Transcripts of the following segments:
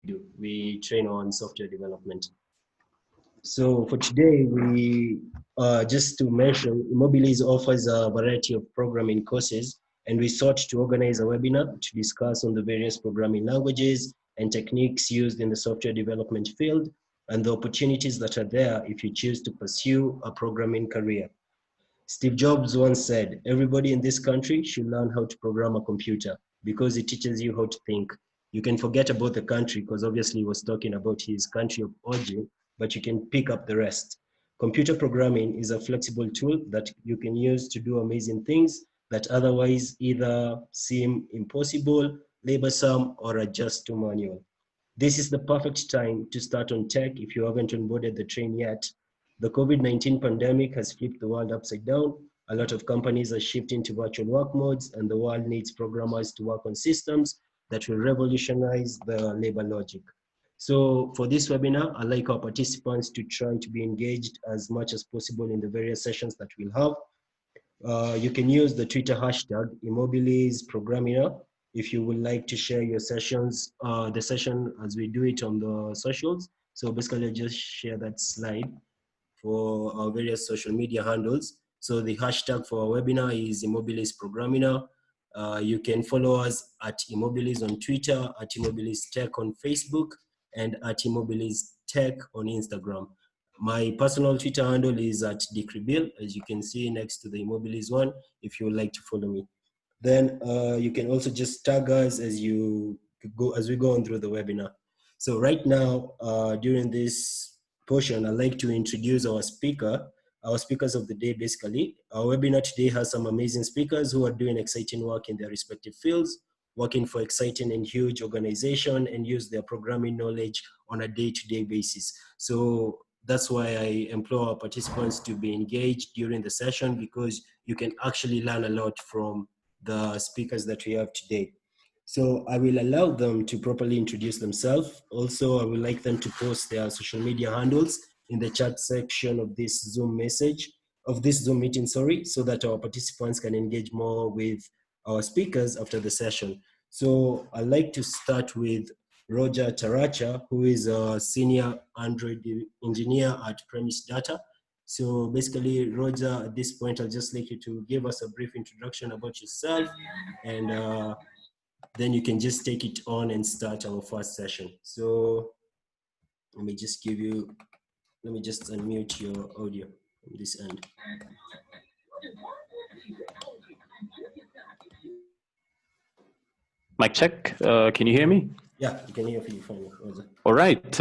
do. We train on software development. So for today, we just to mention, eMobilis offers a variety of programming courses, and we sought to organize a webinar to discuss on the various programming languages and techniques used in the software development field, and the opportunities that are there if you choose to pursue a programming career. Steve Jobs once said, everybody in this country should learn how to program a computer because it teaches you how to think. You can forget about the country because obviously he was talking about his country of origin, but you can pick up the rest. Computer programming is a flexible tool that you can use to do amazing things that otherwise either seem impossible, laborsome, or are just too manual. This is the perfect time to start on tech if you haven't onboarded the train yet. The COVID-19 pandemic has flipped the world upside down. A lot of companies are shifting to virtual work modes, and the world needs programmers to work on systems that will revolutionize the labor logic. So for this webinar, I'd like our participants to try to be engaged as much as possible in the various sessions that we'll have. You can use the Twitter hashtag eMobilisProgramminer if you would like to share your sessions, the session as we do it on the socials. So basically I'll just share that slide for our various social media handles. So the hashtag for our webinar is eMobilisProgramminer. You can follow us at eMobilis on Twitter, at eMobilisTech on Facebook, and at eMobilisTech on Instagram. My personal Twitter handle is at Decrebill, as you can see next to the eMobilis one, if you would like to follow me. Then you can also just tag us as we go on through the webinar. So right now, during this portion, I'd like to introduce our speakers of the day, basically. Our webinar today has some amazing speakers who are doing exciting work in their respective fields, working for exciting and huge organization, and use their programming knowledge on a day-to-day basis. So that's why I implore our participants to be engaged during the session, because you can actually learn a lot from the speakers that we have today. So I will allow them to properly introduce themselves. Also, I would like them to post their social media handles in the chat section of this Zoom meeting, so that our participants can engage more with our speakers after the session. So I'd like to start with Roger Taracha, who is a senior Android engineer at Premise Data. So basically, Roger, at this point, I'll just like you to give us a brief introduction about yourself, and then you can just take it on and start our first session. So let me just unmute your audio on this end. Mic check, can you hear me? Yeah, you can hear you fine. All right,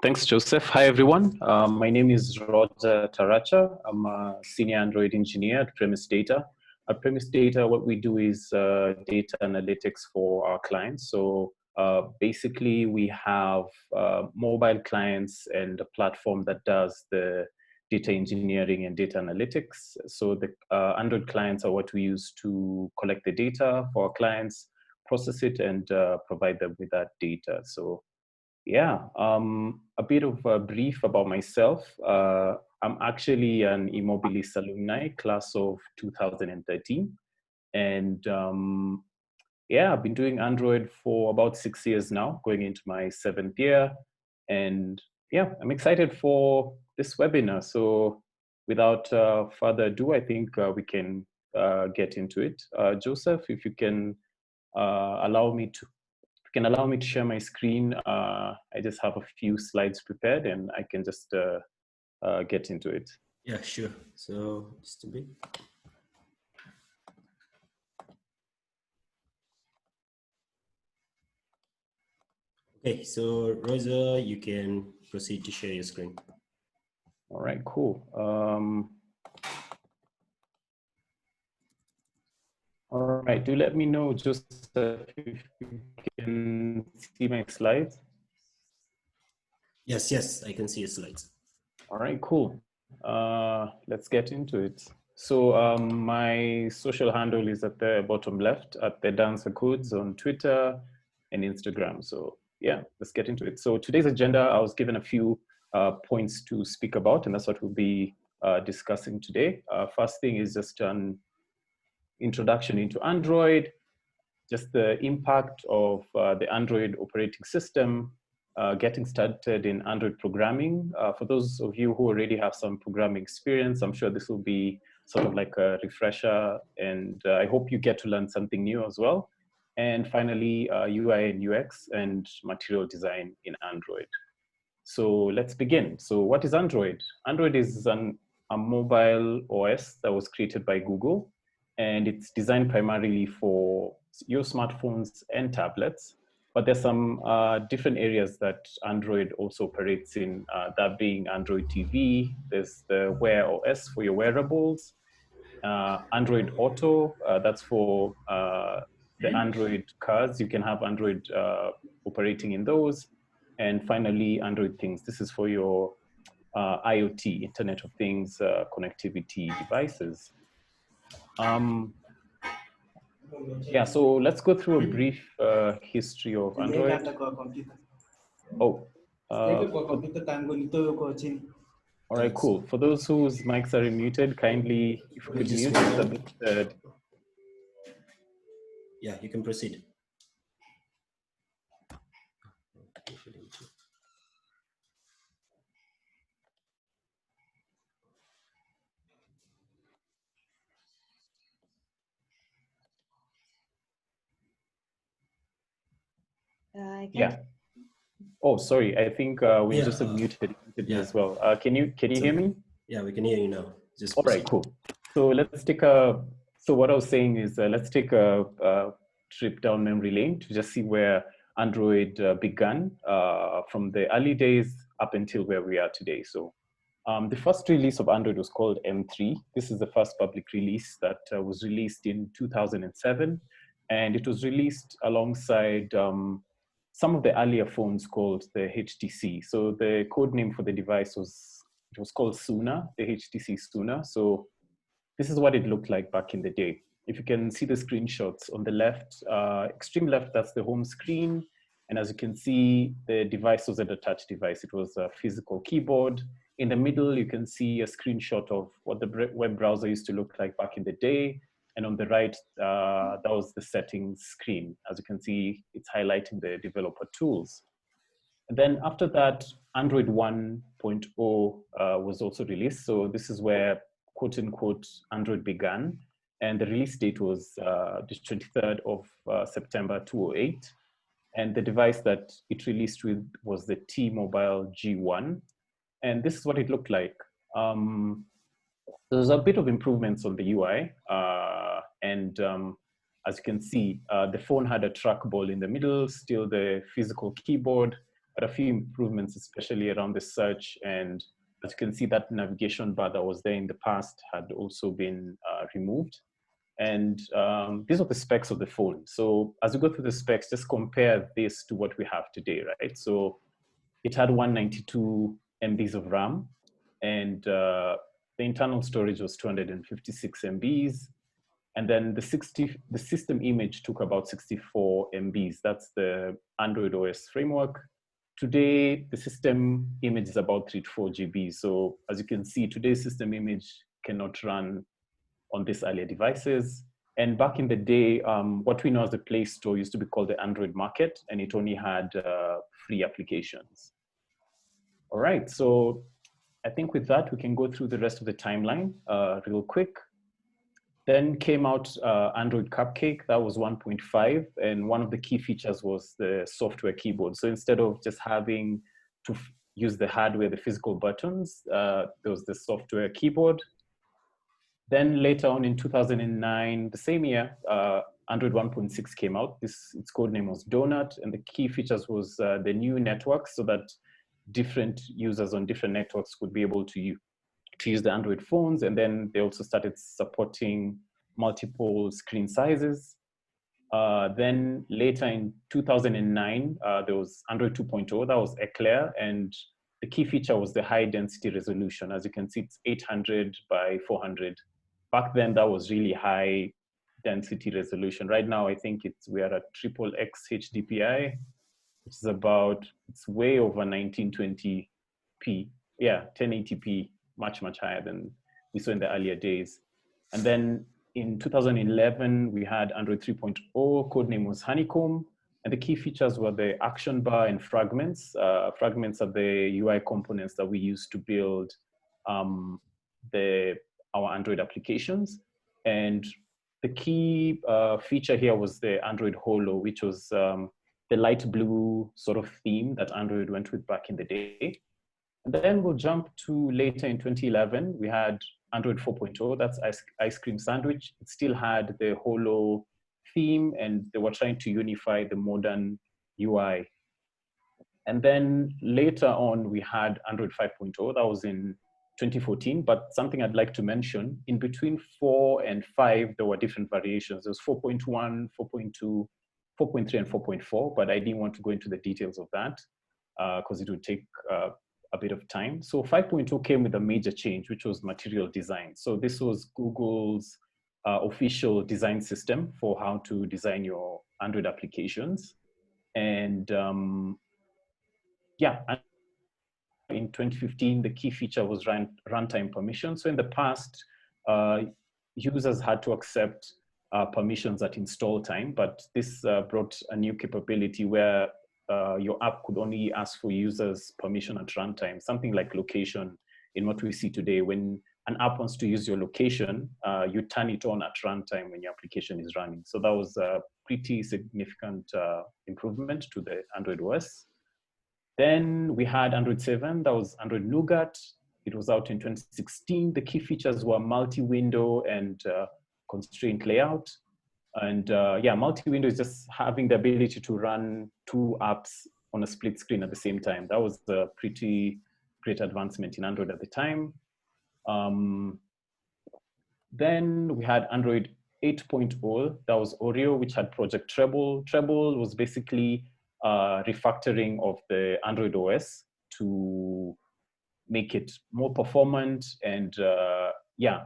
thanks Joseph. Hi everyone, my name is Roger Taracha. I'm a senior Android engineer at Premise Data. At Premise Data, what we do is data analytics for our clients. So basically we have mobile clients and a platform that does the data engineering and data analytics. So the Android clients are what we use to collect the data for our clients, process it, and provide them with that data. So yeah, a bit of a brief about myself. I'm actually an eMobilis alumni, class of 2013. And yeah, I've been doing Android for about 6 years now, going into my 7th year. And yeah, I'm excited for this webinar. So without further ado, I think we can get into it. Joseph, if you can allow me to share my screen. I just have a few slides prepared and I can just get into it. Yeah, sure. So just a bit. Okay, so Rosa, you can proceed to share your screen. All right, cool. All right, do let me know just if you can see my slides. Yes, I can see your slides. All right, cool. Let's get into it. So my social handle is at the bottom left at the Dancer Codes on Twitter and Instagram. So yeah, let's get into it. So today's agenda, I was given a few points to speak about, and that's what we'll be discussing today. First thing is just an introduction into Android, just the impact of the Android operating system, getting started in Android programming. For those of you who already have some programming experience, I'm sure this will be sort of like a refresher, and I hope you get to learn something new as well. And finally, UI and UX and material design in Android. So let's begin. So what is Android? Android is a mobile OS that was created by Google, and it's designed primarily for your smartphones and tablets. But there's some different areas that Android also operates in, that being Android TV, there's the Wear OS for your wearables, Android Auto, that's for the Android cars. You can have Android operating in those. And finally, Android Things. This is for your IoT, Internet of Things, connectivity devices. Yeah, so let's go through a brief history of Android. Oh, all right, cool. For those whose mics are muted, kindly, if you could mute it. Yeah, you can proceed. Yeah. Oh, sorry. I think we just muted as well. Can you hear me? Yeah, we can hear you now. Just all right, cool. So let's take so what I was saying is let's take a trip down memory lane to just see where Android began from the early days up until where we are today. So the first release of Android was called M3. This is the first public release that was released in 2007. And it was released alongside some of the earlier phones called the HTC. So the code name for the device was called Suna, the HTC Suna. So this is what it looked like back in the day. If you can see the screenshots on the left, extreme left, that's the home screen. And as you can see, the device was a touch device. It was a physical keyboard. In the middle, you can see a screenshot of what the web browser used to look like back in the day. And on the right, that was the settings screen. As you can see, it's highlighting the developer tools. And then after that, Android 1.0 was also released. So this is where, quote unquote, Android began. And the release date was the 23rd of September 2008. And the device that it released with was the T-Mobile G1. And this is what it looked like. There's a bit of improvements on the UI. As you can see, the phone had a trackball in the middle, still the physical keyboard, but a few improvements, especially around the search. And as you can see, that navigation bar that was there in the past had also been removed. And these are the specs of the phone. So as we go through the specs, just compare this to what we have today, right? So it had 192 MBs of RAM, and the internal storage was 256 MBs. And then the system image took about 64 MBs. That's the Android OS framework. Today, the system image is about 3 to 4 GB. So as you can see, today's system image cannot run on these earlier devices. And back in the day, what we know as the Play Store used to be called the Android Market, and it only had free applications. All right, so I think with that, we can go through the rest of the timeline real quick. Then came out Android Cupcake, that was 1.5. And one of the key features was the software keyboard. So instead of just having to use the hardware, the physical buttons, there was the software keyboard. Then later on in 2009, the same year, Android 1.6 came out. Its code name was Donut. And the key features was the new networks so that different users on different networks could be able to use the Android phones. And then they also started supporting multiple screen sizes. Then later in 2009, there was Android 2.0, that was Eclair. And the key feature was the high density resolution. As you can see, it's 800 by 400. Back then, that was really high density resolution. Right now, I think we are at XXX HDPI, which is it's way over 1920p. Yeah, 1080p, much, much higher than we saw in the earlier days. And then in 2011, we had Android 3.0, codename was Honeycomb. And the key features were the action bar and fragments. Fragments are the UI components that we use to build our Android applications. And the key feature here was the Android Holo, which was the light blue sort of theme that Android went with back in the day. And then we'll jump to later in 2011, we had Android 4.0, that's ice cream sandwich. It still had the Holo theme, and they were trying to unify the modern UI. And then later on, we had Android 5.0, that was in 2014, but something I'd like to mention, in between 4 and 5, there were different variations. There was 4.1, 4.2, 4.3, and 4.4, but I didn't want to go into the details of that because it would take a bit of time. So 5.2 came with a major change, which was material design. So this was Google's official design system for how to design your Android applications. And yeah, in 2015, the key feature was runtime permission. So in the past, users had to accept permissions at install time, but this brought a new capability where your app could only ask for users' permission at runtime, something like location. In what we see today, when an app wants to use your location, you turn it on at runtime when your application is running. So that was a pretty significant improvement to the Android OS. Then we had Android 7, that was Android Nougat. It was out in 2016. The key features were multi-window and constraint layout. And yeah, multi-window is just having the ability to run 2 apps on a split screen at the same time. That was a pretty great advancement in Android at the time. Then we had Android 8.0, that was Oreo, which had Project Treble. Treble was basically refactoring of the Android OS to make it more performant and yeah,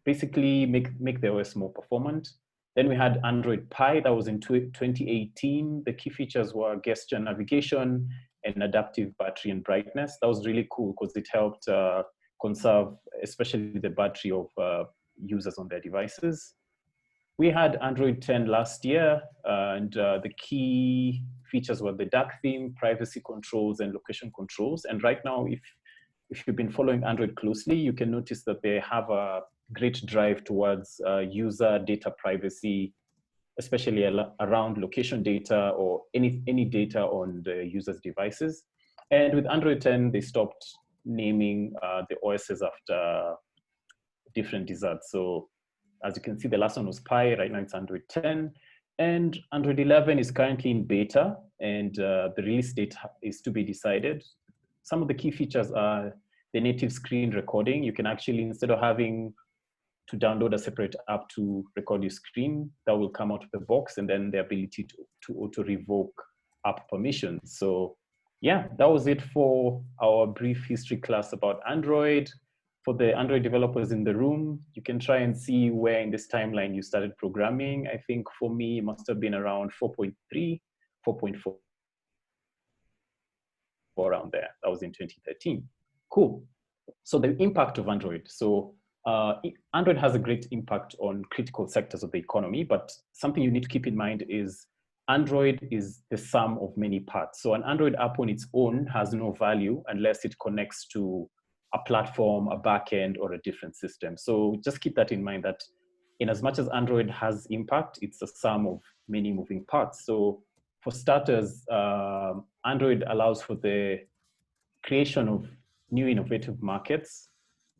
basically make the OS more performant. Then we had Android Pie, that was in 2018. The key features were gesture navigation and adaptive battery and brightness. That was really cool because it helped conserve, especially the battery of users on their devices. We had Android 10 last year, and the key features were the dark theme, privacy controls, and location controls. And right now, if you've been following Android closely, you can notice that they have a great drive towards user data privacy, especially around location data or any data on the user's devices. And with Android 10, they stopped naming the OSs after different desserts. So as you can see, the last one was Pie. Right now it's Android 10. And Android 11 is currently in beta, and the release date is to be decided. Some of the key features are the native screen recording. You can actually, instead of having to download a separate app to record your screen, that will come out of the box, and then the ability to auto revoke app permissions. So yeah, that was it for our brief history class about Android. For the Android developers in the room, you can try and see where in this timeline you started programming. I think for me, it must have been around 4.3, 4.4, around there. That was in 2013. Cool. So the impact of Android. So Android has a great impact on critical sectors of the economy, but something you need to keep in mind is Android is the sum of many parts. So an Android app on its own has no value unless it connects to a platform, a backend, or a different system. So just keep that in mind, that in as much as Android has impact, it's a sum of many moving parts. So for starters, Android allows for the creation of new innovative markets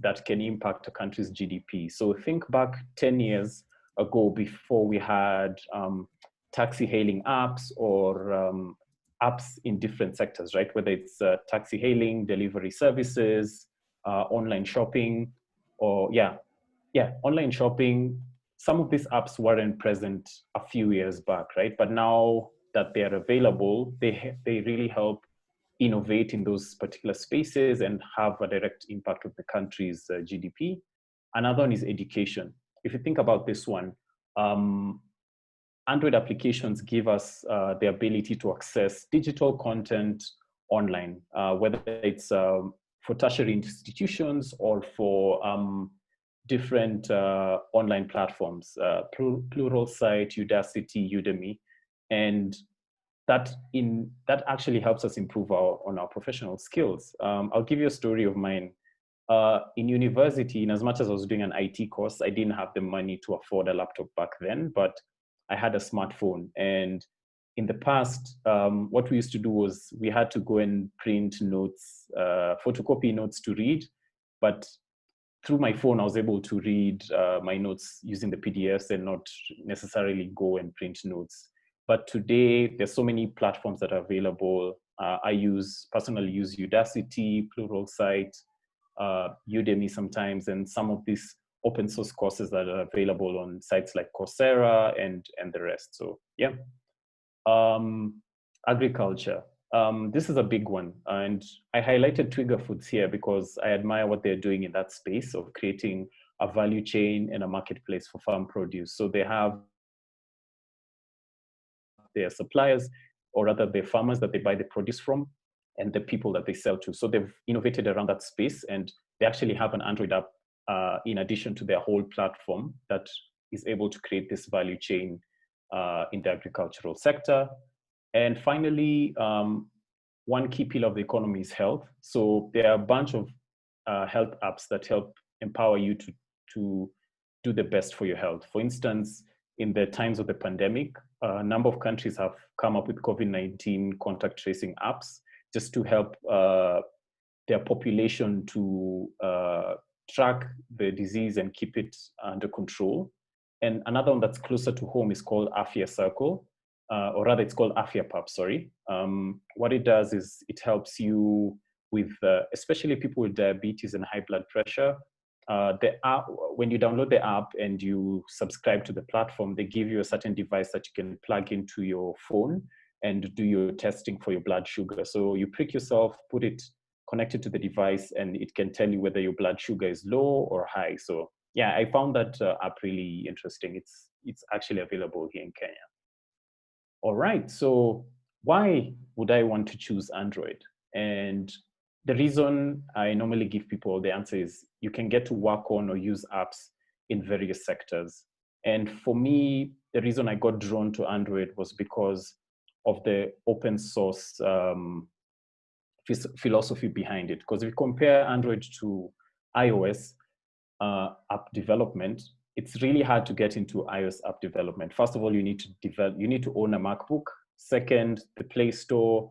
that can impact a country's GDP. So think back 10 years ago, before we had taxi hailing apps or apps in different sectors, right? Whether it's taxi hailing, delivery services, online shopping, or online shopping. Some of these apps weren't present a few years back, right? But now that they're available, they really help innovate in those particular spaces and have a direct impact on the country's GDP. Another one is education. If you think about this one, Android applications give us the ability to access digital content online, whether it's for tertiary institutions or for different online platforms, Pluralsight, Udacity, Udemy. And that actually helps us improve on our professional skills. I'll give you a story of mine. In university, in as much as I was doing an IT course, I didn't have the money to afford a laptop back then, but I had a smartphone. And in the past, what we used to do was we had to go and print notes, photocopy notes to read. But through my phone, I was able to read my notes using the PDFs and not necessarily go and print notes. But today, there's so many platforms that are available. I personally use Udacity, Pluralsight, Udemy sometimes, and some of these open source courses that are available on sites like Coursera and the rest. So yeah. Agriculture. This is a big one. And I highlighted Twiga Foods here because I admire what they're doing in that space of creating a value chain and a marketplace for farm produce. So they have their suppliers, or rather their farmers that they buy the produce from, and the people that they sell to. So they've innovated around that space, and they actually have an Android app in addition to their whole platform that is able to create this value chain in the agricultural sector. And finally, one key pillar of the economy is health. So there are a bunch of health apps that help empower you to do the best for your health. For instance, in the times of the pandemic, a number of countries have come up with COVID-19 contact tracing apps just to help their population to track the disease and keep it under control. And another one that's closer to home is called Afya Circle, or rather it's called Afya Pub, sorry. What it does is it helps you with, especially people with diabetes and high blood pressure. The app, when you download the app and you subscribe to the platform, they give you a certain device that you can plug into your phone and do your testing for your blood sugar. So you prick yourself, put it connected to the device, and it can tell you whether your blood sugar is low or high. So yeah, I found that app really interesting. It's actually available here in Kenya. All right, so why would I want to choose Android? And the reason I normally give people the answer is you can get to work on or use apps in various sectors. And for me, the reason I got drawn to Android was because of the open source philosophy behind it. Because if you compare Android to iOS app development, it's really hard to get into iOS app development. First of all, you need to own a MacBook. Second, the Play Store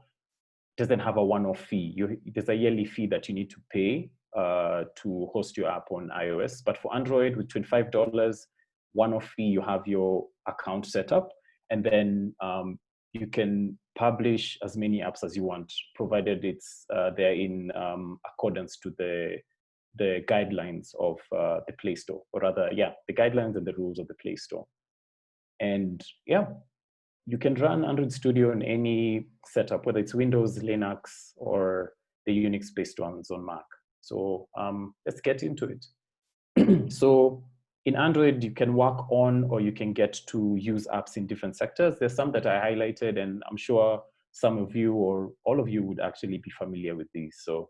doesn't have a one-off fee. There's a yearly fee that you need to pay to host your app on iOS. But for Android, with $25 one-off fee, you have your account set up, and then you can publish as many apps as you want, provided they're in accordance to the guidelines of the Play Store, or rather, yeah, the guidelines and the rules of the Play Store. And yeah, you can run Android Studio in any setup, whether it's Windows, Linux, or the Unix-based ones on Mac. So let's get into it. So in Android, you can work on, or you can get to use apps in different sectors. There's some that I highlighted, and I'm sure some of you or all of you would actually be familiar with these. So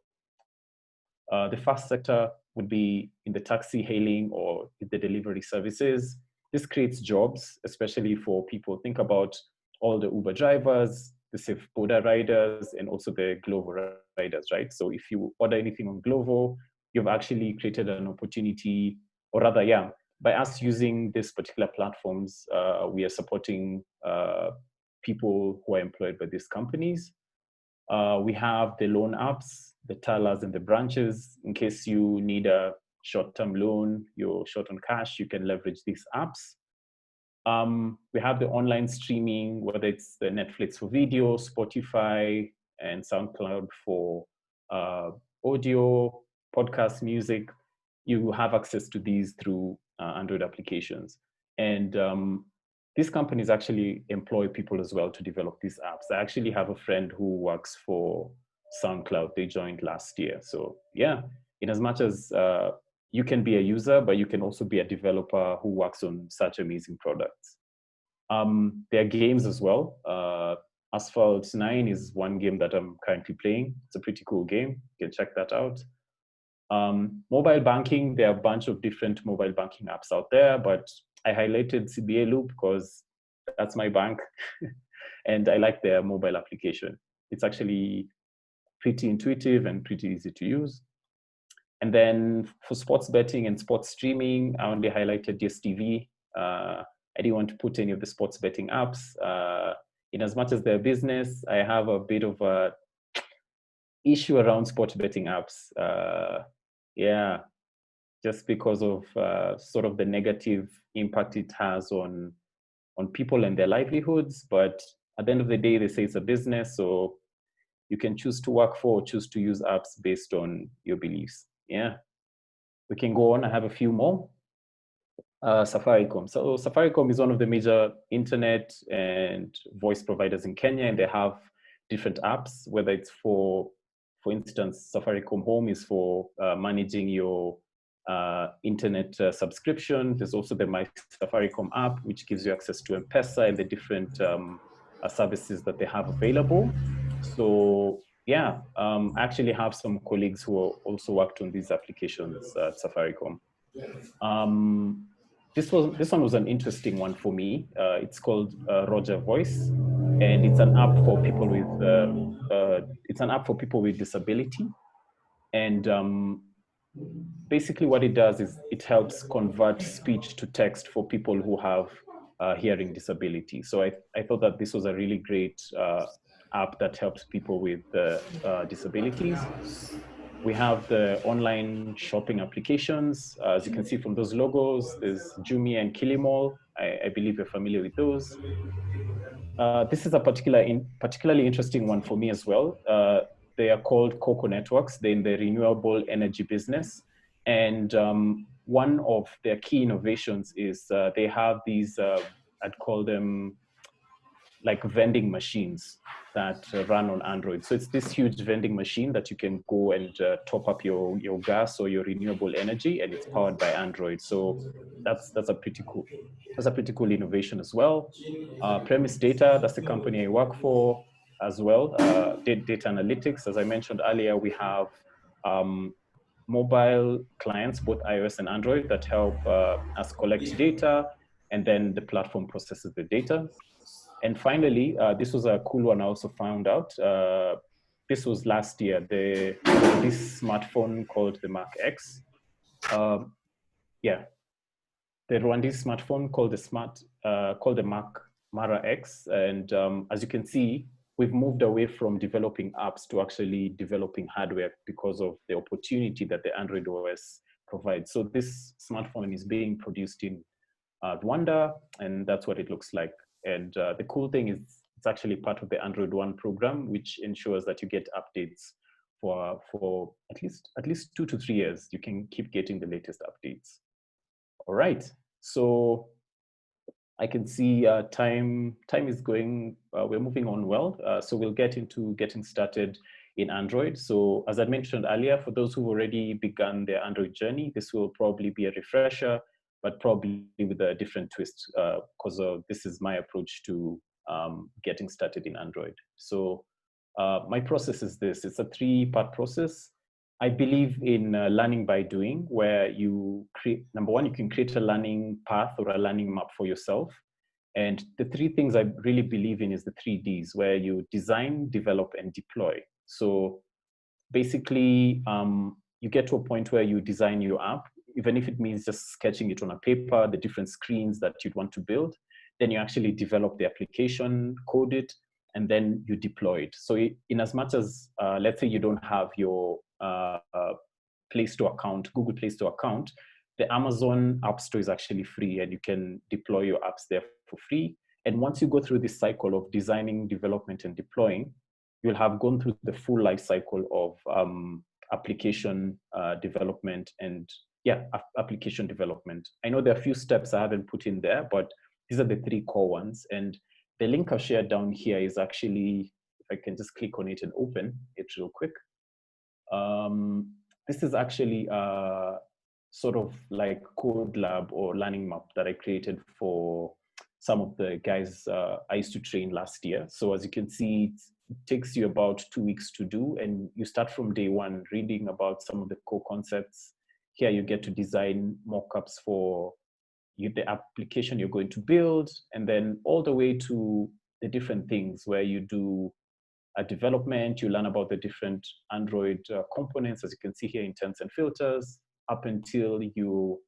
the first sector would be in the taxi hailing or the delivery services. This creates jobs, especially for people. Think about all the Uber drivers, the Safe Boda riders, and also the Glovo riders, right? So if you order anything on Glovo, you've actually created an opportunity, or rather, yeah, by us using these particular platforms, we are supporting people who are employed by these companies. We have the loan apps, the tellers and the branches. In case you need a short-term loan, you're short on cash, you can leverage these apps. We have the online streaming, whether it's the Netflix for video, Spotify, and SoundCloud for audio, podcast, music. You have access to these through Android applications. And these companies actually employ people as well to develop these apps. I actually have a friend who works for SoundCloud. They joined last year. So yeah, in as much as you can be a user, but you can also be a developer who works on such amazing products. There are games as well. Asphalt 9 is one game that I'm currently playing. It's a pretty cool game. You can check that out. Mobile banking, there are a bunch of different mobile banking apps out there, but I highlighted CBA Loop because that's my bank. And I like their mobile application. It's actually pretty intuitive and pretty easy to use. And then for sports betting and sports streaming, I only highlighted DSTV. I didn't want to put any of the sports betting apps. In as much as they're business, I have a bit of a issue around sports betting apps. Yeah, just because of sort of the negative impact it has on people and their livelihoods. But at the end of the day, they say it's a business, so you can choose to work for or choose to use apps based on your beliefs. Yeah, we can go on. I have a few more. Safaricom. So Safaricom is one of the major internet and voice providers in Kenya, and they have different apps, whether it's for instance, Safaricom Home is for managing your internet subscription. There's also the My Safaricom app, which gives you access to M-Pesa and the different services that they have available. So yeah, I actually have some colleagues who also worked on these applications at Safaricom. This one was an interesting one for me. It's called Rogervoice, and it's an app for people with disability. And basically, what it does is it helps convert speech to text for people who have hearing disability. So I thought that this was a really great app that helps people with disabilities. We have the online shopping applications. As you can see from those logos, there's Jumia and Kilimall. I believe you're familiar with those. This is a particularly interesting one for me as well. They are called Coco Networks. They're in the renewable energy business. And one of their key innovations is they have these, I'd call them like vending machines that run on Android. So it's this huge vending machine that you can go and top up your gas or your renewable energy, and it's powered by Android. So that's a pretty cool innovation as well. Premise Data, that's the company I work for as well. Data analytics, as I mentioned earlier, we have mobile clients, both iOS and Android, that help us collect data, and then the platform processes the data. And finally, this was a cool one I also found out. This was last year, this smartphone called the Mark X. Yeah, the Rwandese smartphone called the Mara X. And as you can see, we've moved away from developing apps to actually developing hardware because of the opportunity that the Android OS provides. So this smartphone is being produced in Rwanda, and that's what it looks like. And the cool thing is it's actually part of the Android One program, which ensures that you get updates for at least 2 to 3 years. You can keep getting the latest updates. All right, so I can see time is going, we're moving on well. So we'll get into getting started in Android. So as I mentioned earlier, for those who've already begun their Android journey, this will probably be a refresher, but probably with a different twist because this is my approach to getting started in Android. So my process is this. It's a 3-part process. I believe in learning by doing, where you create, number one, you can create a learning path or a learning map for yourself. And the 3 things I really believe in is the 3 Ds, where you design, develop, and deploy. So basically, you get to a point where you design your app, even if it means just sketching it on a paper, the different screens that you'd want to build. Then you actually develop the application, code it, and then you deploy it. So in as much as, let's say you don't have your Play Store account, Google Play Store account, the Amazon App Store is actually free, and you can deploy your apps there for free. And once you go through this cycle of designing, development, and deploying, you'll have gone through the full life cycle of application development and application development. I know there are a few steps I haven't put in there, but these are the 3 core ones. And the link I've shared down here is actually, if I can just click on it and open it real quick. This is actually sort of like code lab or learning map that I created for some of the guys I used to train last year. So as you can see, it takes you about 2 weeks to do, and you start from day 1 reading about some of the core concepts. Here you get to design mockups for the application you're going to build, and then all the way to the different things where you do development, you learn about the different Android components, as you can see here, intents and filters, up until you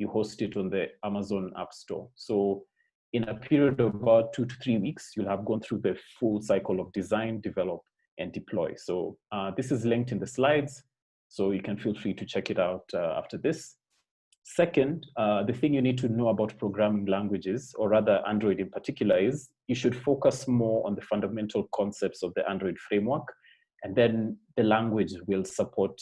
host it on the Amazon App Store. So in a period of about 2 to 3 weeks, you'll have gone through the full cycle of design, develop, and deploy. So this is linked in the slides, so you can feel free to check it out after this. Second, the thing you need to know about programming languages, or rather Android in particular, is you should focus more on the fundamental concepts of the Android framework, and then the language will support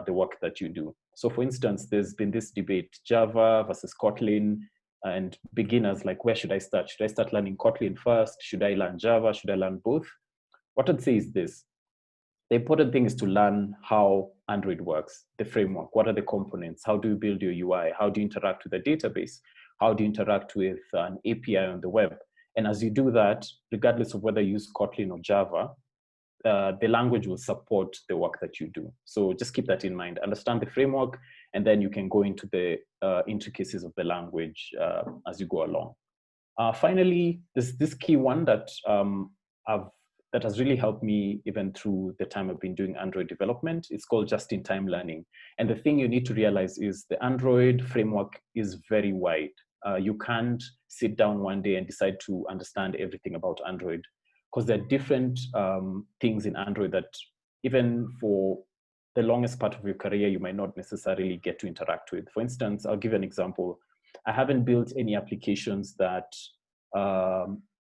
the work that you do. So for instance, there's been this debate, Java versus Kotlin, and beginners, like, where should I start? Should I start learning Kotlin first? Should I learn Java? Should I learn both? What I'd say is this. The important thing is to learn how Android works, the framework. What are the components? How do you build your UI? How do you interact with a database? How do you interact with an API on the web? And as you do that, regardless of whether you use Kotlin or Java, the language will support the work that you do. So just keep that in mind. Understand the framework, and then you can go into the intricacies of the language as you go along. Finally, there's this key one that that has really helped me even through the time I've been doing Android development. It's called just-in-time learning. And the thing you need to realize is the Android framework is very wide. You can't sit down one day and decide to understand everything about Android, because there are different things in Android that even for the longest part of your career, you might not necessarily get to interact with. For instance, I'll give you an example. I haven't built any applications that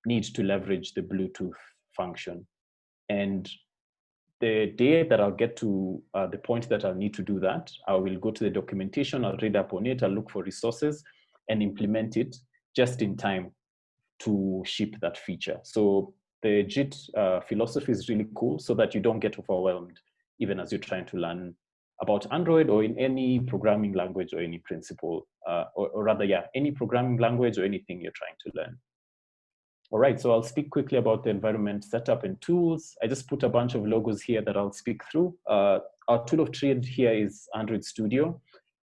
need to leverage the Bluetooth function. And the day that I'll get to the point that I'll need to do that, I will go to the documentation, I'll read up on it, I'll look for resources and implement it just in time to ship that feature. So the JIT philosophy is really cool, so that you don't get overwhelmed even as you're trying to learn about Android or in any programming language or any principle, or rather, yeah, any programming language or anything you're trying to learn. All right, so I'll speak quickly about the environment setup and tools. I just put a bunch of logos here that I'll speak through. Our tool of trade here is Android Studio.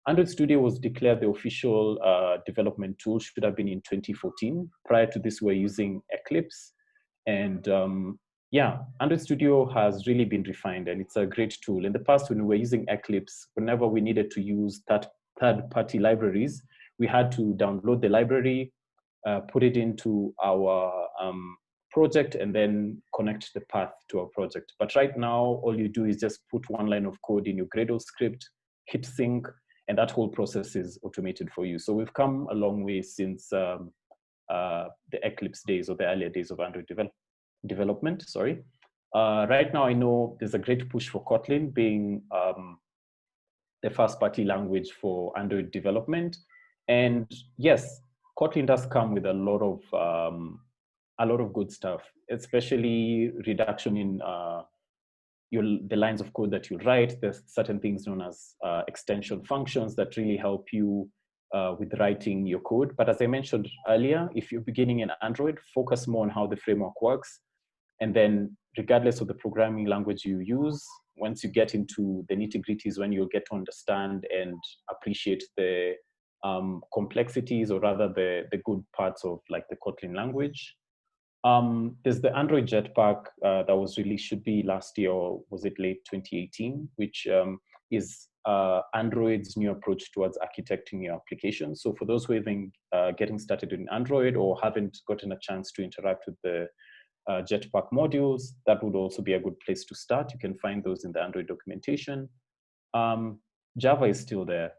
Android Studio was declared the official development tool, should have been in 2014. Prior to this, we're using Eclipse. And yeah, Android Studio has really been refined, and it's a great tool. In the past, when we were using Eclipse, whenever we needed to use third-party libraries, we had to download the library, put it into our project, and then connect the path to our project. But right now, all you do is just put one line of code in your Gradle script, hit sync, and that whole process is automated for you. So we've come a long way since the Eclipse days, or the earlier days of Android development, sorry. Right now, I know there's a great push for Kotlin being the first-party language for Android development. And yes, Kotlin does come with a lot of good stuff, especially reduction in the lines of code that you write. There's certain things known as extension functions that really help you with writing your code. But as I mentioned earlier, if you're beginning in Android, focus more on how the framework works. And then regardless of the programming language you use, once you get into the nitty-gritties, when you'll get to understand and appreciate the complexities, or rather the good parts of like the Kotlin language. There's the Android Jetpack that was released, should be last year, or was it late 2018, which is Android's new approach towards architecting your application. So for those who have been getting started in Android or haven't gotten a chance to interact with the Jetpack modules, that would also be a good place to start. You can find those in the Android documentation. Java is still there.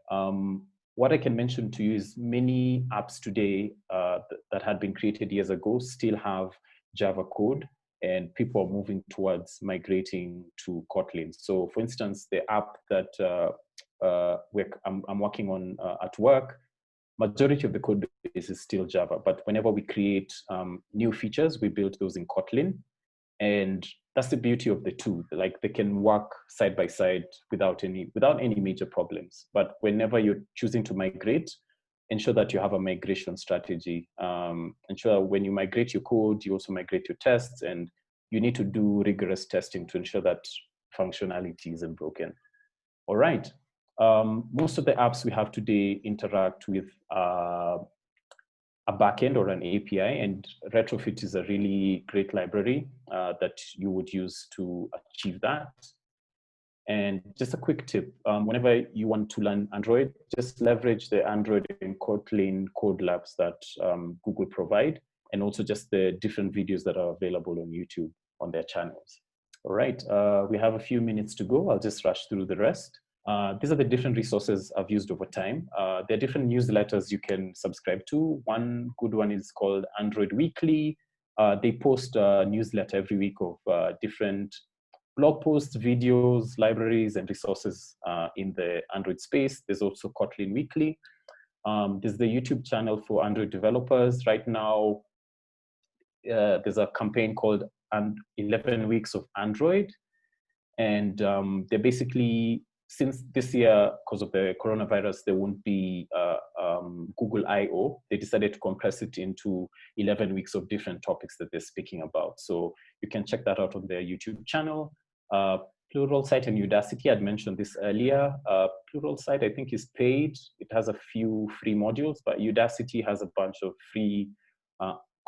What I can mention to you is many apps today that had been created years ago still have Java code, and people are moving towards migrating to Kotlin. So for instance, the app that I'm working on at work, majority of the code base is still Java, but whenever we create new features, we build those in Kotlin. And that's the beauty of the two. Like, they can work side by side without any major problems. But whenever you're choosing to migrate, ensure that you have a migration strategy. Ensure when you migrate your code, you also migrate your tests, and you need to do rigorous testing to ensure that functionality isn't broken. All right. Most of the apps we have today interact with a a backend or an API, and Retrofit is a really great library that you would use to achieve that. And just a quick tip, whenever you want to learn Android, just leverage the Android and Kotlin code labs that Google provide, and also just the different videos that are available on YouTube on their channels. All right, we have a few minutes to go. I'll just rush through the rest. These are the different resources I've used over time. There are different newsletters you can subscribe to. One good one is called Android Weekly. They post a newsletter every week of different blog posts, videos, libraries, and resources in the Android space. There's also Kotlin Weekly. There's the YouTube channel for Android developers. Right now, there's a campaign called 11 Weeks of Android. And they're basically, since this year, because of the coronavirus, there won't be Google I/O. They decided to compress it into 11 weeks of different topics that they're speaking about. So you can check that out on their YouTube channel. Pluralsight and Udacity, I'd mentioned this earlier. Pluralsight, I think, is paid. It has a few free modules, but Udacity has a bunch of free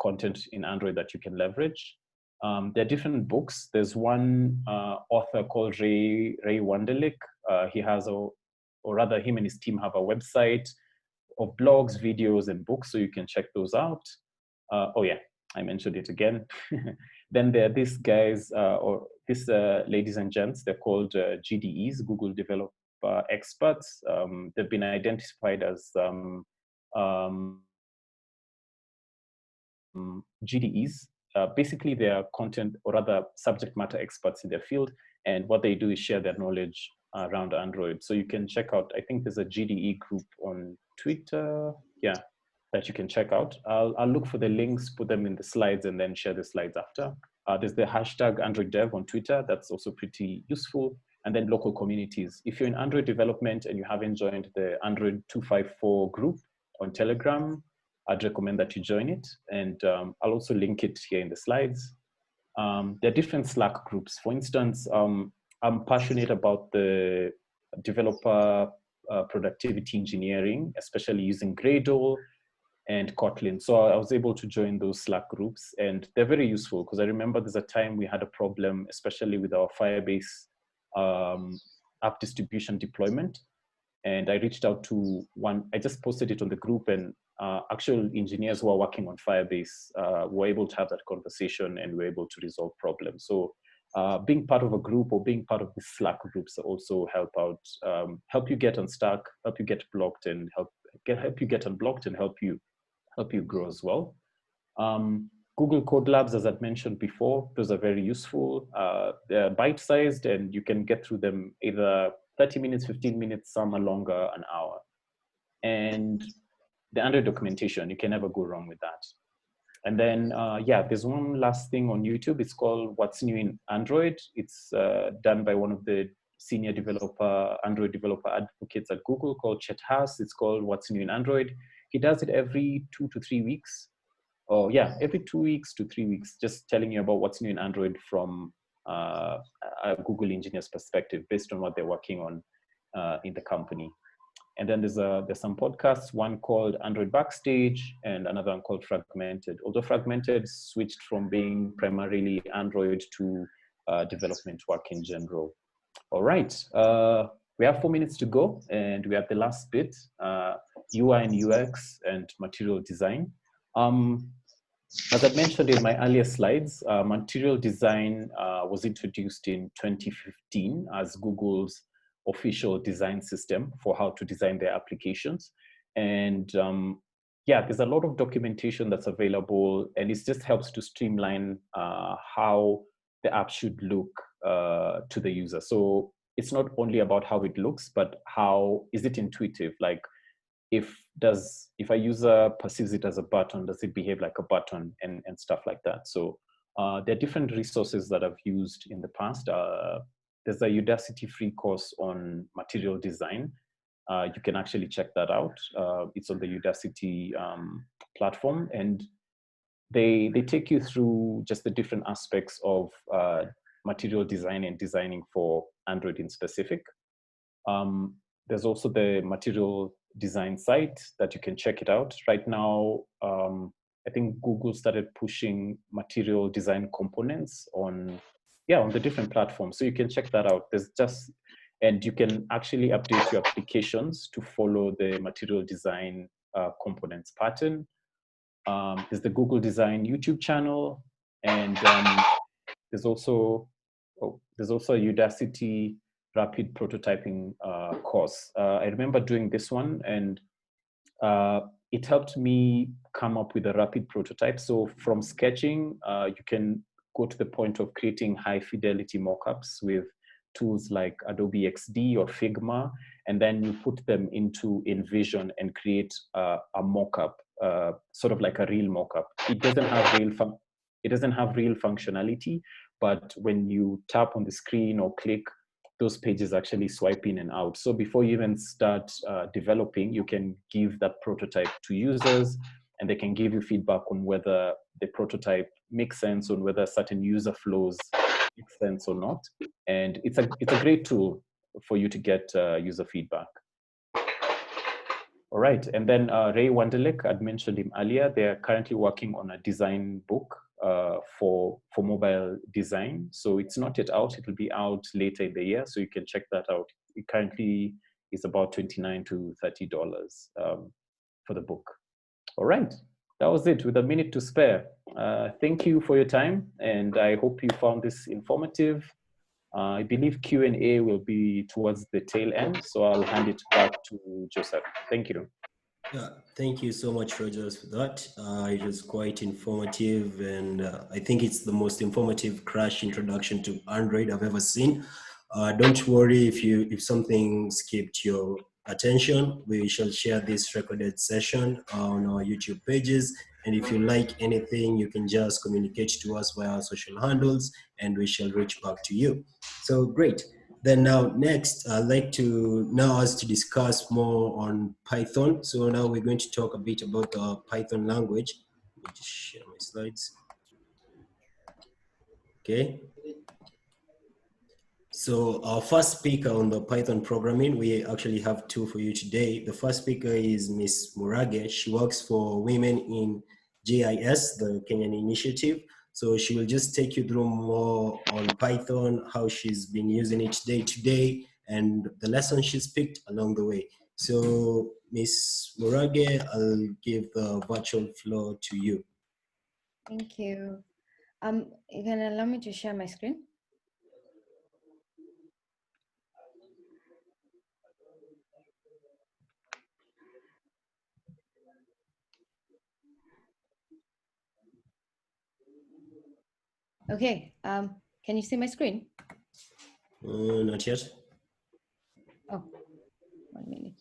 content in Android that you can leverage. There are different books. There's one author called Ray Wenderlich. He has or rather him and his team have a website of blogs, videos, and books, so you can check those out. Oh yeah, I mentioned it again. Then there are these guys, or these ladies and gents, they're called GDEs, Google Developer Experts. They've been identified as GDEs. Basically, they are content or rather subject matter experts in their field, and what they do is share their knowledge around Android. So you can check out, I think there's a GDE group on Twitter, yeah, that you can check out. I'll look for the links, put them in the slides, and then share the slides after. There's the hashtag Android Dev on Twitter. That's also pretty useful. And then local communities. If you're in Android development and you haven't joined the Android 254 group on Telegram, I'd recommend that you join it. And I'll also link it here in the slides. There are different Slack groups. For instance, I'm passionate about the developer productivity engineering, especially using Gradle and Kotlin. So I was able to join those Slack groups, and they're very useful because I remember there's a time we had a problem, especially with our Firebase app distribution deployment. And I reached out to one, I just posted it on the group, and actual engineers who are working on Firebase were able to have that conversation and were able to resolve problems. So being part of a group or being part of the Slack groups also help out, help you get unstuck, help you get blocked, and help you get unblocked, and help you grow as well. Google Code Labs, as I've mentioned before, those are very useful. They're bite-sized, and you can get through them either 30 minutes, 15 minutes, some are longer, an hour. And the Android documentation, you can never go wrong with that. And then, yeah, there's one last thing on YouTube. It's called What's New in Android. It's done by one of the senior Android developer advocates at Google called Chet Haas. It's called What's New in Android. He does it every 2 to 3 weeks. Oh yeah, every 2 weeks to 3 weeks, just telling you about what's new in Android from a Google engineer's perspective, based on what they're working on in the company. And then there's some podcasts, one called Android Backstage and another one called Fragmented. Although Fragmented switched from being primarily Android to development work in general. All right, we have 4 minutes to go, and we have the last bit, UI and UX and material design. As I mentioned in my earlier slides, material design was introduced in 2015 as Google's official design system for how to design their applications. And yeah, there's a lot of documentation that's available, and it just helps to streamline how the app should look to the user. So it's not only about how it looks, but how is it intuitive? Like, if a user perceives it as a button, does it behave like a button, and stuff like that. So there are different resources that I've used in the past. There's a Udacity free course on material design. You can actually check that out. It's on the Udacity platform, and they take you through just the different aspects of material design and designing for Android in specific. There's also the material design site that you can check it out. Right now, I think Google started pushing material design components on the different platforms. So you can check that out. And you can actually update your applications to follow the material design components pattern. There's the Google Design YouTube channel, and there's also a Udacity rapid prototyping course. I remember doing this one, and it helped me come up with a rapid prototype. So from sketching, you can go to the point of creating high fidelity mockups with tools like Adobe XD or Figma, and then you put them into InVision and create a mockup, sort of like a real mockup. It doesn't have real functionality, but when you tap on the screen or click, those pages actually swipe in and out. So before you even start developing, you can give that prototype to users, and they can give you feedback on whether the prototype makes sense, on whether certain user flows make sense or not. And it's a great tool for you to get user feedback. All right, and then Ray Wanderlek, I'd mentioned him earlier. They're currently working on a design book for mobile design. So it's not yet out. It will be out later in the year, so you can check that out. It currently is about $29 to $30 for the book. All right, that was it with a minute to spare. Thank you for your time, and I hope you found this informative. I believe Q&A will be towards the tail end, so I'll hand it back to Joseph. Thank you. Yeah, thank you so much, Rogers, for that. It was quite informative, and I think it's the most informative crash introduction to Android I've ever seen. Don't worry if something skipped your attention. We shall share this recorded session on our YouTube pages. And if you like anything, you can just communicate to us via our social handles, and we shall reach back to you. So great. Then now next, I'd like to now us to discuss more on Python. So now we're going to talk a bit about the Python language. Let me just share my slides. Okay. So our first speaker on the Python programming, we actually have two for you today. The first speaker is Miss Murage. She works for Women in GIS, the Kenyan initiative. So she will just take you through more on Python, how she's been using it day to day, and the lessons she's picked along the way. So Miss Murage, I'll give the virtual floor to you. Thank you. You can allow me to share my screen? Okay, can you see my screen? Not yet. Oh, 1 minute.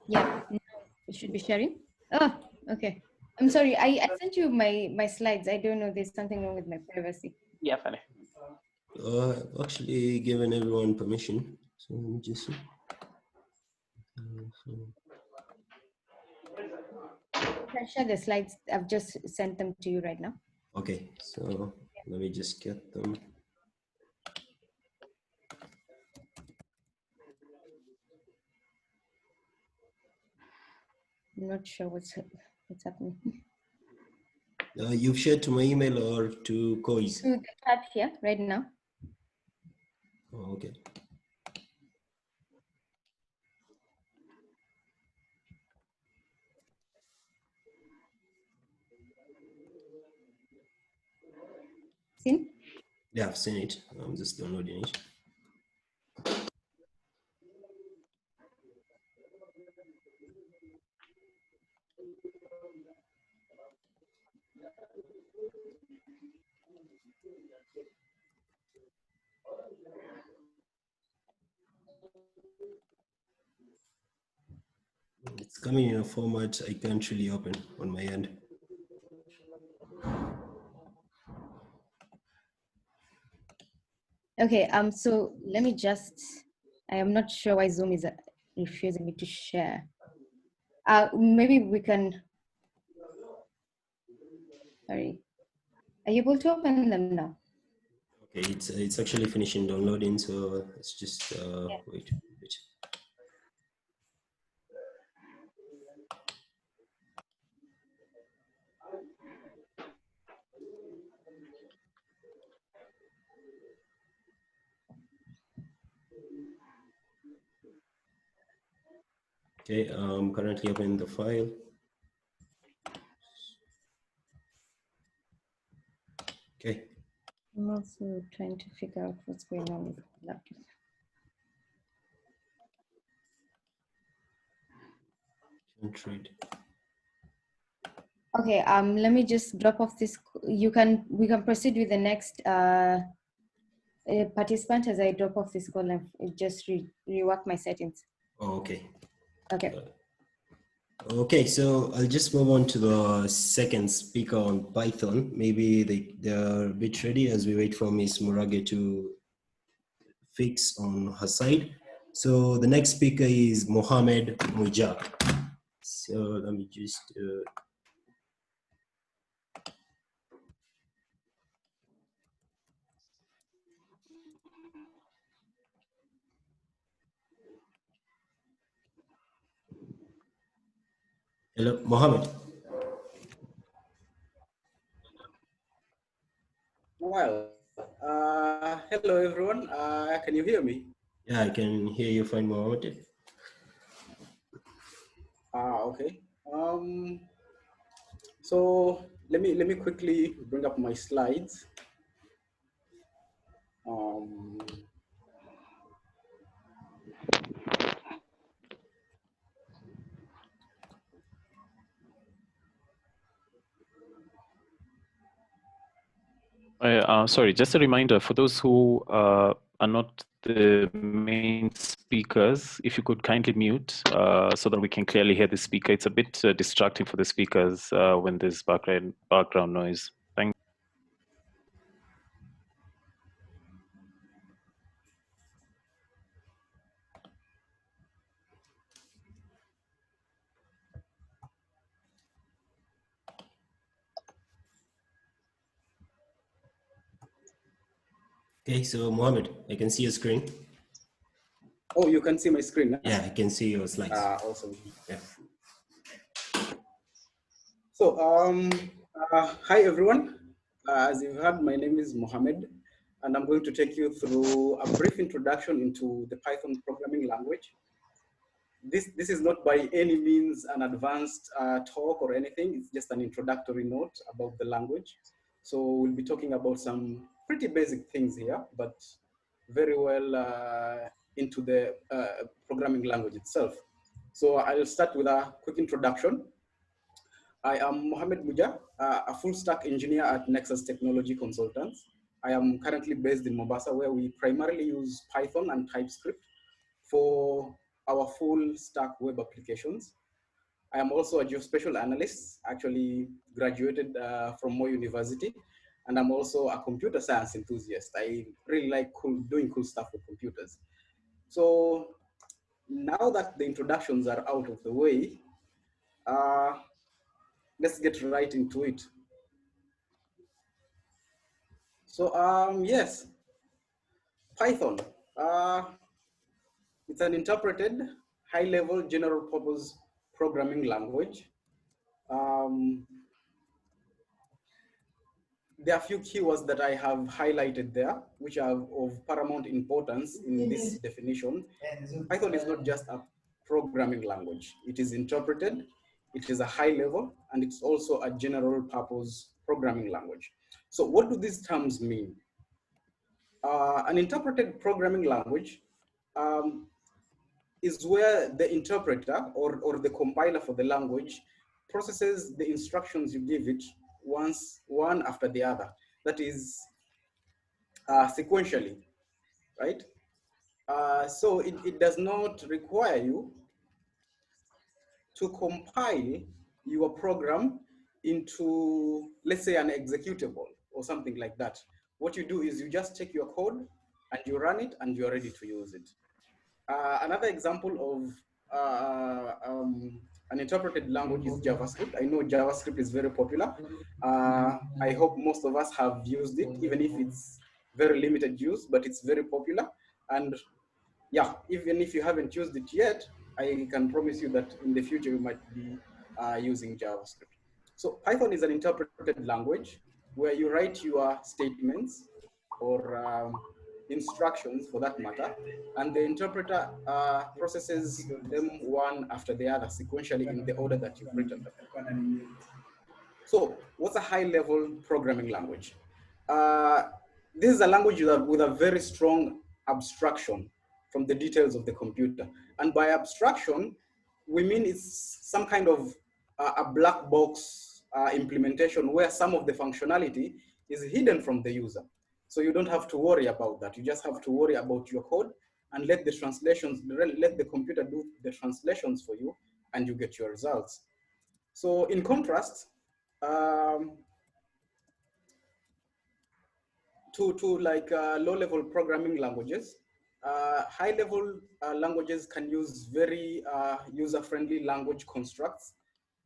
Yeah, it should be sharing. Oh, okay. I'm sorry, I sent you my slides. I don't know, there's something wrong with my privacy. Yeah, funny. I've actually given everyone permission. So let me just see. Can I share the slides? I've just sent them to you right now. Okay, so let me just get them. I'm not sure what's happening. You've shared to my email or to Koi's? To the chat here right now. Oh, okay. Seen? Yeah, I've seen it. I'm just downloading it. It's coming in a format I can't really open on my end. Okay, so let me just, I am not sure why Zoom is refusing me to share. Maybe we can, sorry. Are you able to open them now? Okay, it's actually finishing downloading, so it's just Yeah. wait. Okay, I'm currently opening the file. Okay. I'm also trying to figure out what's going on with the laptop. Can't read. Okay, let me just drop off this. We can proceed with the next participant as I drop off this call and just rework my settings. Oh, okay. Okay. Okay, so I'll just move on to the second speaker on Python. Maybe they're a bit ready as we wait for Miss Murage to fix on her side. So the next speaker is Mohammed Mwijaa. So let me just hello, Mohammed. Well, hello everyone. Can you hear me? Yeah, I can hear you fine, Mohammed. Okay. So let me quickly bring up my slides. Sorry, just a reminder for those who are not the main speakers, if you could kindly mute so that we can clearly hear the speaker. It's a bit distracting for the speakers when there's background noise. Thank you. Okay, so Mohammed, I can see your screen. Oh, you can see my screen. Huh? Yeah, I can see your slides. Awesome. Yeah. So hi everyone. As you've heard, my name is Mohammed, and I'm going to take you through a brief introduction into the Python programming language. This is not by any means an advanced talk or anything. It's just an introductory note about the language. So we'll be talking about some pretty basic things here, but very well into the programming language itself. So I'll start with a quick introduction. I am Mohammed Mwijaa, a full stack engineer at Nexus Technology Consultants. I am currently based in Mombasa, where we primarily use Python and TypeScript for our full stack web applications. I am also a geospatial analyst, actually graduated from Moi University, and I'm also a computer science enthusiast. I really like doing cool stuff with computers. So now that the introductions are out of the way, let's get right into it. So yes, Python. It's an interpreted, high-level, general-purpose programming language. There are a few keywords that I have highlighted there, which are of paramount importance in this definition. Python is not just a programming language. It is interpreted, it is a high-level, and it's also a general-purpose programming language. So what do these terms mean? An interpreted programming language is where the interpreter or the compiler for the language processes the instructions you give it one after the other. That is sequentially, right? So it does not require you to compile your program into, let's say, an executable or something like that. What you do is you just take your code and you run it and you're ready to use it. Another example of an interpreted language is JavaScript. I know JavaScript is very popular. I hope most of us have used it, even if it's very limited use, but it's very popular. And yeah, even if you haven't used it yet, I can promise you that in the future you might be using JavaScript. So Python is an interpreted language where you write your statements or instructions for that matter, and the interpreter processes them one after the other sequentially in the order that you've written them. So what's a high-level programming language? This is a language with a very strong abstraction from the details of the computer. And by abstraction, we mean it's some kind of a black box implementation where some of the functionality is hidden from the user. So you don't have to worry about that. You just have to worry about your code and let the translations, let the computer do the translations for you, and you get your results. So in contrast, to like low-level programming languages, high-level languages can use very user-friendly language constructs,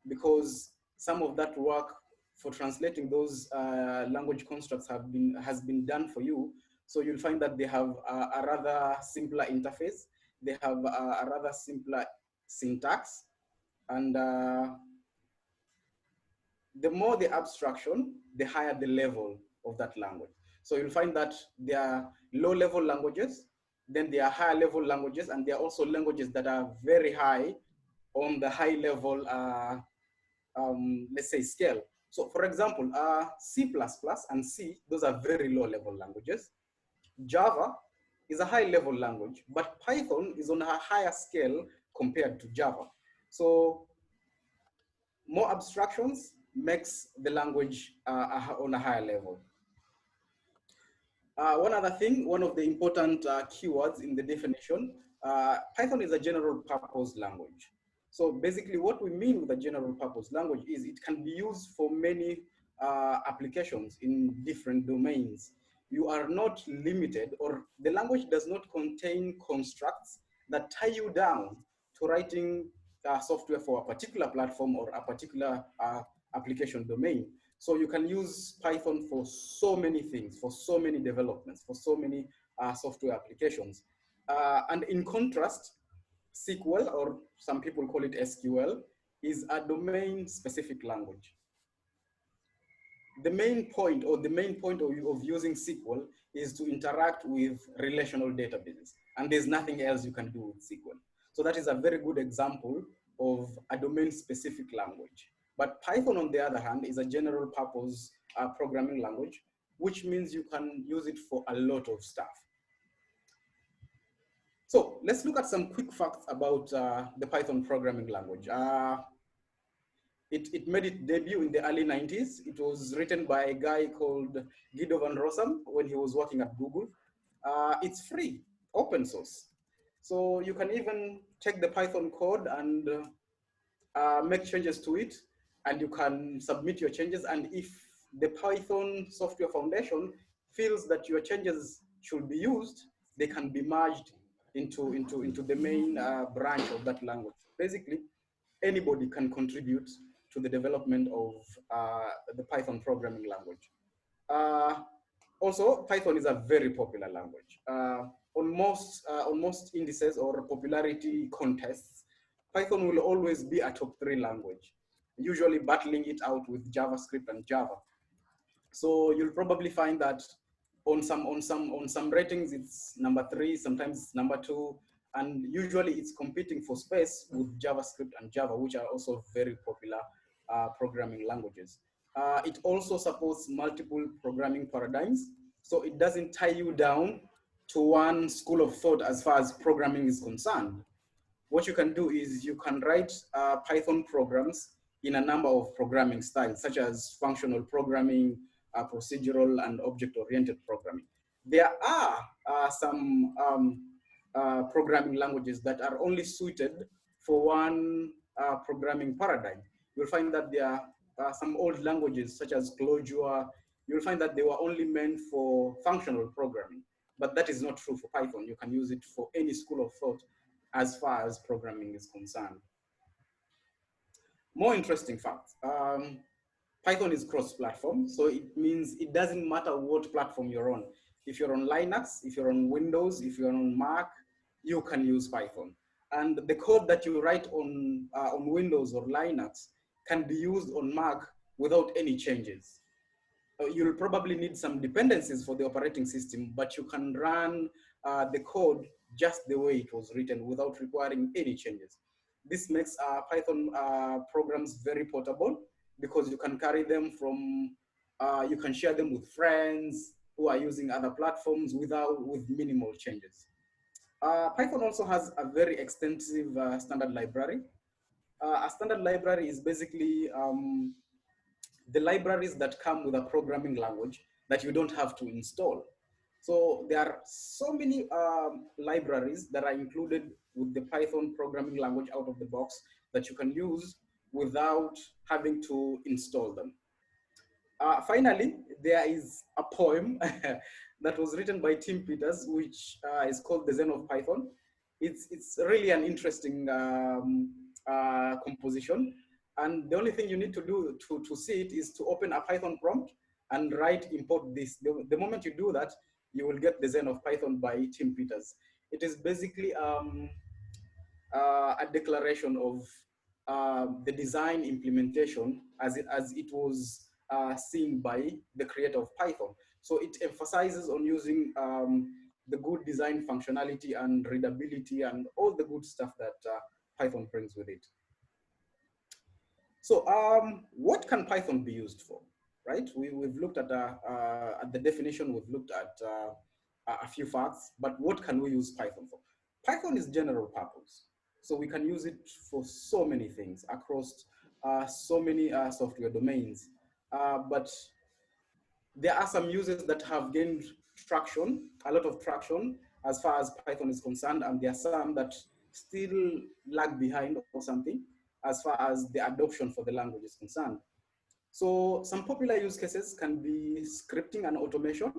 because some of that work for translating those language constructs has been done for you. So you'll find that they have a rather simpler interface. They have a rather simpler syntax, and the more the abstraction, the higher the level of that language. So you'll find that there are low-level languages, then there are higher-level languages, and there are also languages that are very high on the high-level, let's say, scale. So for example, C++ and C, those are very low-level languages. Java is a high-level language, but Python is on a higher scale compared to Java. So more abstractions makes the language on a higher level. One other thing, one of the important keywords in the definition, Python is a general purpose language. So basically what we mean with a general purpose language is it can be used for many applications in different domains. You are not limited, or the language does not contain constructs that tie you down to writing software for a particular platform or a particular application domain. So you can use Python for so many things, for so many developments, for so many software applications. And in contrast, SQL, or some people call it SQL, is a domain-specific language. The main point of using SQL is to interact with relational databases, and there's nothing else you can do with SQL. So that is a very good example of a domain-specific language. But Python, on the other hand, is a general purpose programming language, which means you can use it for a lot of stuff. So let's look at some quick facts about the Python programming language. It made its debut in the early 90s. It was written by a guy called Guido van Rossum when he was working at Google. It's free, open source. So you can even take the Python code and make changes to it, and you can submit your changes. And if the Python Software Foundation feels that your changes should be used, they can be merged into the main branch of that language. Basically, anybody can contribute to the development of the Python programming language. Also, Python is a very popular language. On most indices or popularity contests, Python will always be a top 3 language, usually battling it out with JavaScript and Java. So you'll probably find that on some ratings it's number 3, sometimes it's number 2, and usually it's competing for space with JavaScript and Java, which are also very popular programming languages. It also supports multiple programming paradigms, so it doesn't tie you down to one school of thought as far as programming is concerned. What you can do is you can write Python programs in a number of programming styles, such as functional programming, procedural, and object-oriented programming. There are some programming languages that are only suited for one programming paradigm. You'll find that there are some old languages, such as Clojure. You'll find that they were only meant for functional programming, but that is not true for Python. You can use it for any school of thought as far as programming is concerned. More interesting facts. Python is cross-platform, so it means it doesn't matter what platform you're on. If you're on Linux, if you're on Windows, if you're on Mac, you can use Python. And the code that you write on Windows or Linux can be used on Mac without any changes. You'll probably need some dependencies for the operating system, but you can run the code just the way it was written without requiring any changes. This makes Python programs very portable because you can carry them from, you can share them with friends who are using other platforms with minimal changes. Python also has a very extensive standard library. A standard library is basically the libraries that come with a programming language that you don't have to install. So there are so many libraries that are included with the Python programming language out of the box that you can use without having to install them. Finally, there is a poem that was written by Tim Peters, which is called The Zen of Python. It's really an interesting composition. And the only thing you need to do to see it is to open a Python prompt and write import this. The moment you do that, you will get The Zen of Python by Tim Peters. It is basically a declaration of the design implementation as it was seen by the creator of Python. So it emphasizes on using the good design functionality and readability and all the good stuff that Python brings with it. So what can Python be used for, right? We've looked at the definition, we've looked at a few facts, but what can we use Python for? Python is general purpose. So we can use it for so many things across so many software domains. But there are some uses that have gained traction, a lot of traction as far as Python is concerned, and there are some that still lag behind or something as far as the adoption for the language is concerned. So some popular use cases can be scripting and automation.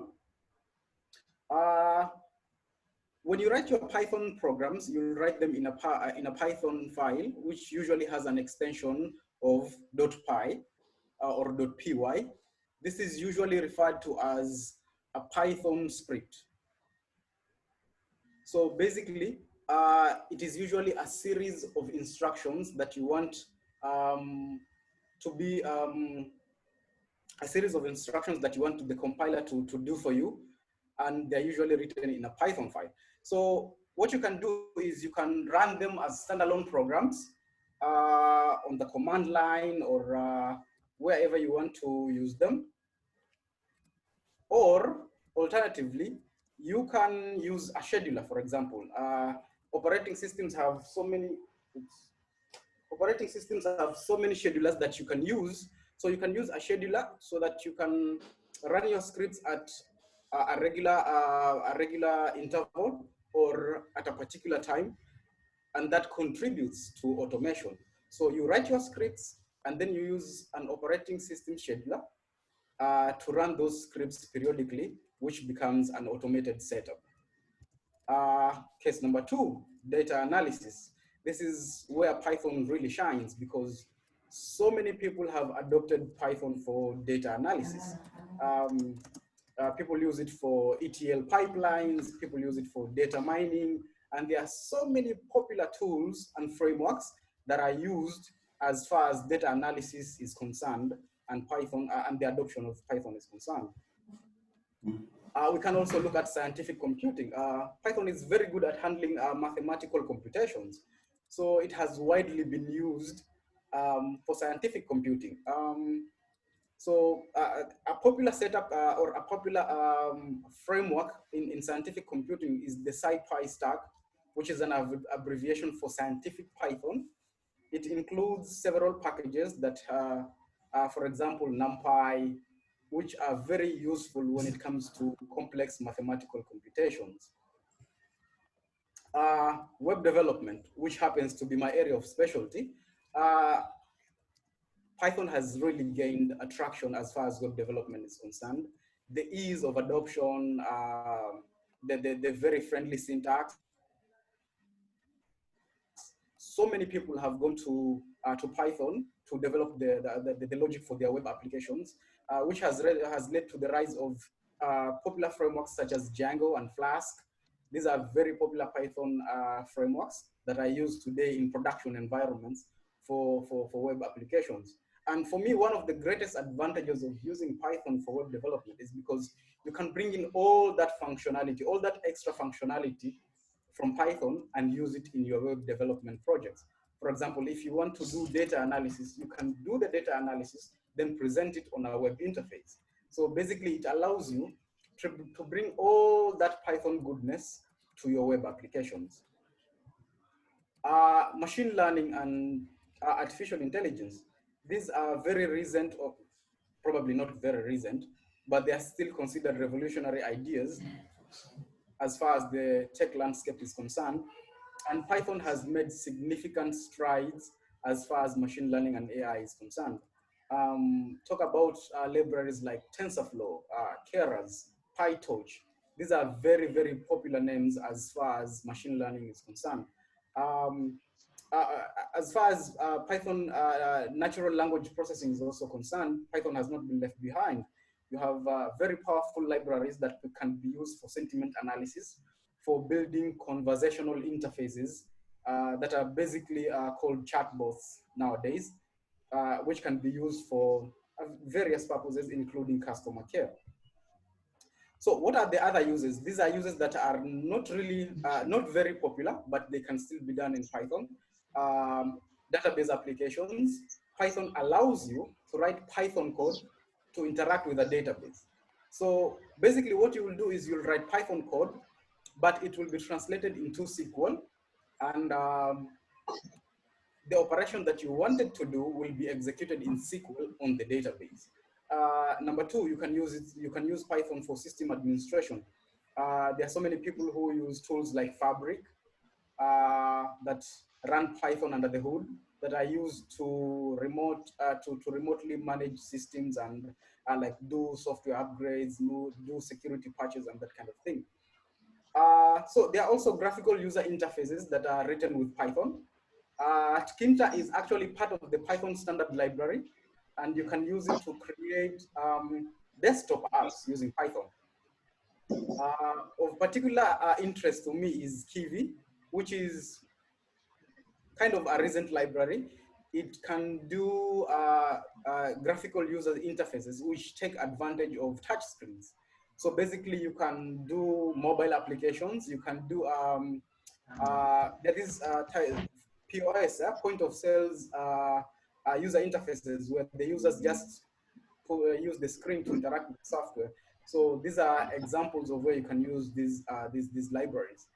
When you write your Python programs, you'll write them in a Python file, which usually has an extension of .py or .py. This is usually referred to as a Python script. So basically, it is usually a series of instructions that you want to be a series of instructions that you want the compiler to do for you, and they're usually written in a Python file. So what you can do is you can run them as standalone programs on the command line or wherever you want to use them. Or alternatively, you can use a scheduler, for example. Operating systems have so many schedulers that you can use. So you can use a scheduler so that you can run your scripts at a regular interval or at a particular time, and that contributes to automation. So you write your scripts and then you use an operating system scheduler to run those scripts periodically, which becomes an automated setup. Case number 2, data analysis. This is where Python really shines because so many people have adopted Python for data analysis. People use it for ETL pipelines, people use it for data mining, and there are so many popular tools and frameworks that are used as far as data analysis is concerned and Python and the adoption of Python is concerned. We can also look at scientific computing. Python is very good at handling mathematical computations. So it has widely been used for scientific computing. So a popular setup or a popular framework in scientific computing is the SciPy stack, which is an abbreviation for scientific Python. It includes several packages that, for example, NumPy, which are very useful when it comes to complex mathematical computations. Web development, which happens to be my area of specialty. Python has really gained attraction as far as web development is concerned. The ease of adoption, the very friendly syntax, so many people have gone to Python to develop the logic for their web applications, which has led to the rise of popular frameworks such as Django and Flask. These are very popular Python frameworks that are used today in production environments for web applications. And for me, one of the greatest advantages of using Python for web development is because you can bring in all that functionality, all that extra functionality from Python and use it in your web development projects. For example, if you want to do data analysis, you can do the data analysis, then present it on a web interface. So basically, it allows you to bring all that Python goodness to your web applications. Machine learning and artificial intelligence, these are very recent, or probably not very recent, but they are still considered revolutionary ideas as far as the tech landscape is concerned. And Python has made significant strides as far as machine learning and AI is concerned. Talk about libraries like TensorFlow, Keras, PyTorch. These are very, very popular names as far as machine learning is concerned. As far as Python natural language processing is also concerned, Python has not been left behind. You have very powerful libraries that can be used for sentiment analysis, for building conversational interfaces that are basically called chatbots nowadays, which can be used for various purposes, including customer care. So what are the other uses? These are uses that are not really, not very popular, but they can still be done in Python. Database applications. Python allows you to write Python code to interact with a database. So basically what you will do is you'll write Python code, but it will be translated into SQL, and the operation that you wanted to do will be executed in SQL on the database. Number two, you can use Python for system administration. There are so many people who use tools like Fabric that run Python under the hood, that are used to remotely manage systems and like do software upgrades, do security patches and that kind of thing. So there are also graphical user interfaces that are written with Python. Tqimta is actually part of the Python standard library, and you can use it to create desktop apps using Python. Of particular interest to me is Kiwi, which is kind of a recent library. It can do graphical user interfaces which take advantage of touchscreens. So basically you can do mobile applications, you can do, that is POS, point of sales user interfaces, where the users just use the screen to interact with software. So these are examples of where you can use these libraries.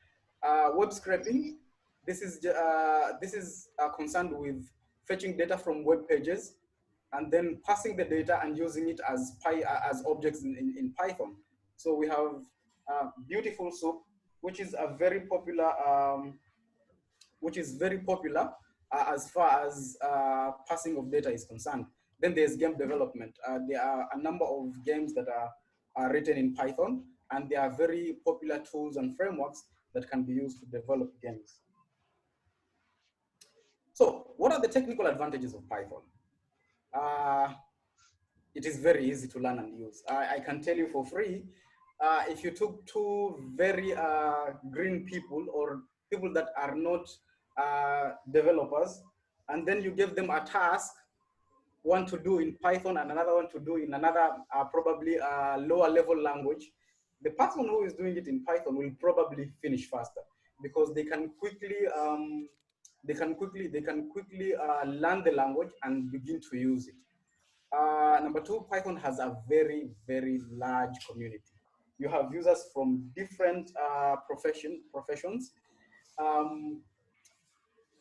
Web scraping, this is concerned with fetching data from web pages and then passing the data and using it as objects in Python. So we have Beautiful Soup, which is a very popular, as far as passing of data is concerned. Then there's game development. There are a number of games that are written in Python, and there are very popular tools and frameworks that can be used to develop games. So what are the technical advantages of Python? It is very easy to learn and use. I can tell you for free, if you took two very green people or people that are not developers, and then you give them a task, one to do in Python and another one to do in another probably lower level language, the person who is doing it in Python will probably finish faster, because they can quickly learn the language and begin to use it. Number two, Python has a very, very large community. You have users from different professions.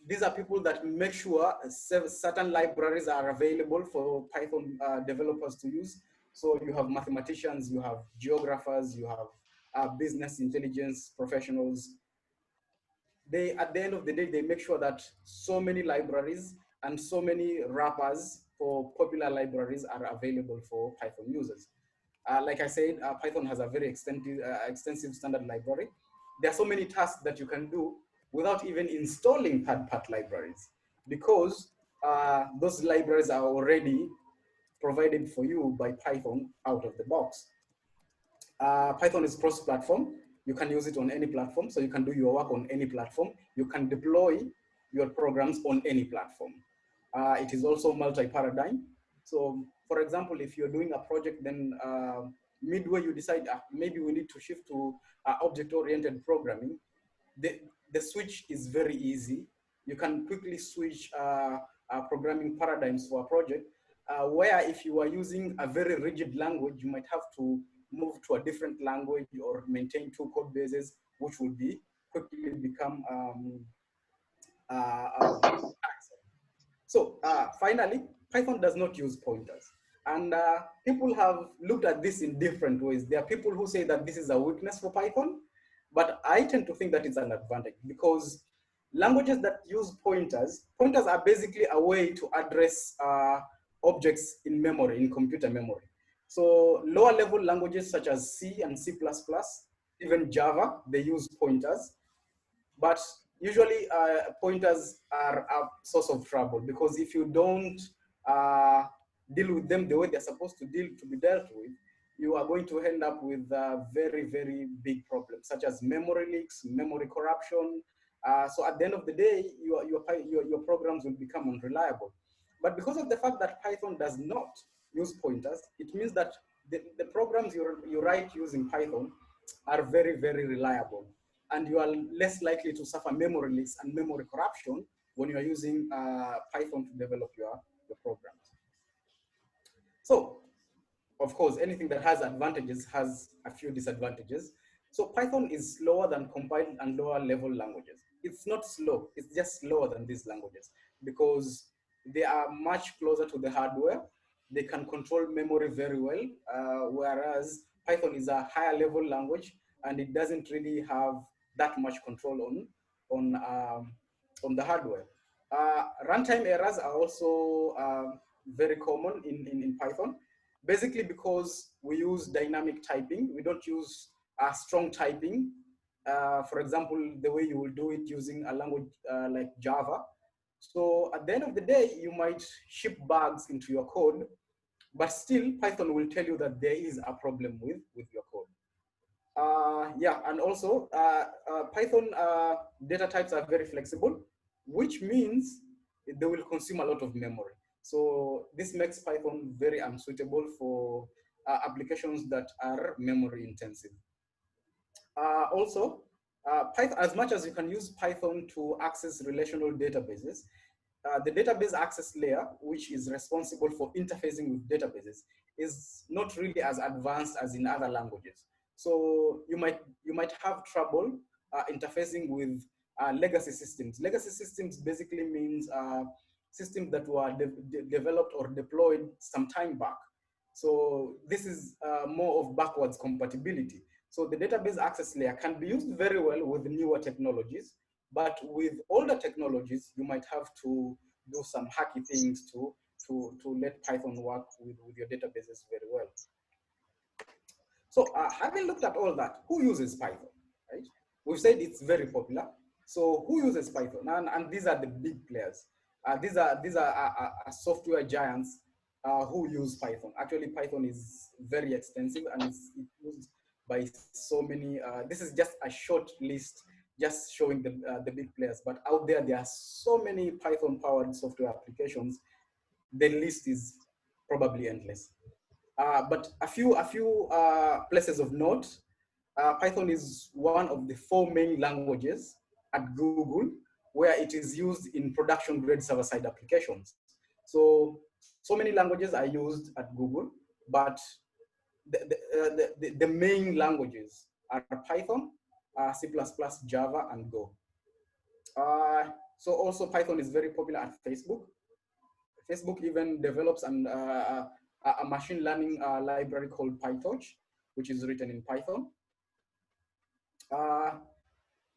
These are people that make sure certain libraries are available for Python developers to use. So you have mathematicians, you have geographers, you have business intelligence professionals. They, at the end of the day, they make sure that so many libraries and so many wrappers for popular libraries are available for Python users. Like I said, Python has a very extensive standard library. There are so many tasks that you can do without even installing third-party libraries, because those libraries are already provided for you by Python out of the box. Python is cross-platform. You can use it on any platform, so you can do your work on any platform. You can deploy your programs on any platform. It is also multi-paradigm. So, for example, if you're doing a project, then midway you decide maybe we need to shift to object-oriented programming. The switch is very easy. You can quickly switch programming paradigms for a project, where if you are using a very rigid language, you might have to move to a different language or maintain two code bases, which will be quickly become so finally, Python does not use pointers. And people have looked at this in different ways. There are people who say that this is a weakness for Python, but I tend to think that it's an advantage, because languages that use pointers are basically a way to address objects in memory, in computer memory. So lower level languages such as C and C++, even Java, they use pointers. But usually pointers are a source of trouble, because if you don't deal with them the way they're supposed to be dealt with, you are going to end up with very, very big problems, such as memory leaks, memory corruption. So at the end of the day, your programs will become unreliable. But because of the fact that Python does not use pointers, it means that the programs you write using Python are very, very reliable. And you are less likely to suffer memory leaks and memory corruption when you are using Python to develop your programs. So, of course, anything that has advantages has a few disadvantages. So Python is slower than compiled and lower level languages. It's not slow, it's just slower than these languages, because they are much closer to the hardware. They can control memory very well, whereas Python is a higher level language, and it doesn't really have that much control on the hardware. Runtime errors are also very common in Python, basically because we use dynamic typing. We don't use strong typing. For example, the way you will do it using a language like Java. So at the end of the day, you might ship bugs into your code, but still Python will tell you that there is a problem with your code. Yeah, and also Python data types are very flexible, which means they will consume a lot of memory. So this makes Python very unsuitable for applications that are memory intensive. Also, Python, as much as you can use Python to access relational databases, the database access layer, which is responsible for interfacing with databases, is not really as advanced as in other languages. So you might have trouble interfacing with legacy systems. Legacy systems basically means systems that were developed or deployed some time back. So this is more of backwards compatibility. So the database access layer can be used very well with newer technologies, but with older technologies, you might have to do some hacky things to let Python work with your databases very well. So having looked at all that, who uses Python, right? We've said it's very popular. So who uses Python? And these are the big players. These are software giants who use Python. Actually, Python is very extensive and it's used by so many. This is just a short list, just showing the big players. But out there are so many Python-powered software applications. The list is probably endless. But a few places of note. Python is one of the 4 main languages at Google where it is used in production-grade server-side applications. So many languages are used at Google, but the main languages are Python, C++, Java, and Go. So also Python is very popular at Facebook. Facebook even develops a machine learning library called PyTorch, which is written in Python.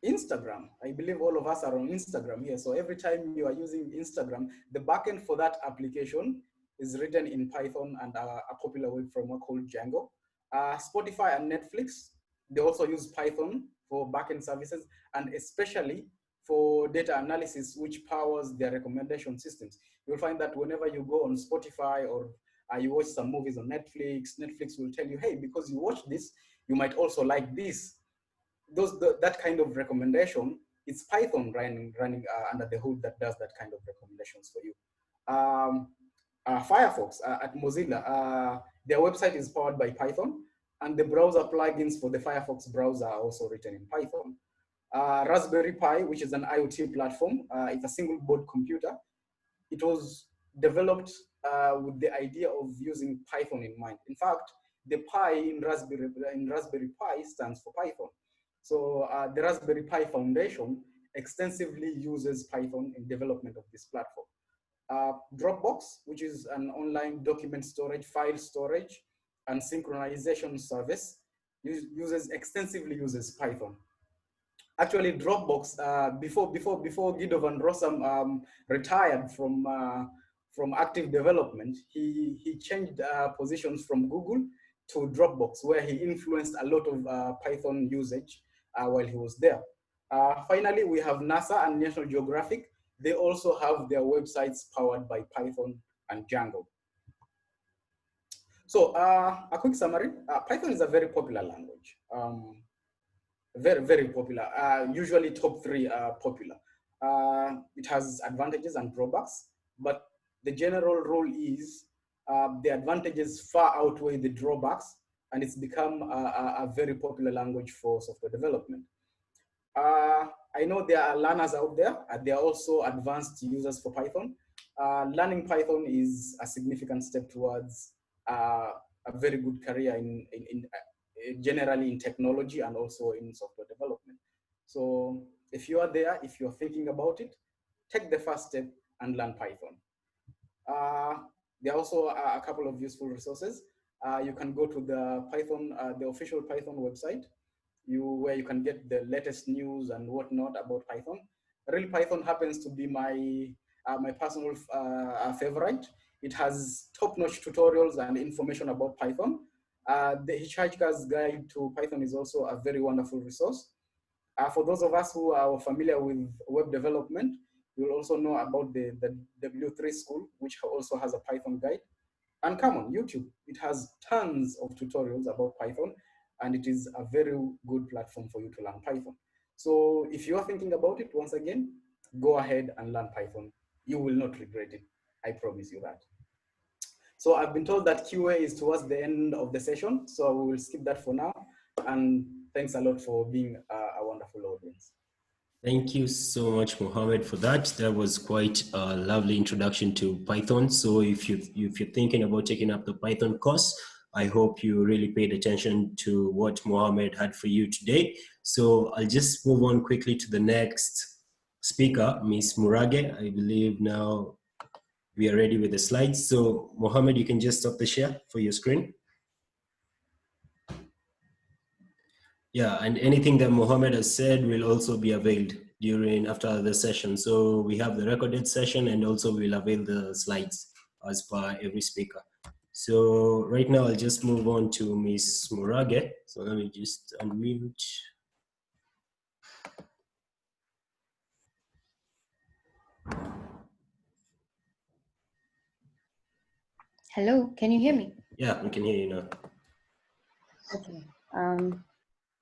Instagram, I believe all of us are on Instagram here. So every time you are using Instagram, the backend for that application is written in Python and a popular web framework called Django. Spotify and Netflix, they also use Python for backend services, and especially for data analysis, which powers their recommendation systems. You'll find that whenever you go on Spotify or you watch some movies on Netflix, Netflix will tell you, hey, because you watch this, you might also like this. That kind of recommendation, it's Python running under the hood that does that kind of recommendations for you. Firefox at Mozilla, their website is powered by Python, and the browser plugins for the Firefox browser are also written in Python. Raspberry Pi, which is an IoT platform, it's a single board computer. It was developed with the idea of using Python in mind. In fact, the Pi in Raspberry Pi stands for Python. So the Raspberry Pi Foundation extensively uses Python in development of this platform. Dropbox, which is an online document storage, file storage, and synchronization service, extensively uses Python. Actually, Dropbox, before Guido van Rossum retired from active development, he changed positions from Google to Dropbox, where he influenced a lot of Python usage while he was there. Finally, we have NASA and National Geographic. They also have their websites powered by Python and Django. So a quick summary, Python is a very popular language. Very, very popular, usually top 3 are popular. It has advantages and drawbacks, but the general rule is the advantages far outweigh the drawbacks, and it's become a very popular language for software development. I know there are learners out there, they are also advanced users for Python. Learning Python is a significant step towards a very good career generally in technology and also in software development. So if you are there, if you're thinking about it, take the first step and learn Python. There are also a couple of useful resources. You can go to the official Python website, where you can get the latest news and whatnot about Python. Real Python happens to be my personal favorite. It has top-notch tutorials and information about Python. The Hitchhiker's Guide to Python is also a very wonderful resource. For those of us who are familiar with web development, you'll also know about the W3 School, which also has a Python guide. And come on, YouTube. It has tons of tutorials about Python, and it is a very good platform for you to learn Python. So if you are thinking about it, once again, go ahead and learn Python. You will not regret it. I promise you that. So I've been told that QA is towards the end of the session, so we will skip that for now. And thanks a lot for being a wonderful audience. Thank you so much, Mohammed, for that. That was quite a lovely introduction to Python. So if you're thinking about taking up the Python course, I hope you really paid attention to what Mohammed had for you today. So I'll just move on quickly to the next speaker, Ms. Murage. I believe now we are ready with the slides. So Mohammed, you can just stop the share for your screen. Yeah, and anything that Mohammed has said will also be availed after the session. So we have the recorded session, and also we'll avail the slides as per every speaker. So right now I'll just move on to Ms. Murage. So let me just unmute. Hello, can you hear me? Yeah, we can hear you now. Okay.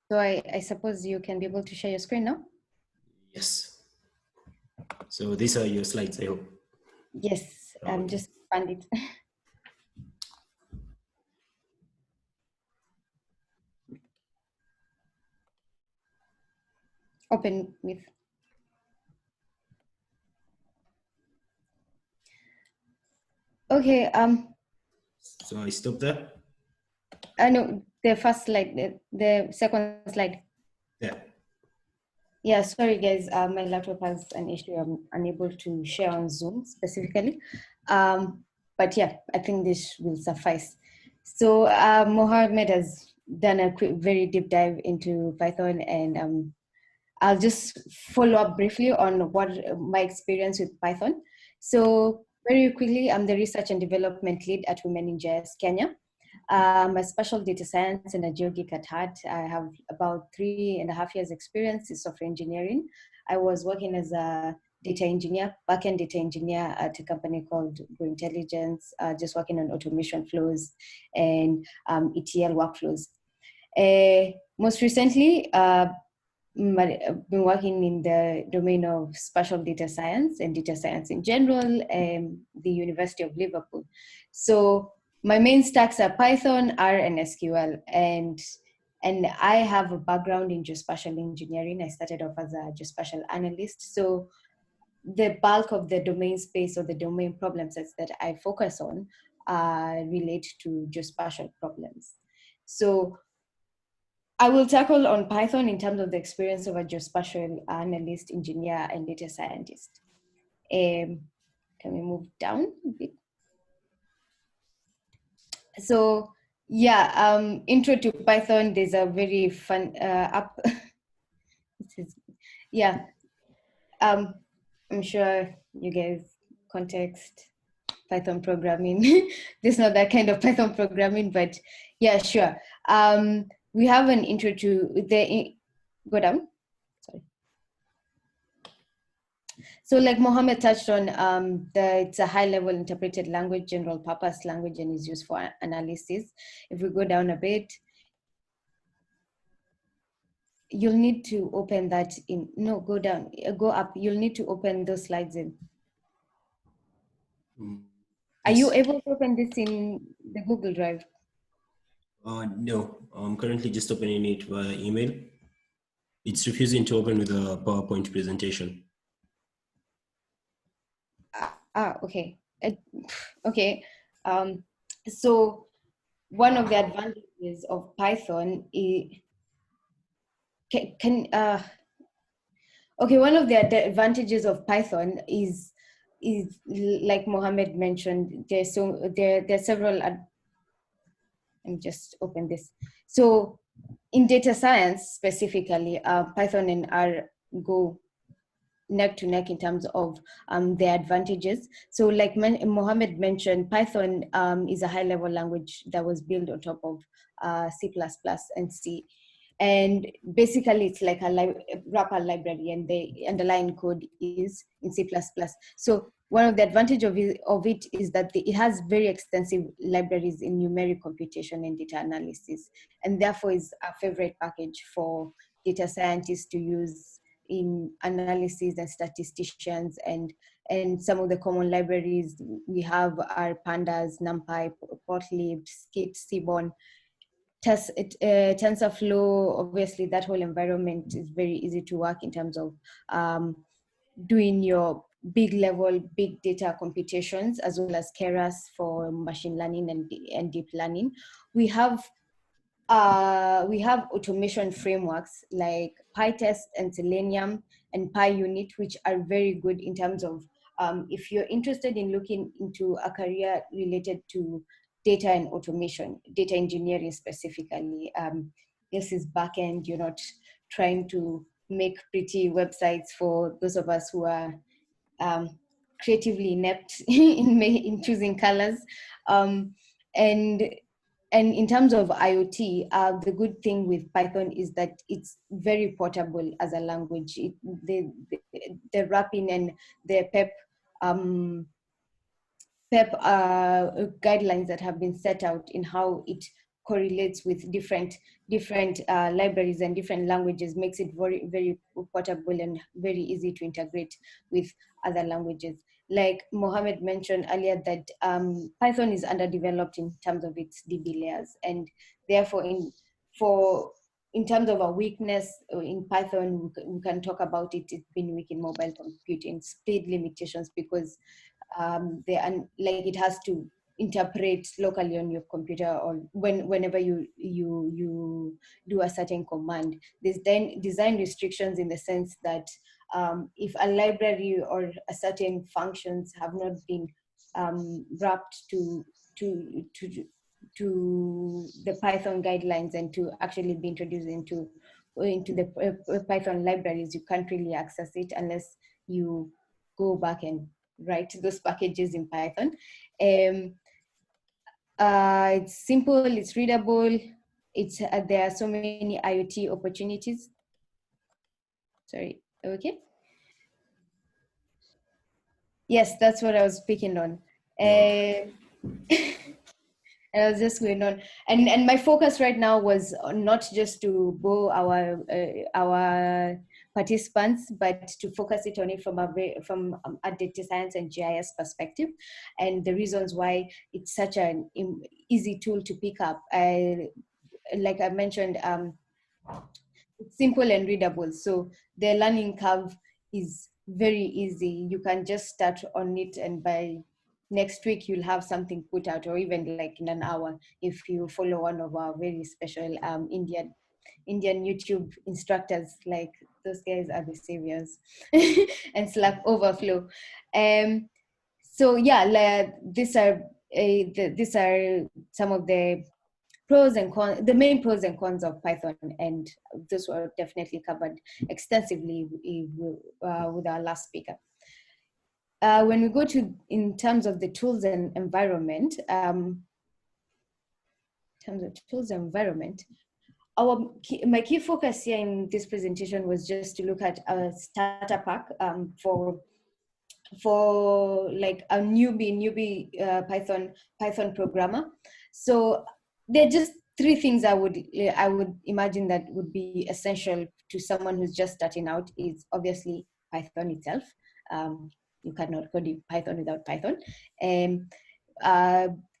So I suppose you can be able to share your screen now? Yes. So these are your slides, I hope. Yes, just find it. Open with. Okay. So I stop there? No, the first slide, the second slide. Yeah. Yeah, sorry guys, my laptop has an issue. I'm unable to share on Zoom specifically. But yeah, I think this will suffice. So Mohammed has done a very deep dive into Python, and I'll just follow up briefly on what my experience with Python. So very quickly, I'm the research and development lead at Women in JS Kenya. I'm a special data science and a geogeek at heart. I have about 3.5 years experience in software engineering. I was working as a data engineer, backend data engineer at a company called Go Intelligence, just working on automation flows and ETL workflows. Most recently, I've been working in the domain of spatial data science and data science in general, the University of Liverpool. So my main stacks are Python, R, and SQL. And I have a background in geospatial engineering. I started off as a geospatial analyst. So the bulk of the domain space or the domain problem sets that I focus on relate to geospatial problems. So I will tackle on Python in terms of the experience of a geospatial analyst, engineer, and data scientist. Can we move down a bit? So yeah, intro to Python, there's a very fun app. Yeah, I'm sure you guys context Python programming. There's not that kind of Python programming, but yeah, sure. We have an intro to the, go down, sorry. So like Mohammed touched on, it's a high level interpreted language, general purpose language, and is used for analysis. If we go down a bit, you'll need to open that in, no, go down, go up. You'll need to open those slides in. Are you able to open this in the Google Drive? No, I'm currently just opening it via email. It's refusing to open with a PowerPoint presentation. Okay. Okay. So one of the advantages of Python is, okay, one of the advantages of Python is like Mohammed mentioned, there are several, let me just open this. So in data science specifically, Python and R go neck to neck in terms of their advantages. So like Mohammed mentioned, Python is a high level language that was built on top of C++ and C. And basically it's like a wrapper library, and the underlying code is in C++. So one of the advantages of it is that it has very extensive libraries in numeric computation and data analysis, and therefore is a favorite package for data scientists to use in analysis and statisticians. And some of the common libraries we have are pandas, numpy, portlib, skit, seaborn, TensorFlow. Obviously that whole environment is very easy to work in terms of doing your big level big data computations, as well as Keras for machine learning and deep learning. We have automation frameworks like PyTest and Selenium and PyUnit, which are very good in terms of if you're interested in looking into a career related to data and automation, data engineering specifically. This is backend. You're not trying to make pretty websites for those of us who are creatively inept in choosing colors. And in terms of IoT, the good thing with Python is that it's very portable as a language. The wrapping and the PEP guidelines that have been set out in how it correlates with different libraries and different languages makes it very, very portable and very easy to integrate with other languages. Like Mohammed mentioned earlier, that Python is underdeveloped in terms of its DB layers, and therefore in terms of a weakness in Python, we can talk about it. It's been weak in mobile computing, speed limitations, because it has to interpret locally on your computer, or whenever you do a certain command. There's then design restrictions in the sense that if a library or a certain functions have not been wrapped to the Python guidelines and to actually be introduced into the Python libraries, you can't really access it unless you go back and write those packages in Python. It's simple, it's readable, there are so many IoT opportunities. Sorry, okay. Yes, that's what I was speaking on. I was just going on, and my focus right now was not just to bore our participants, but to focus it on it from a data science and GIS perspective, and the reasons why it's such an easy tool to pick up. Like I mentioned, it's simple and readable, so the learning curve is very easy. You can just start on it, and by next week you'll have something put out, or even like in an hour if you follow one of our very special Indian YouTube instructors. Like, those guys are the saviors. And Slack Overflow. So yeah, these are some of the pros and cons, the main pros and cons of Python, and those were definitely covered extensively with our last speaker. When we go to, in terms of the tools and environment, my key focus here in this presentation was just to look at a starter pack for like a newbie Python programmer. So there are just three things I would imagine that would be essential to someone who's just starting out. Is obviously Python itself. You cannot code in Python without Python.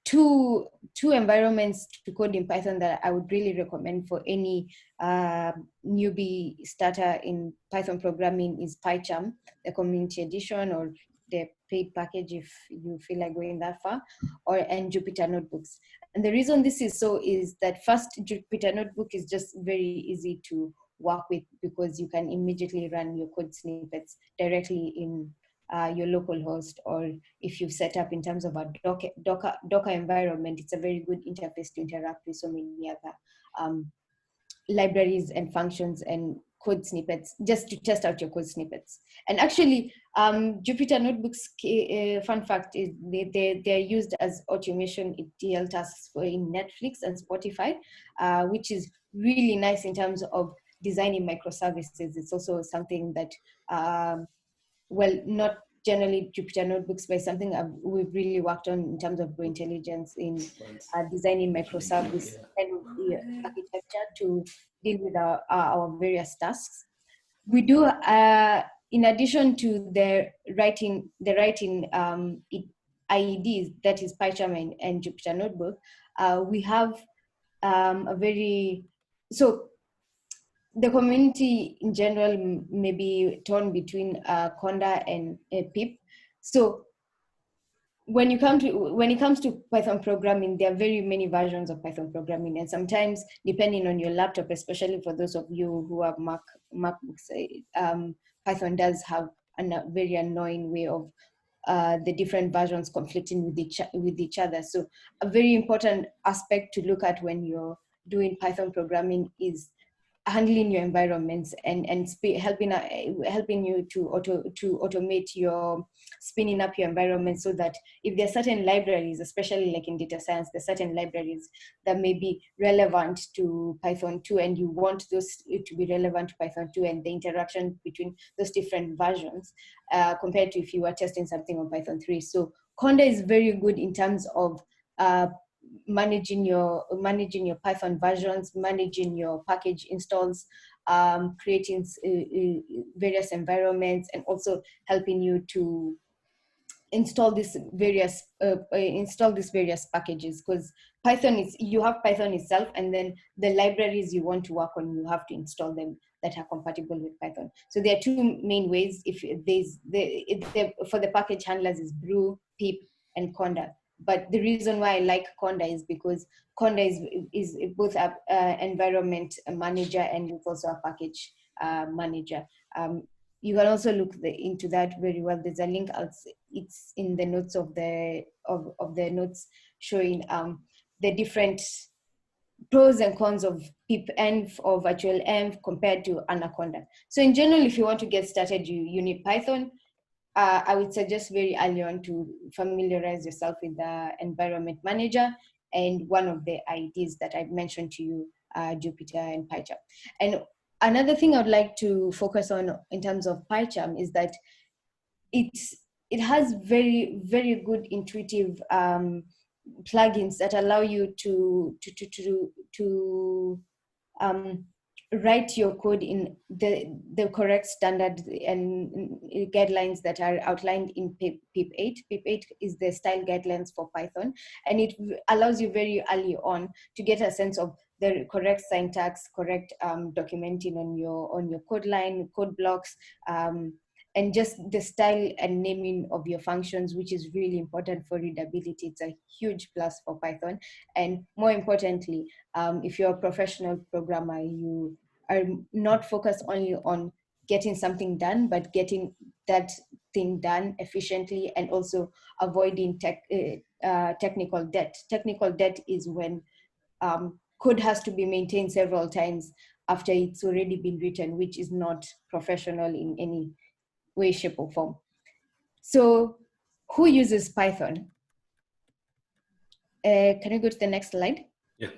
Two environments to code in Python that I would really recommend for any newbie starter in Python programming is PyCharm, the community edition, or the paid package if you feel like going that far, and Jupyter Notebooks. And the reason this is so is that first, Jupyter Notebook is just very easy to work with because you can immediately run your code snippets directly in your local host, or if you've set up in terms of a Docker environment, it's a very good interface to interact with so many other libraries and functions and code snippets, just to test out your code snippets. And actually, Jupyter Notebooks, fun fact is they're used as automation ETL tasks in Netflix and Spotify, which is really nice in terms of designing microservices. It's also something that, well, not generally Jupyter Notebooks, but something we've really worked on in terms of Go Intelligence in designing microservice and architecture to deal with our various tasks. We do, in addition to the writing IEDs, that is PyCharm and Jupyter Notebook, we have the community in general may be torn between Conda and pip. So when it comes to Python programming, there are very many versions of Python programming, and sometimes depending on your laptop, especially for those of you who have MacBooks, Python does have a very annoying way of the different versions conflicting with each other. So a very important aspect to look at when you're doing Python programming is handling your environments and helping you to automate your spinning up your environment, so that if there are certain libraries, especially like in data science, there are certain libraries that may be relevant to Python 2, and you want those to be relevant to Python 2, and the interaction between those different versions compared to if you were testing something on Python 3. So Conda is very good in terms of managing your Python versions, managing your package installs, creating various environments, and also helping you to install these various packages, because you have Python itself, and then the libraries you want to work on, you have to install them that are compatible with Python. So there are two main ways. For the package handlers is Brew, pip, and Conda. But the reason why I like Conda is because Conda is both an environment manager and it's also a package manager. You can also look into that very well. There's a link. It's in the notes of the notes showing the different pros and cons of pipenv or virtual env compared to Anaconda. So in general, if you want to get started, you need Python. I would suggest very early on to familiarize yourself with the environment manager and one of the IDs that I've mentioned to you, Jupyter and PyCharm. And another thing I would like to focus on in terms of PyCharm is that it's it has very, very good intuitive plugins that allow you to write your code in the correct standard and guidelines that are outlined in PIP 8. PIP 8 is the style guidelines for Python, and it allows you very early on to get a sense of the correct syntax, correct documenting on your code line, code blocks, and just the style and naming of your functions, which is really important for readability. It's a huge plus for Python. And more importantly, if you're a professional programmer, you are not focused only on getting something done, but getting that thing done efficiently and also avoiding technical debt. Technical debt is when code has to be maintained several times after it's already been written, which is not professional in any way, shape, or form. So who uses Python? Can you go to the next slide? Yeah.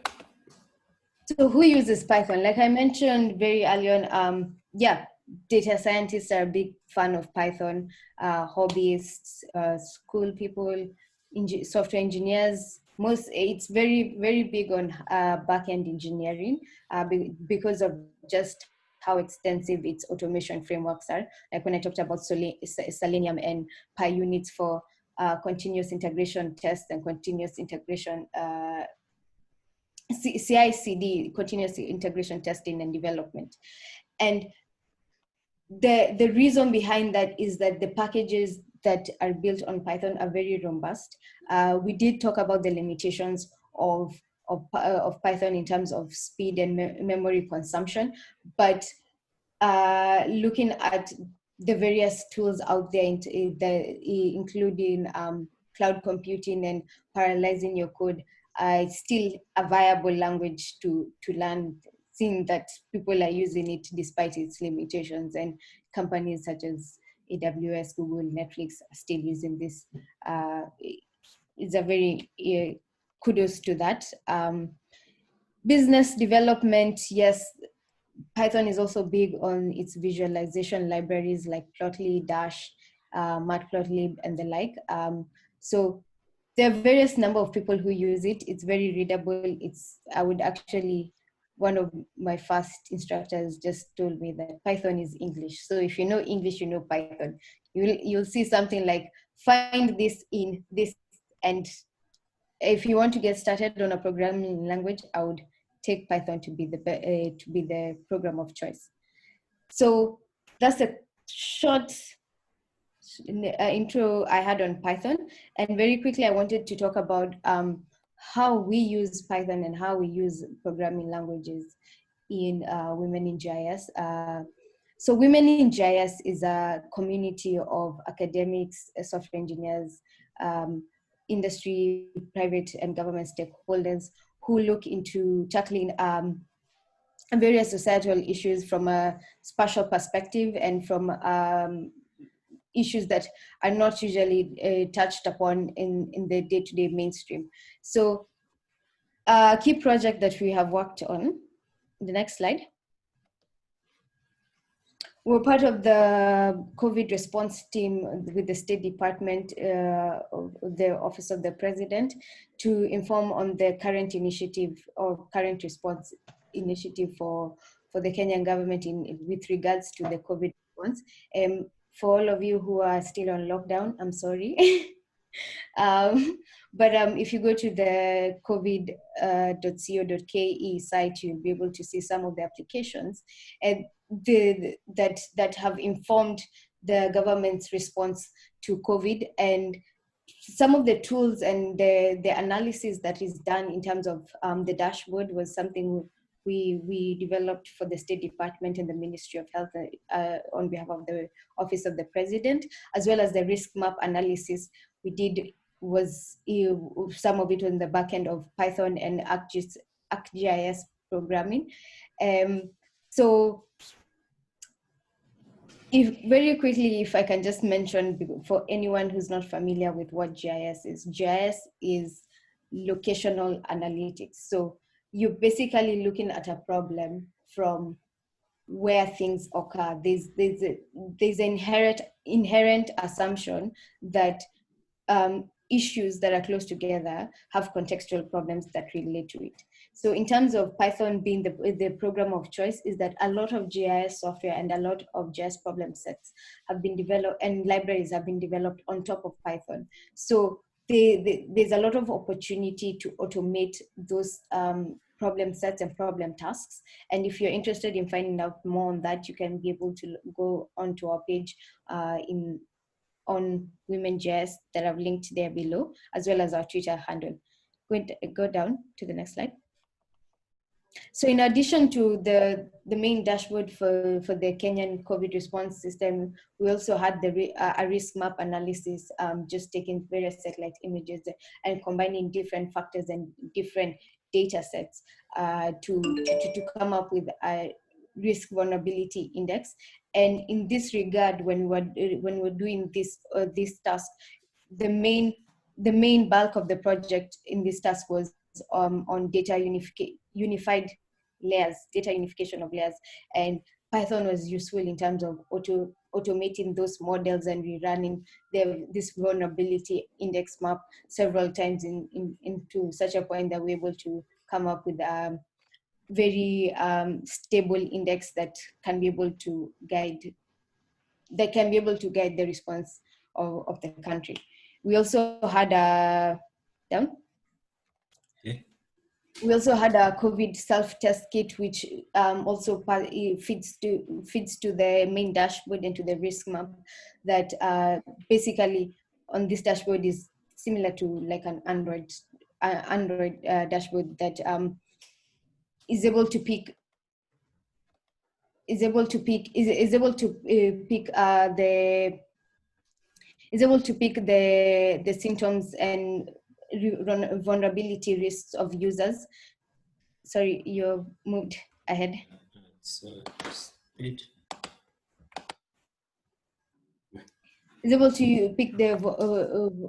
So who uses Python? Like I mentioned very early on, yeah, data scientists are a big fan of Python, hobbyists, school people, software engineers. It's very, very big on back-end engineering because of just how extensive its automation frameworks are. Like when I talked about Selenium and PyUnits for continuous integration tests and continuous integration CI/CD, continuous integration testing and development. And the reason behind that is that the packages that are built on Python are very robust. We did talk about the limitations of Python in terms of speed and memory consumption, but looking at the various tools out there, including cloud computing and parallelizing your code, it's still a viable language to learn, seeing that people are using it despite its limitations, and companies such as AWS, Google, Netflix are still using this. It's a very kudos to that. Business development, yes, Python is also big on its visualization libraries like Plotly, Dash, Matplotlib, and the like. So there are various number of people who use it. It's very readable. One of my first instructors just told me that Python is English. So if you know English, you know Python. You'll see something like, find this in this. And if you want to get started on a programming language, I would take Python to be the program of choice. So that's a short intro I had on Python. And very quickly, I wanted to talk about how we use Python and how we use programming languages in Women in GIS. So Women in GIS is a community of academics, software engineers, industry, private and government stakeholders who look into tackling various societal issues from a spatial perspective and from issues that are not usually touched upon in the day-to-day mainstream. So a key project that we have worked on, the next slide. We're part of the COVID response team with the State Department, the Office of the President, to inform on the current initiative or current response initiative for the Kenyan government with regards to the COVID response. For all of you who are still on lockdown, I'm sorry. But if you go to the covid.co.ke site, you'll be able to see some of the applications and that have informed the government's response to COVID, and some of the tools and the analysis that is done in terms of the dashboard was something we developed for the State Department and the Ministry of Health on behalf of the Office of the President, as well as the risk map analysis we did was some of it on the back end of Python and ArcGIS programming. So very quickly, if I can just mention for anyone who's not familiar with what GIS is locational analytics. So you're basically looking at a problem from where things occur. There's inherent inherent assumption that issues that are close together have contextual problems that relate to it. So in terms of Python being the program of choice, is that a lot of GIS software and a lot of JS problem sets have been developed and libraries have been developed on top of Python. So there's a lot of opportunity to automate those problem sets and problem tasks. And if you're interested in finding out more on that, you can be able to go onto our page on Women.js that I've linked there below, as well as our Twitter handle. Go down to the next slide. So in addition to the main dashboard for the Kenyan COVID response system, we also had a risk map analysis, just taking various satellite images and combining different factors and different data sets to come up with a risk vulnerability index. And in this regard, when we're doing this task, the main bulk of the project in this task was on data unified layers, data unification of layers, and Python was useful in terms of automating those models and rerunning this vulnerability index map several times into such a point that we're able to come up with very stable index that can be able to guide the response of the country. We also had we also had a COVID self-test kit, which also feeds to the main dashboard and to the risk map. That basically on this dashboard is similar to like an Android dashboard that is able to pick the symptoms and vulnerability risks of users. Sorry, you moved ahead. Is able to pick the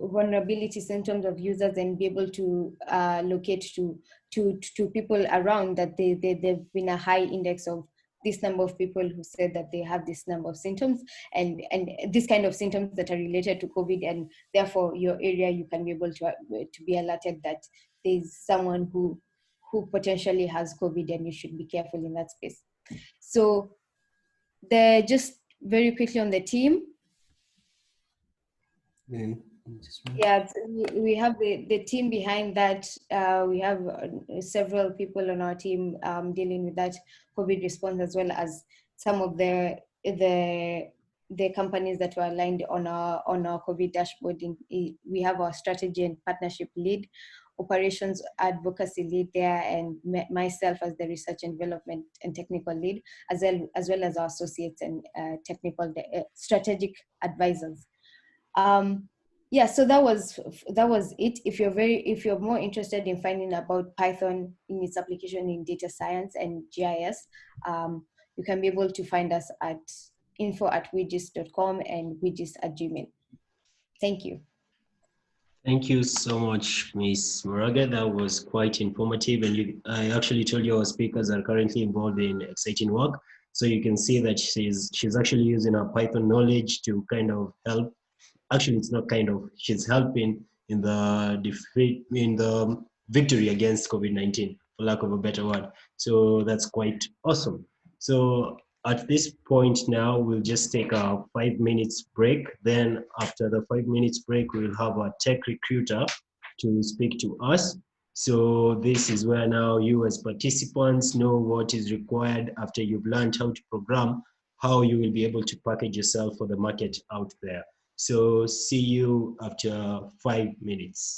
vulnerability symptoms of users and be able to locate to people around that they've been a high index of this number of people who said that they have this number of symptoms and this kind of symptoms that are related to COVID, and therefore your area you can be able to be alerted that there's someone who potentially has COVID and you should be careful in that space. So just very quickly on the team. Yeah, we have the team behind that. We have several people on our team dealing with that COVID response, as well as some of the companies that were aligned on our COVID dashboard. We have our strategy and partnership lead, operations advocacy lead there, and myself as the research and development and technical lead, as well as our associates and technical strategic advisors. Yeah, so that was it. If you're more interested in finding about Python in its application in data science and GIS, you can be able to find us at info@widgets.com and widgets@gmail. Thank you. Thank you so much, Ms. Mwijaa. That was quite informative, and I actually told you our speakers are currently involved in exciting work. So you can see that she's actually using her Python knowledge to kind of help. Actually, it's not kind of. She's helping in the victory against COVID-19, for lack of a better word. So that's quite awesome. So at this point now, we'll just take a 5 minutes break. Then after the 5 minutes break, we'll have a tech recruiter to speak to us. So this is where now you as participants know what is required after you've learned how to program, how you will be able to package yourself for the market out there. So see you after 5 minutes.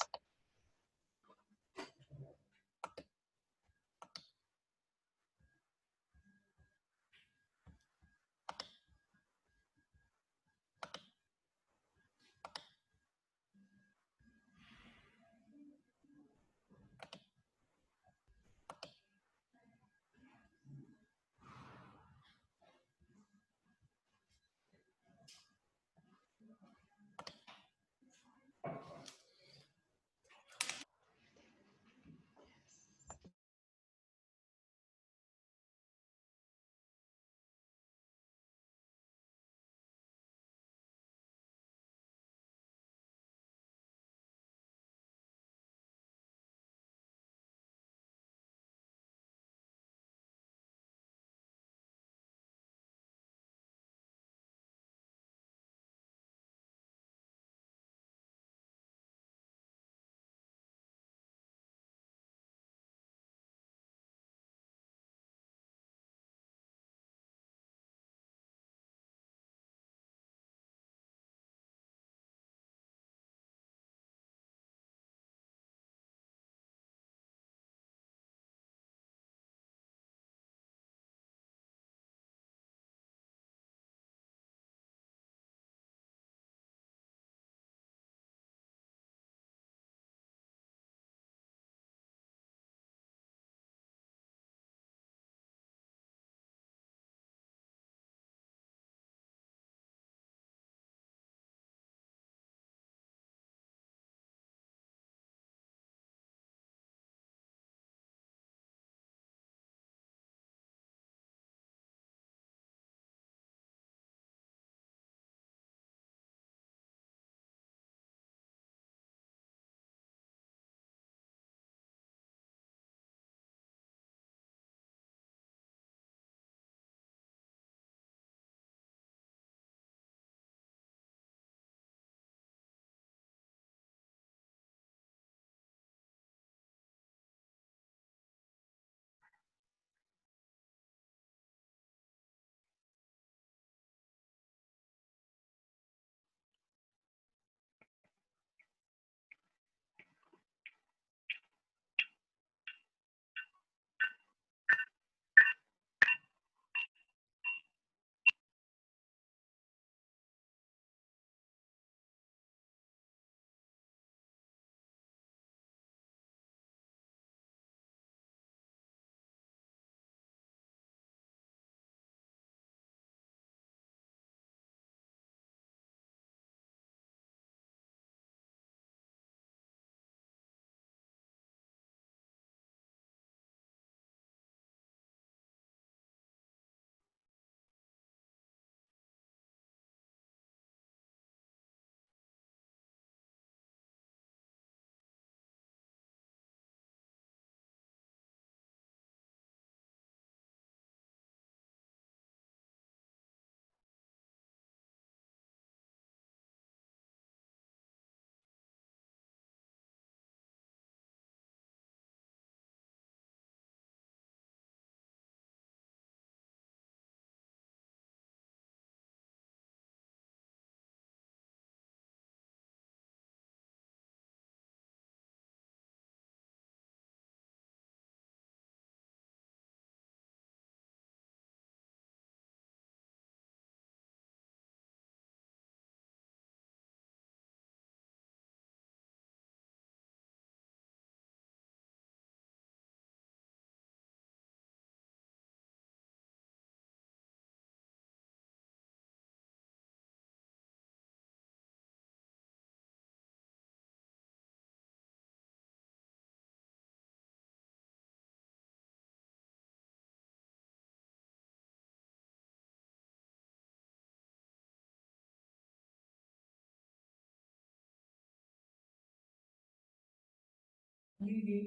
Okay,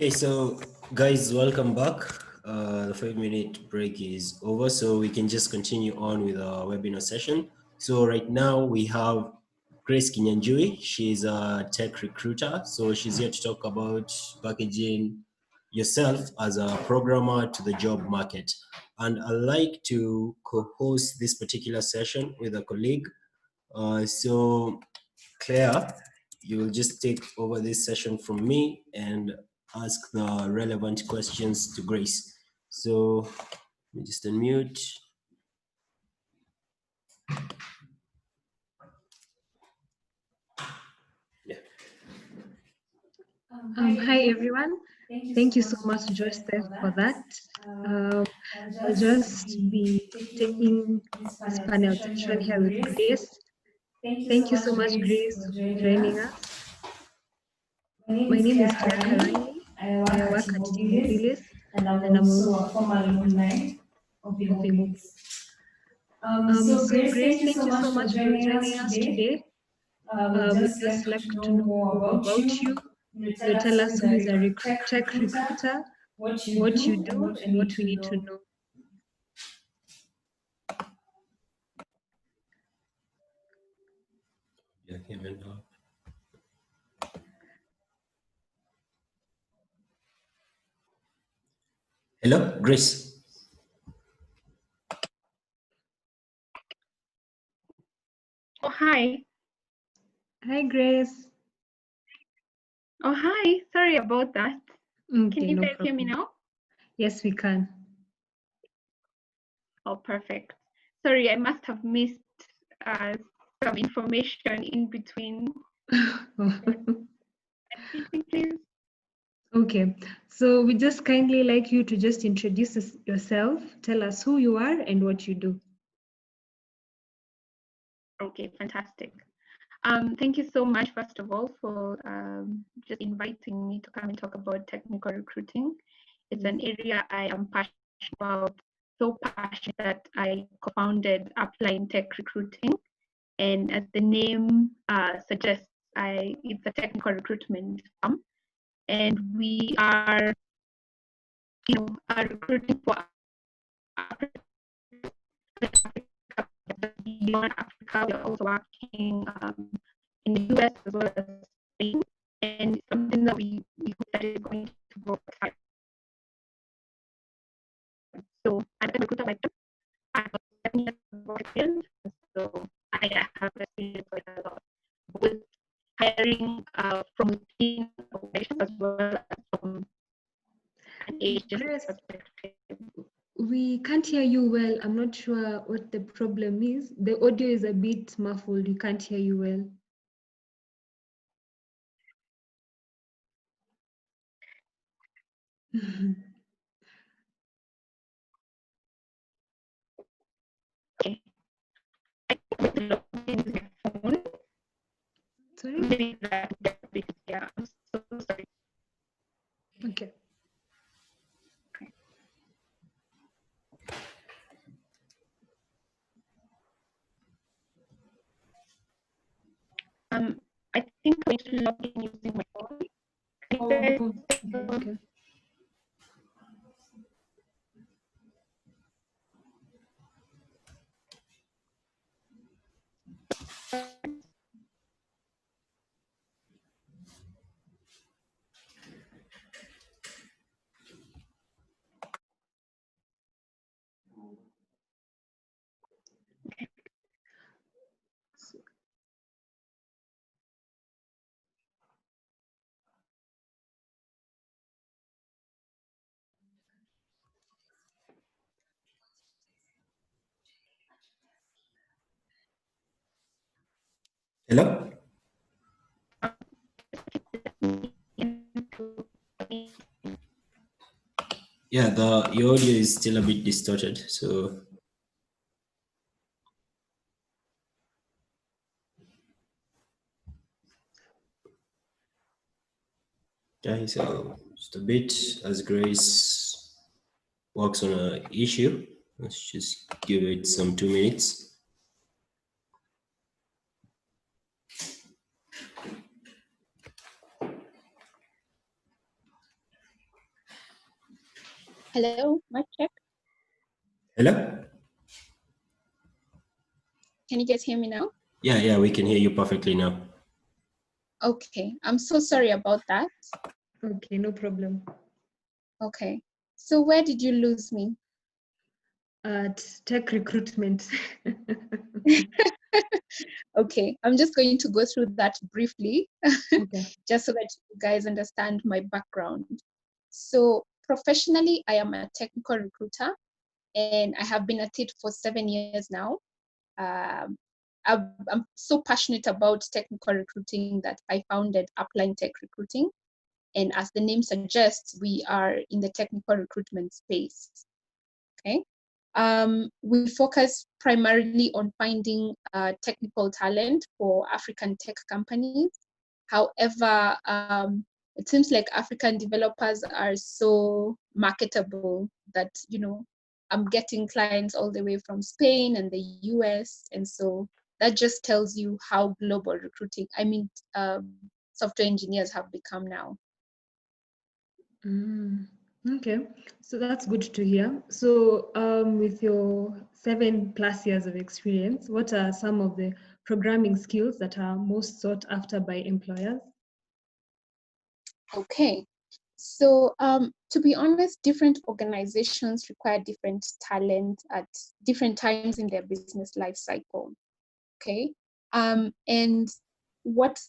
so guys, welcome back. The 5-minute break is over, so we can just continue on with our webinar session. So right now we have Grace Kinyanjui. She's a tech recruiter. So she's here to talk about packaging yourself as a programmer to the job market. And I like to co-host this particular session with a colleague. So Claire, you will just take over this session from me and ask the relevant questions to Grace. So let me just unmute. Yeah. Hi everyone. Thank you so much, Joseph, for that. I'll just be taking this panel session here with Grace. Thank you so much, Grace, for joining us. My name is Taracha. I work at eMobilis, and I'm also a former alumni of eMobilis. So Grace, thank you so much for joining us today. We'd just like to know more about you. You tell us who is a tech recruiter, what you do, and what we need to know. Yeah, hello, Grace. Oh, hi. Hi, Grace. Oh, hi. Sorry about that. Okay, Can you no guys hear me problem. now? Yes, we can. Oh, perfect. Sorry, I must have missed some information in between. Please. Okay, so we just kindly like you to just introduce yourself, tell us who you are and what you do. Okay, fantastic. Thank you so much, first of all, for just inviting me to come and talk about technical recruiting. It's an area I am passionate about, so passionate that I co-founded Upline Tech Recruiting. And as the name suggests, it's a technical recruitment firm. And we are, recruiting for Africa. Beyond Africa, we're also working in the US as well as Spain. And it's something that we hope that is going to grow. So I'm a recruiter myself. I have 7 years of experience, so I have experience quite a lot with hiring from within organizations as well as from an agent perspective. We can't hear you well. I'm not sure what the problem is. The audio is a bit muffled. We can't hear you well. Okay. I think the log in my phone. Sorry? Maybe that yeah, I'm so sorry. Okay. I think I'm going to log in using my phone. Okay. Hello? Yeah, your audio is still a bit distorted, so. Okay, so just a bit as Grace works on an issue. Let's just give it some 2 minutes. Hello, mic check. Hello? Can you guys hear me now? Yeah, we can hear you perfectly now. Okay, I'm so sorry about that. Okay, no problem. Okay, so where did you lose me? At tech recruitment. Okay, I'm just going to go through that briefly, Okay. just so that you guys understand my background. So professionally, I am a technical recruiter, and I have been at it for 7 years now. I'm so passionate about technical recruiting that I founded Upline Tech Recruiting. And as the name suggests, we are in the technical recruitment space. Okay. We focus primarily on finding technical talent for African tech companies. However, it seems like African developers are so marketable that, you know, I'm getting clients all the way from Spain and the US. And so that just tells you how global recruiting, software engineers have become now. Okay, so that's good to hear. So with your 7+ years of experience, what are some of the programming skills that are most sought after by employers? Okay, so to be honest, different organizations require different talent at different times in their business life cycle. Okay, and what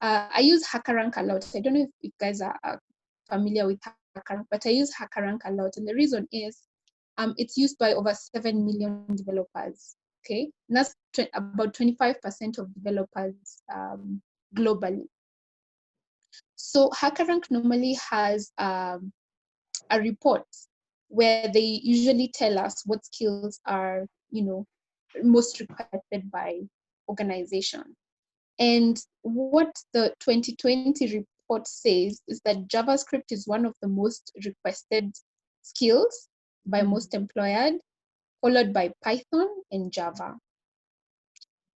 I use HackerRank a lot. I don't know if you guys are familiar with HackerRank, but I use HackerRank a lot, and the reason is it's used by over 7 million developers. Okay, and that's about 25% of developers globally. So HackerRank normally has a report where they usually tell us what skills are, you know, most requested by organizations. And what the 2020 report says is that JavaScript is one of the most requested skills by most employers, followed by Python and Java.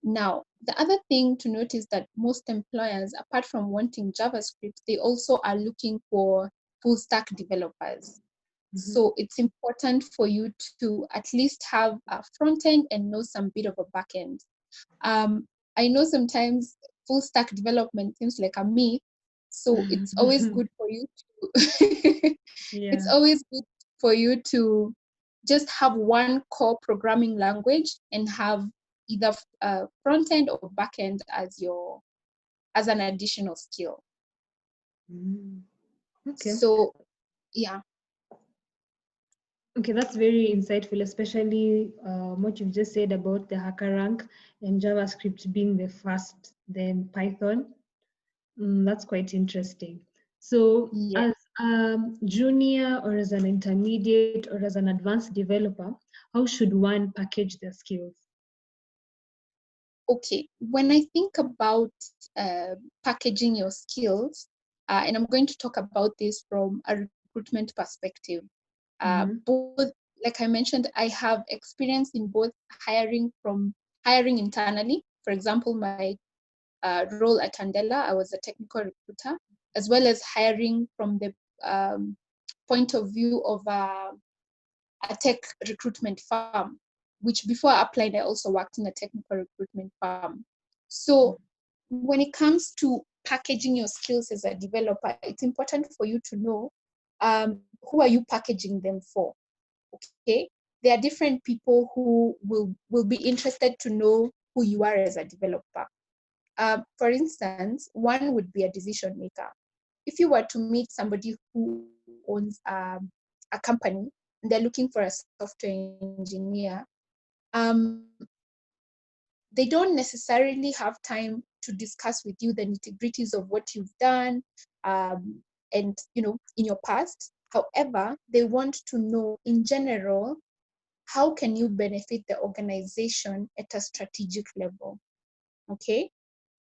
Now, the other thing to note is that most employers, apart from wanting JavaScript, they also are looking for full stack developers. So it's important for you to at least have a front end and know some bit of a back end. I know sometimes full stack development seems like a myth, so it's always good for you to it's always good for you to just have one core programming language and have either front end or back end as an additional skill. Okay. So yeah. Okay, that's very insightful, especially what you've just said about the HackerRank and JavaScript being the first, then Python. That's quite interesting. So as a junior or as an intermediate or as an advanced developer, how should one package their skills? Okay, when I think about packaging your skills, and I'm going to talk about this from a recruitment perspective, both, like I mentioned, I have experience in both hiring internally. For example, my role at Andela, I was a technical recruiter, as well as hiring from the point of view of a tech recruitment firm, which before I applied, I also worked in a technical recruitment firm. So when it comes to packaging your skills as a developer, it's important for you to know who are you packaging them for, okay? There are different people who will be interested to know who you are as a developer. For instance, one would be a decision maker. If you were to meet somebody who owns a company and they're looking for a software engineer, they don't necessarily have time to discuss with you the nitty-gritties of what you've done and, you know, in your past. However, they want to know in general, how can you benefit the organization at a strategic level? Okay.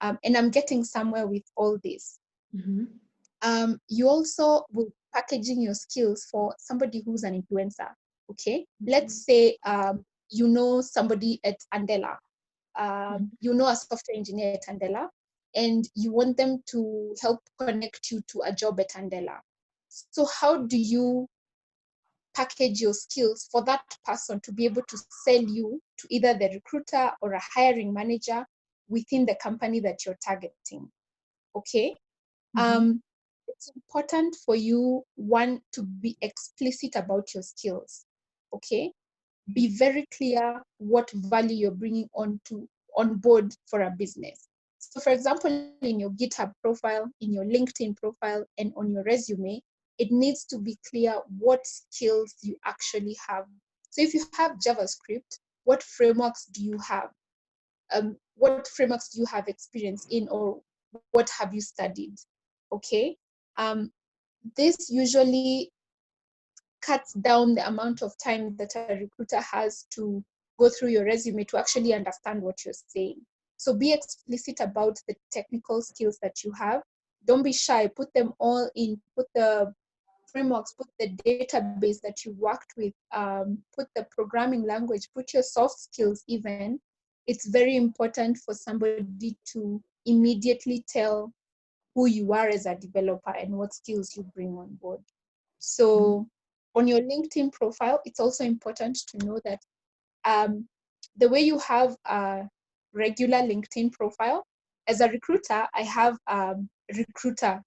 And I'm getting somewhere with all this. You also will packaging your skills for somebody who's an influencer. Okay, let's say you know somebody at Andela, you know a software engineer at Andela, and you want them to help connect you to a job at Andela. So how do you package your skills for that person to be able to sell you to either the recruiter or a hiring manager within the company that you're targeting? Okay. It's important for you, one, to be explicit about your skills. Okay. Be very clear what value you're bringing on board for a business. So for example, in your GitHub profile, in your LinkedIn profile, and on your resume, it needs to be clear what skills you actually have. So if you have JavaScript, what frameworks do you have? What frameworks do you have experience in, or what have you studied? Okay. This usually cuts down the amount of time that a recruiter has to go through your resume to actually understand what you're saying. So be explicit about the technical skills that you have. Don't be shy, put them all in, put the frameworks, put the database that you worked with, put the programming language, put your soft skills even. It's very important for somebody to immediately tell who you are as a developer and what skills you bring on board. So on your LinkedIn profile, it's also important to know that the way you have a regular LinkedIn profile, as a recruiter, I have a recruiter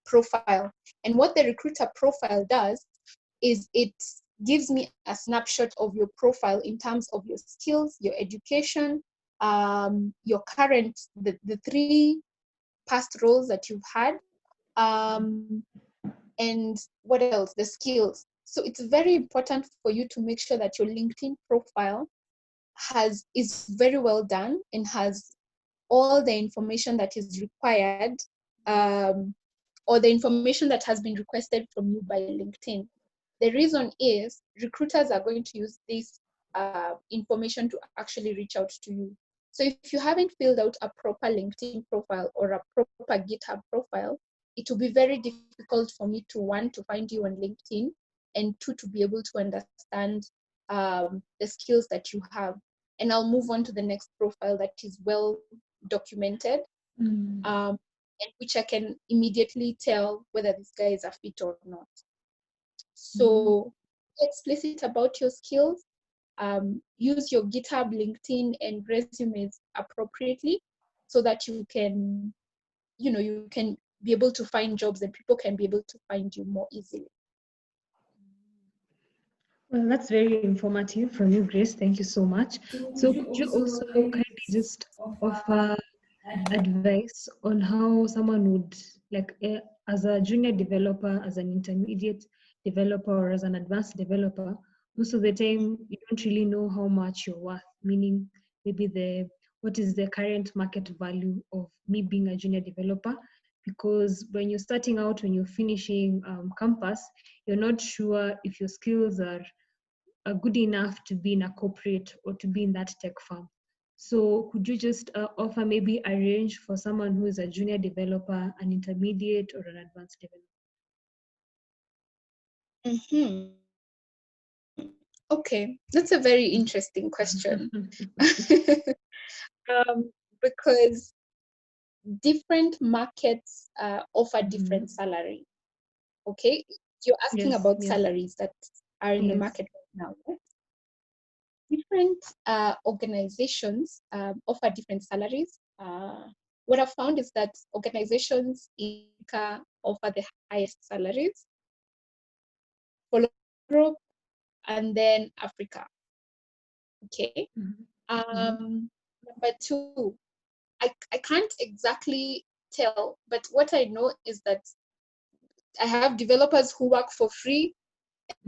profile. And what the recruiter profile does is it gives me a snapshot of your profile in terms of your skills, your education, your current, the 3 past roles that you've had, and what else, the skills. So it's very important for you to make sure that your LinkedIn profile is very well done and has all the information that is required, or the information that has been requested from you by LinkedIn. The reason is recruiters are going to use this information to actually reach out to you. So if you haven't filled out a proper LinkedIn profile or a proper GitHub profile, it will be very difficult for me to, 1, to find you on LinkedIn, and 2, to be able to understand the skills that you have. And I'll move on to the next profile that is well documented, and which I can immediately tell whether this guy is a fit or not. So be explicit about your skills. Use your GitHub, LinkedIn, and resumes appropriately so that you can, you can be able to find jobs and people can be able to find you more easily. Well, that's very informative from you, Grace. Thank you so much. So could you also kindly just offer advice on how someone would, like as a junior developer, as an intermediate developer, or as an advanced developer, most of the time you don't really know how much you're worth, meaning maybe what is the current market value of me being a junior developer? Because when you're starting out, when you're finishing campus, you're not sure if your skills are good enough to be in a corporate or to be in that tech firm. So could you just offer maybe a range for someone who is a junior developer, an intermediate, or an advanced developer? Okay, that's a very interesting question. Because different markets offer different salary. Okay, you're asking about salaries that are in the market right now, right? Different organizations offer different salaries. What I've found is that organizations in Africa offer the highest salaries, followed by Europe, and then Africa. Okay. Number 2, I can't exactly tell, but what I know is that I have developers who work for free,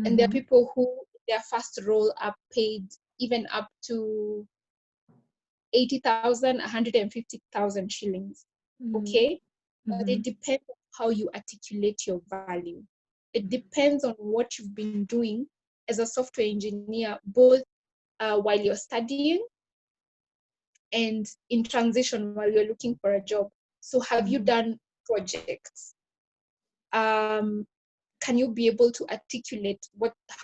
and there are people who their first role are paid even up to 80,000, 150,000 shillings. Okay, but it depends on how you articulate your value. It depends on what you've been doing as a software engineer, both while you're studying and in transition while you're looking for a job. So have you done projects? can you be able to articulate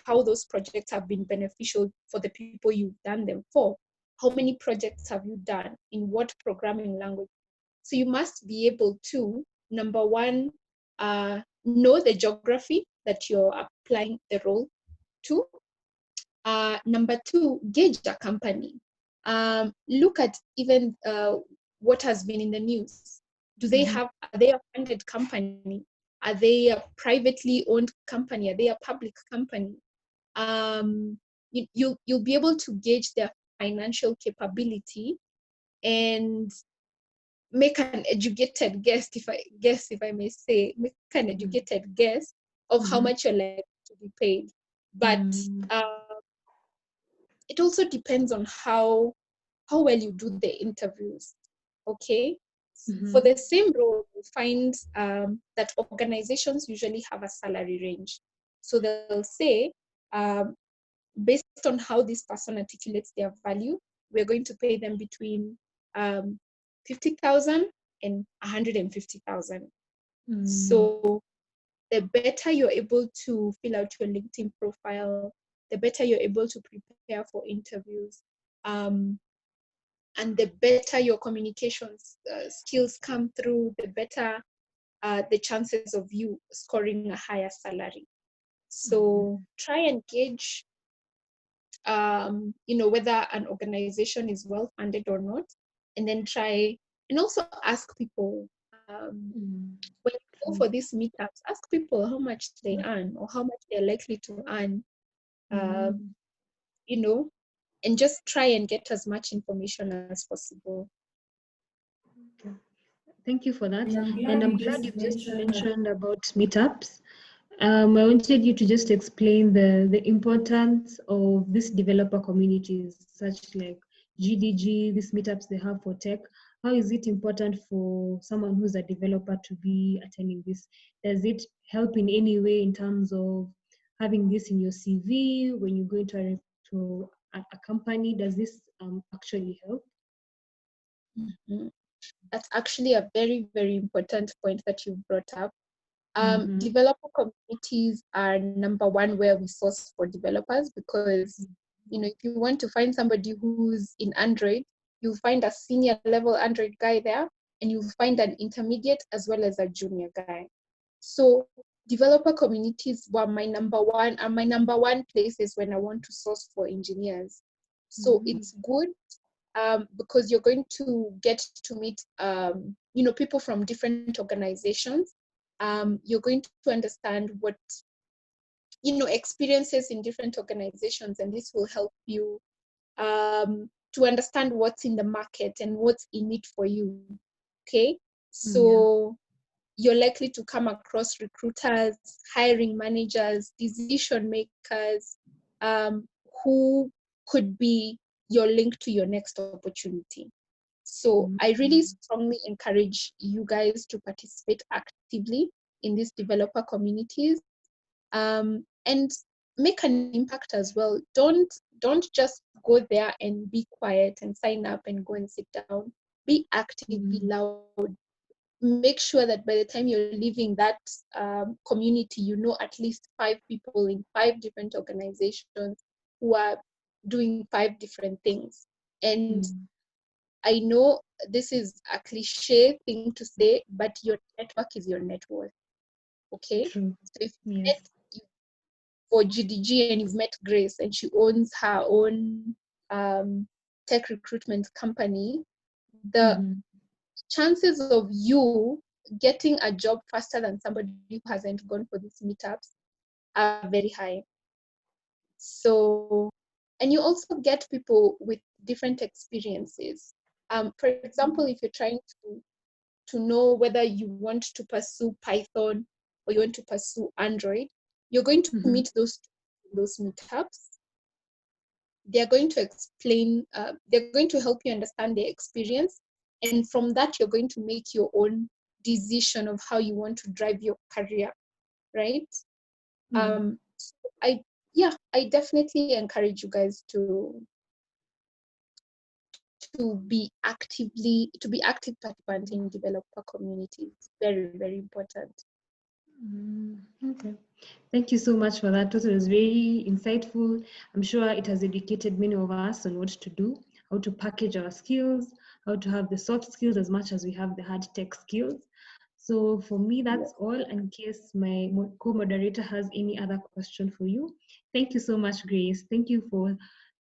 how those projects have been beneficial for the people you've done them for? How many projects have you done? In what programming language? So you must be able to, number one, know the geography that you're applying the role to. Number two, gauge a company. Look at even what has been in the news. Are they a funded company? Are they a privately owned company? Are they a public company? You'll be able to gauge their financial capability and make an educated guess, if I may say, make an educated guess of how much you're likely to be paid. But it also depends on how well you do the interviews. Okay. For the same role, you find that organizations usually have a salary range. So they'll say, based on how this person articulates their value, we're going to pay them between 50,000 and 150,000. So the better you're able to fill out your LinkedIn profile, the better you're able to prepare for interviews, and the better your communications skills come through, the better the chances of you scoring a higher salary. So try and gauge, whether an organization is well funded or not, and then try and also ask people. When you go for these meetups, ask people how much they earn or how much they're likely to earn, and just try and get as much information as possible. Thank you for that. And I'm glad you just mentioned about meetups. I wanted you to just explain the importance of these developer communities, such like GDG, these meetups they have for tech. How is it important for someone who's a developer to be attending this? Does it help in any way in terms of having this in your CV when you go into a company? Does this actually help? That's actually a very, very important point that you brought up. Developer communities are number one where we source for developers, because if you want to find somebody who's in Android, you'll find a senior level Android guy there, and you'll find an intermediate as well as a junior guy. So developer communities were my number one places when I want to source for engineers. So it's good because you're going to get to meet people from different organizations. You're going to understand what experiences in different organizations, and this will help you to understand what's in the market and what's in it for you. Okay, so you're likely to come across recruiters, hiring managers, decision makers, who could be your link to your next opportunity. So I really strongly encourage you guys to participate actively in these developer communities, and make an impact as well. Don't just go there and be quiet and sign up and go and sit down. Be active, be loud. Make sure that by the time you're leaving that community, you know at least 5 people in 5 different organizations who are doing 5 different things. And I know this is a cliche thing to say, but your network is your net worth. Okay? True. So if you met for GDG and you've met Grace and she owns her own tech recruitment company, the chances of you getting a job faster than somebody who hasn't gone for these meetups are very high. So, and you also get people with different experiences. For example, if you're trying to know whether you want to pursue Python or you want to pursue Android, you're going to meet those meetups. They're going to explain, they're going to help you understand their experience. And from that, you're going to make your own decision of how you want to drive your career, right? So I definitely encourage you guys to be active participant in developer communities. Very, very important. Okay. Thank you so much for that. It was very insightful. I'm sure it has educated many of us on what to do, how to package our skills, how to have the soft skills as much as we have the hard tech skills. So for me, that's all. In case my co-moderator has any other question for you. Thank you so much, Grace. Thank you for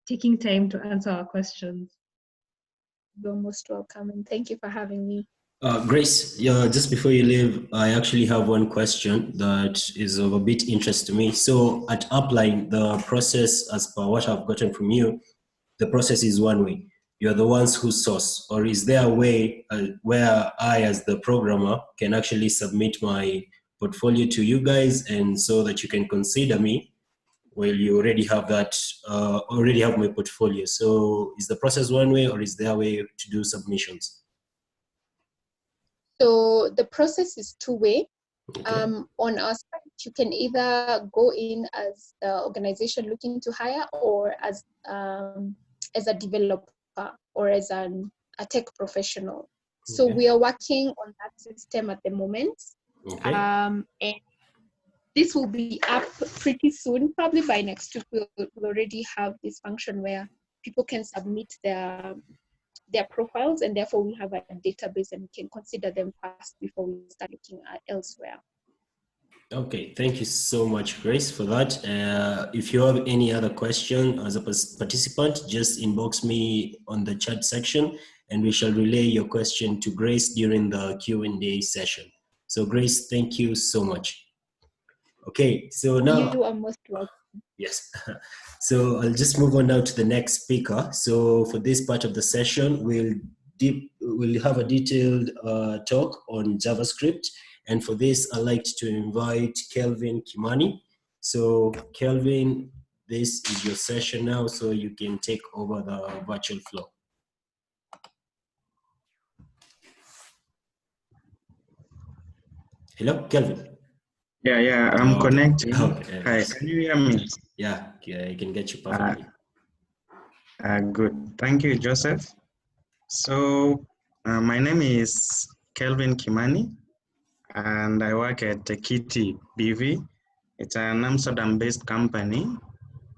taking time to answer our questions. You're most welcome, and thank you for having me. Grace, yeah, just before you leave, I actually have one question that is of a bit interest to me. So at Upline, the process, as per what I've gotten from you, the process is one way. You're the ones who source, or is there a way where I, as the programmer, can actually submit my portfolio to you guys, and so that you can consider me? Well, you already have that, already have my portfolio. So is the process one way, or is there a way to do submissions? So the process is two-way. Okay. On our site, you can either go in as the organization looking to hire, or as a developer, or as a tech professional. So Okay. we are working on that system at the moment. Okay. And this will be up pretty soon. Probably by next week, we'll already have this function where people can submit their profiles, and therefore we have a database and we can consider them first before we start looking at elsewhere. Okay, thank you so much, Grace, for that. If you have any other question as a participant, just inbox me on the chat section, and we shall relay your question to Grace during the Q&A session. So Grace, thank you so much. Okay, so now... You are most welcome. Yes. So I'll just move on now to the next speaker. So for this part of the session, we'll have a detailed talk on JavaScript. And for this, I'd like to invite Kelvin Kimani. So Kelvin, this is your session now, so you can take over the virtual floor. Hello, Kelvin. Yeah, I'm connecting. Okay. Hi, can you hear me? Yeah, I can get you perfectly. Good. Thank you, Joseph. So my name is Kelvin Kimani, and I work at Teqity BV. It's an Amsterdam-based company,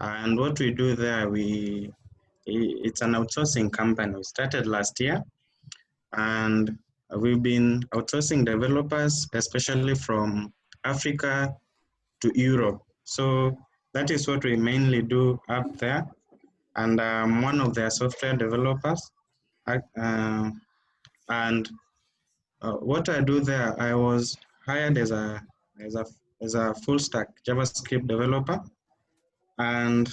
and what we do there, it's an outsourcing company. We started last year, and we've been outsourcing developers, especially from Africa to Europe. So that is what we mainly do up there. And I'm one of their software developers. What I do there, I was hired as a full stack JavaScript developer, and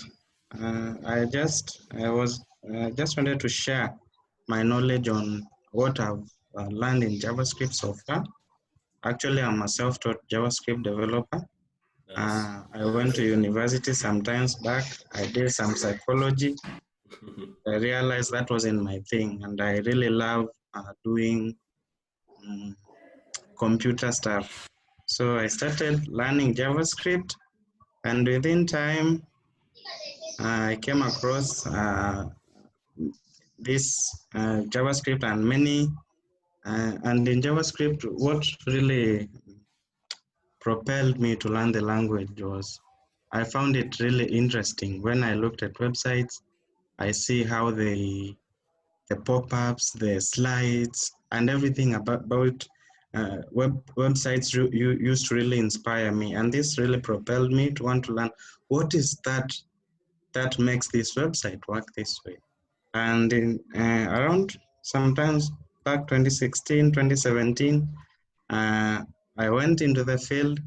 I just wanted to share my knowledge on what I've learned in JavaScript so far. Actually, I'm a self-taught JavaScript developer. Nice. I went to university some times back. I did some psychology. I realized that wasn't my thing, and I really love doing computer stuff. So I started learning JavaScript, and within time, I came across this JavaScript and many. And in JavaScript, what really propelled me to learn the language was I found it really interesting. When I looked at websites, I see how the pop-ups, the slides, and everything about websites used to really inspire me. And this really propelled me to want to learn what is that makes this website work this way. And in around sometimes back 2016, 2017, I went into the field.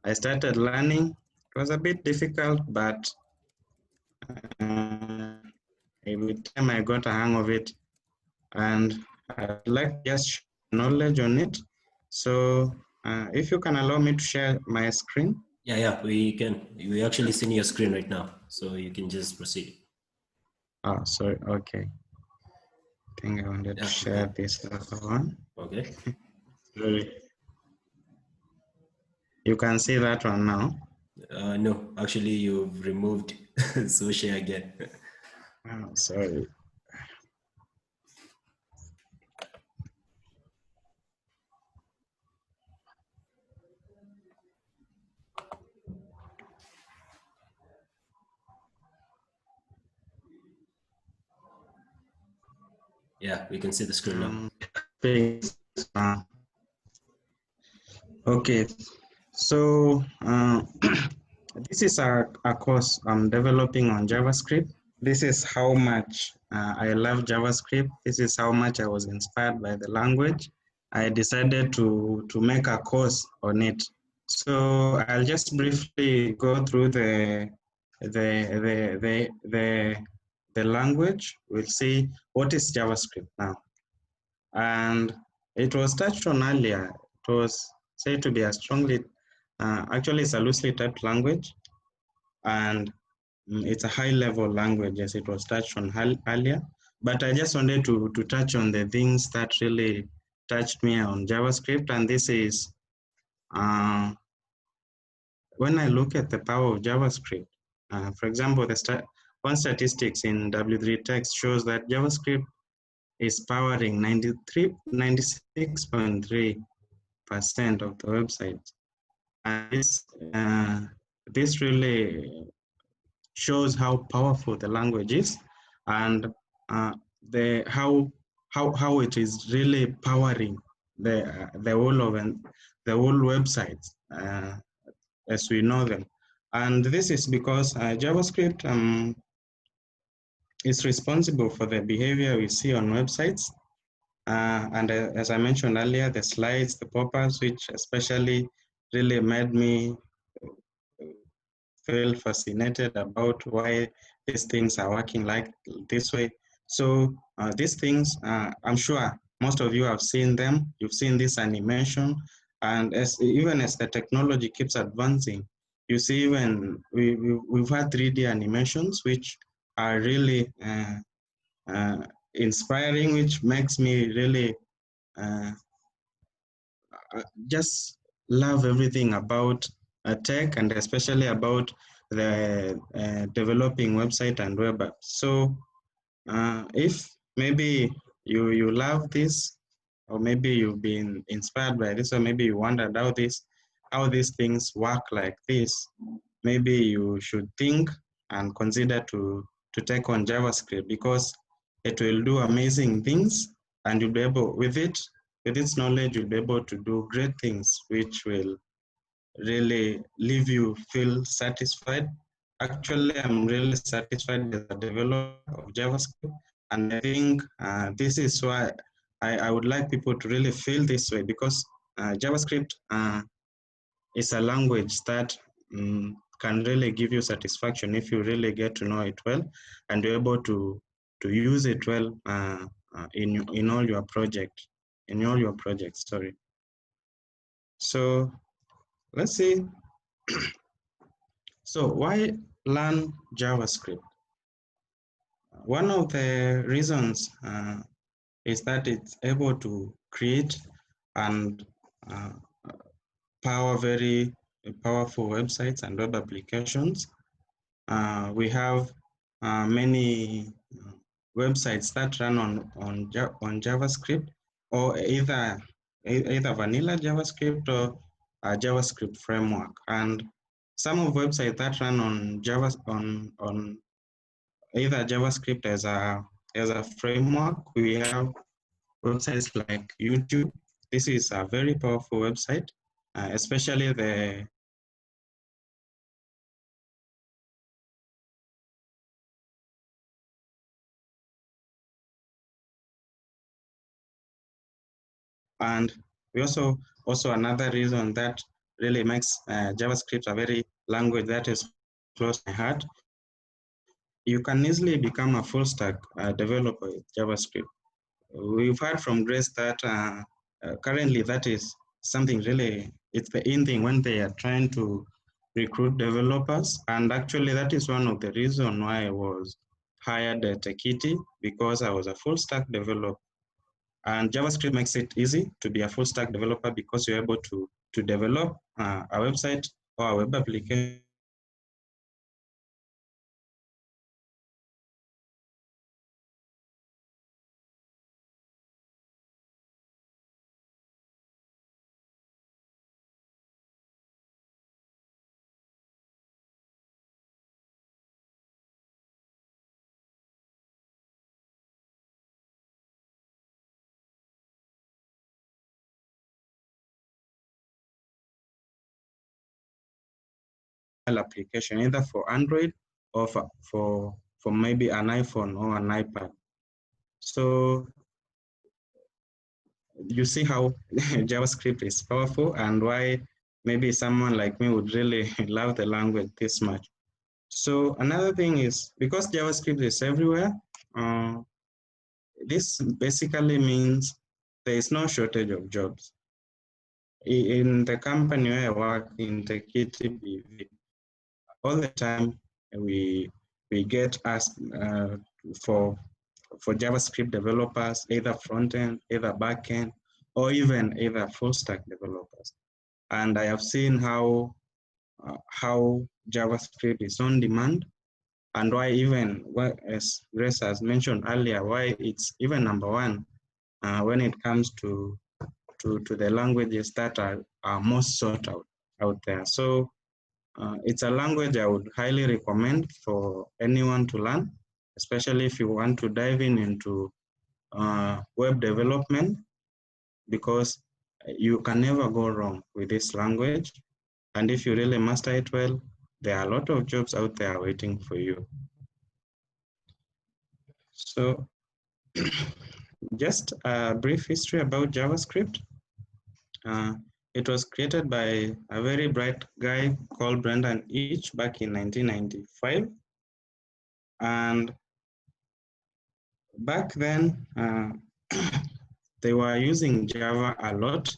I started learning. It was a bit difficult, but every time I got a hang of it, and I'd like to just share knowledge on it. So if you can allow me to share my screen. Yeah, we can. We actually see your screen right now, so you can just proceed. Oh, sorry. Okay. I think I wanted to share this other one. Okay. Sorry. You can see that one now. No, actually you've removed, so share again. Oh, sorry. Yeah, we can see the screen now. Okay, so this is a course I'm developing on JavaScript. This is how much I love JavaScript. This is how much I was inspired by the language. I decided to make a course on it. So I'll just briefly go through the language. We'll see what is JavaScript now. And it was touched on earlier. It was said to be a strongly, actually it's a loosely typed language, and it's a high-level language, as it was touched on earlier. But I just wanted to touch on the things that really touched me on JavaScript, and this is when I look at the power of JavaScript. For example, one statistics in W3 text shows that JavaScript is powering 96.3% of the website. And this really shows how powerful the language is, and how it is really powering the whole website as we know them. And this is because JavaScript is responsible for the behavior we see on websites. And as I mentioned earlier, the slides, the pop-ups, which especially really made me feel fascinated about why these things are working like this way. So these things, I'm sure most of you have seen them. You've seen this animation, and even as the technology keeps advancing, you see even we've had 3D animations, which are really inspiring, which makes me really just love everything about tech, and especially about the developing website and web apps. So if maybe you love this, or maybe you've been inspired by this, or maybe you wondered how these things work like this, maybe you should think and consider to take on JavaScript, because it will do amazing things, and you'll be able, with its knowledge, you'll be able to do great things, which will really leave you feel satisfied. Actually, I'm really satisfied as a developer of JavaScript, and I think this is why I would like people to really feel this way, because JavaScript is a language that can really give you satisfaction if you really get to know it well, and you're able to use it well in all your projects. Sorry. So let's see. So why learn JavaScript? One of the reasons is that it's able to create and power very powerful websites and web applications. We have many websites that run on JavaScript, or either vanilla JavaScript or a JavaScript framework. And some of websites that run on on either JavaScript as a framework, we have websites like YouTube. This is a very powerful website, especially the and we also another reason that really makes JavaScript a very language that is close to my heart. You can easily become a full stack developer with JavaScript. We've heard from Gdes that currently that is something really, it's the in thing when they are trying to recruit developers. And actually that is one of the reasons why I was hired at Teqity, because I was a full stack developer. And JavaScript makes it easy to be a full stack developer, because you're able to develop a website or a web application application, either for Android or for maybe an iPhone or an iPad. So you see how JavaScript is powerful and why maybe someone like me would really love the language this much. So another thing is, because JavaScript is everywhere, this basically means there is no shortage of jobs. In the company where I work, in Teqity, all the time we get asked for JavaScript developers, either front-end, either back-end, or even either full-stack developers. And I have seen how JavaScript is on demand, and why even, as Grace has mentioned earlier, why it's even #1 when it comes to the languages that are most sought out there. So it's a language I would highly recommend for anyone to learn, especially if you want to dive into web development, because you can never go wrong with this language. And if you really master it well, there are a lot of jobs out there waiting for you. So just a brief history about JavaScript. It was created by a very bright guy called Brendan Eich back in 1995. And back then, they were using Java a lot.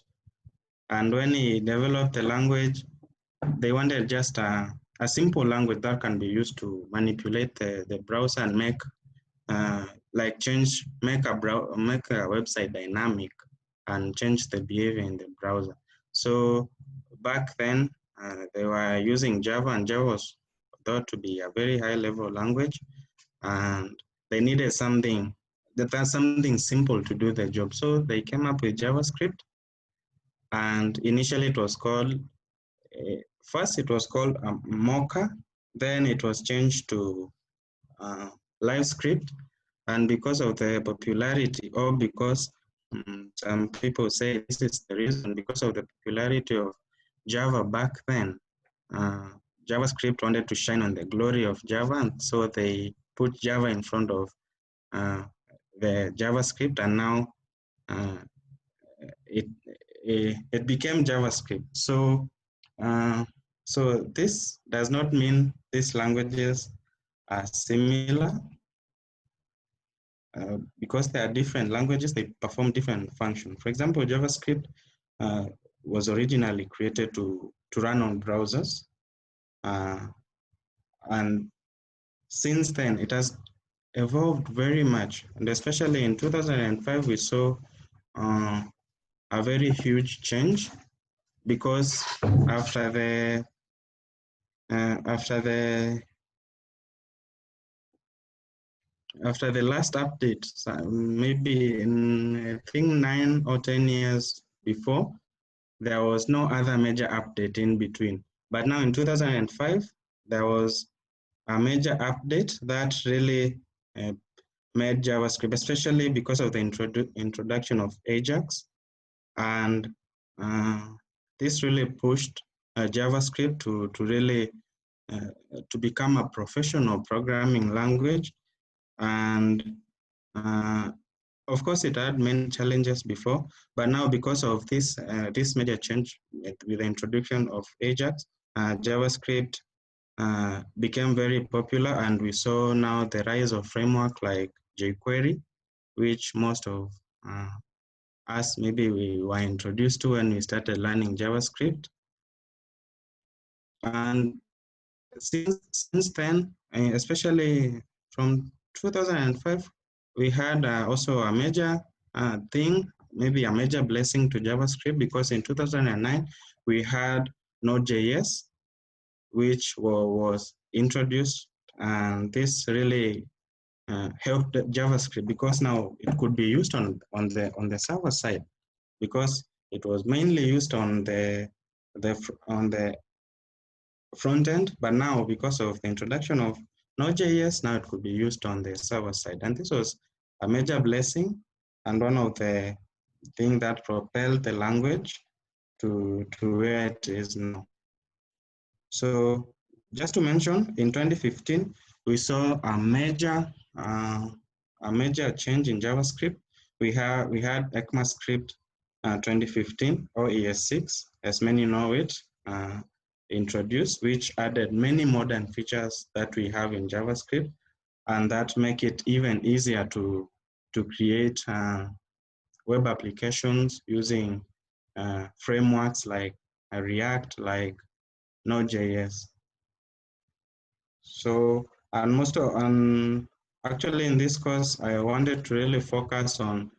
And when he developed the language, they wanted just a simple language that can be used to manipulate the browser and make make a website dynamic and change the behavior in the browser. So back then, they were using Java, and Java was thought to be a very high level language, and they needed something simple to do the job. So they came up with JavaScript, and initially it was called, first it was called Mocha, then it was changed to LiveScript. And because of the popularity, or because some people say this is the reason, because of the popularity of Java back then, JavaScript wanted to shine on the glory of Java, and so they put Java in front of the JavaScript, and now it became JavaScript. So so this does not mean these languages are similar. Because they are different languages, they perform different functions. For example, JavaScript was originally created to run on browsers. And since then, it has evolved very much. And especially in 2005, we saw a very huge change, because after the last update, maybe in, I think, 9 or 10 years before, there was no other major update in between. But now in 2005, there was a major update that really made JavaScript, especially because of the introduction of Ajax. And this really pushed JavaScript to really to become a professional programming language. And of course, it had many challenges before, but now because of this this major change with the introduction of Ajax, JavaScript became very popular, and we saw now the rise of framework like jQuery, which most of us maybe we were introduced to when we started learning JavaScript. And since then, especially from 2005, we had also a major thing, maybe a major blessing to JavaScript, because in 2009, we had Node.js, which was introduced, and this really helped JavaScript, because now it could be used on the server side, because it was mainly used on the front end, but now because of the introduction of Node.js, now it could be used on the server side. And this was a major blessing, and one of the things that propelled the language to where it is now. So just to mention, in 2015, we saw a major change in JavaScript. We had ECMAScript 2015 or ES6, as many know it, introduced, which added many modern features that we have in JavaScript, and that make it even easier to create web applications using frameworks like React, like Node.js. So, and actually in this course, I wanted to really focus on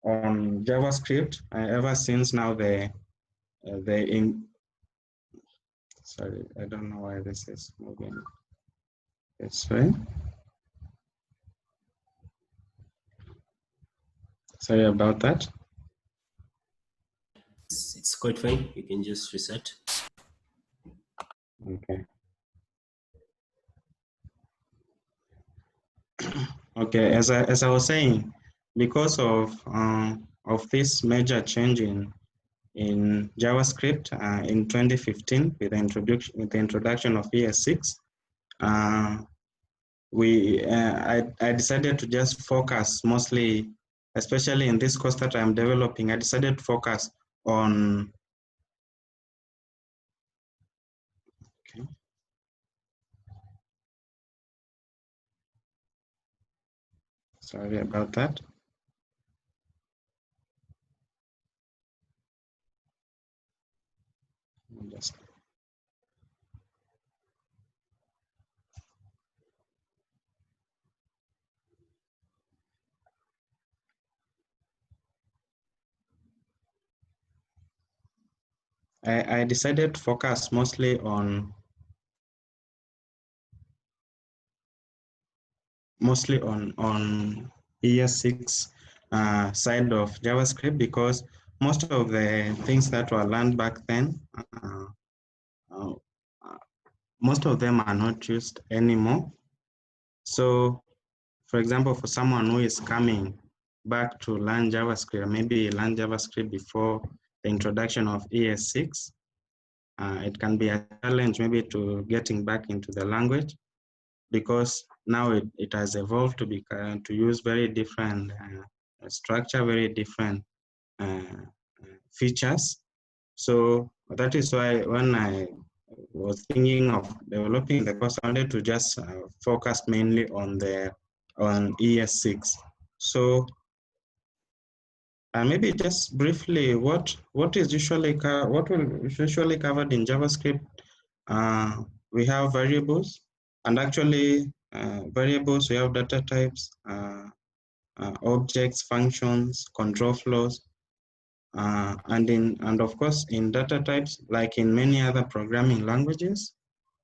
JavaScript. Ever since now, sorry, I don't know why this is moving this way. Sorry about that. It's quite fine. You can just reset. Okay. Okay, as I was saying, because of this major change in JavaScript in 2015 with the introduction of ES6, I decided to just focus mostly, especially in this course that I'm developing. I decided to focus on sorry about that. I decided to focus mostly on ES6 side of JavaScript, because most of the things that were learned back then, most of them are not used anymore. So, for example, for someone who is coming back to learn JavaScript, maybe learn JavaScript before the introduction of ES6, it can be a challenge maybe to getting back into the language, because now it has evolved to use very different structure, very different features. So that is why when I was thinking of developing the course, I wanted to just focus mainly on ES6. So maybe just briefly, what will usually covered in JavaScript? We have variables, and actually variables, we have data types, objects, functions, control flows, and of course in data types, like in many other programming languages,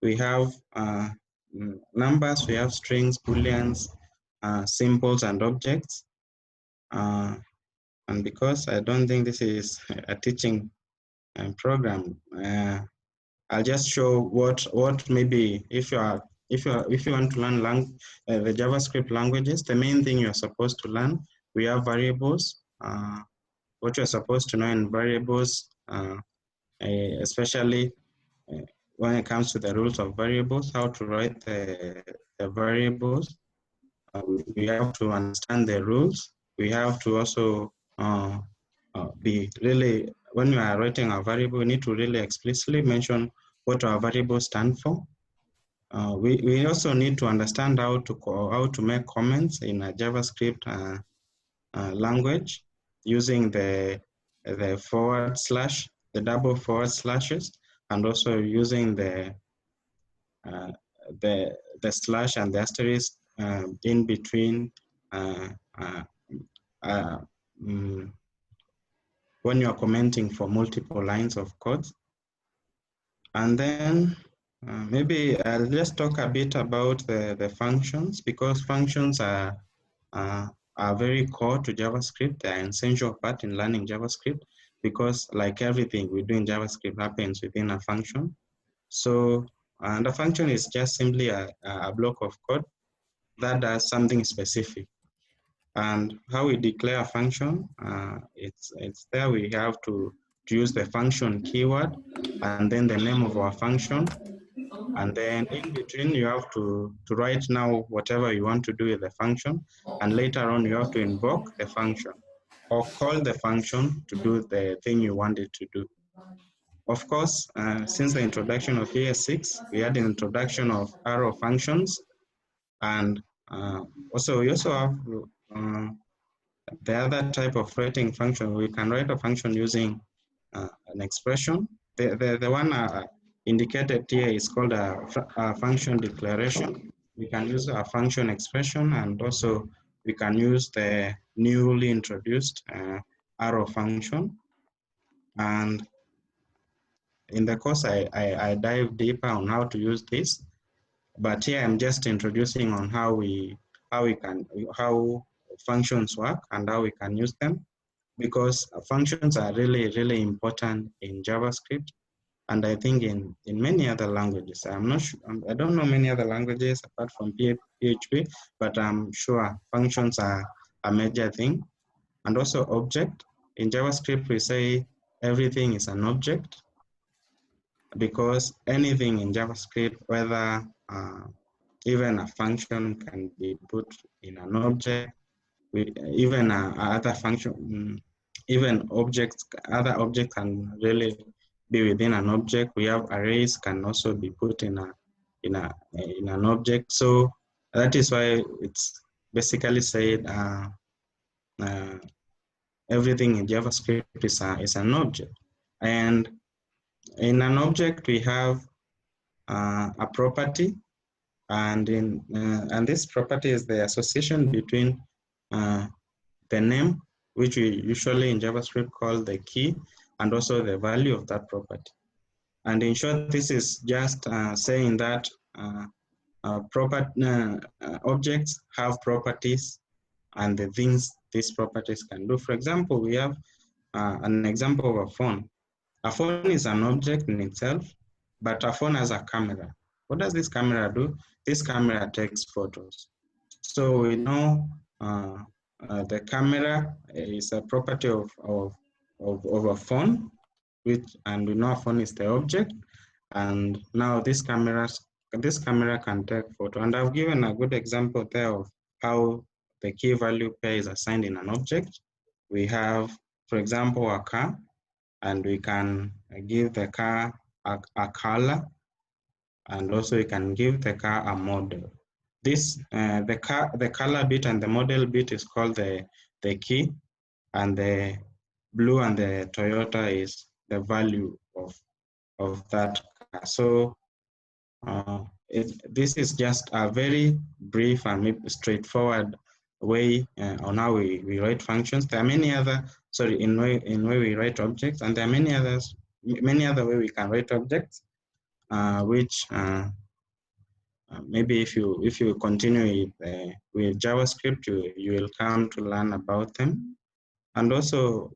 we have numbers, we have strings, booleans, symbols, and objects. And because I don't think this is a teaching program, I'll just show what maybe if you want to learn the JavaScript languages, the main thing you're supposed to learn, we have variables. What you're supposed to know in variables, especially when it comes to the rules of variables, how to write the variables. We have to understand the rules. We have to also be really, when we are writing a variable, we need to really explicitly mention what our variables stand for. We also need to understand how to make comments in a JavaScript language using the forward slash, the double forward slashes, and also using the slash and the asterisk in between when you are commenting for multiple lines of code. And then maybe I'll just talk a bit about the functions, because functions are very core to JavaScript. They're an essential part in learning JavaScript, because like everything we do in JavaScript happens within a function. So the function is just simply a block of code that does something specific. And how we declare a function, it's there. We have to use the function keyword and then the name of our function. And then in between, you have to write now whatever you want to do with the function. And later on, you have to invoke the function or call the function to do the thing you want it to do. Of course, since the introduction of ES6, we had an introduction of arrow functions. And also, we also have the other type of writing function. We can write a function using an expression. The one indicated here is called a function declaration. We can use a function expression, and also we can use the newly introduced arrow function. And in the course, I dive deeper on how to use this, but here I'm just introducing on how functions work and how we can use them, because functions are really important in JavaScript, and I think in many other languages. I'm not sure, I don't know many other languages apart from PHP, but I'm sure functions are a major thing. And also object. In JavaScript, we say everything is an object, because anything in JavaScript, whether even a function can be put in an object, even other function, even objects, other objects can really be within an object. We have arrays can also be put in an object. So that is why it's basically said everything in JavaScript is an object. And in an object, we have a property, and this property is the association between the name, which we usually in JavaScript call the key, and also the value of that property. And in short, this is just saying that objects have properties and the things these properties can do. For example, we have an example of a phone. A phone is an object in itself, but a phone has a camera. What does this camera do? This camera takes photos. So we know the camera is a property of a phone, and we know a phone is the object. And now this camera can take photo. And I've given a good example there of how the key value pair is assigned in an object. We have, for example, a car, and we can give the car a color, and also we can give the car a model. This the color bit and the model bit is called the key, and the blue and the Toyota is the value of that car. So this is just a very brief and maybe straightforward way on how we write functions. There are many other, in way we write objects, and there are many other ways we can write objects, which maybe if you continue with JavaScript, you will come to learn about them. And also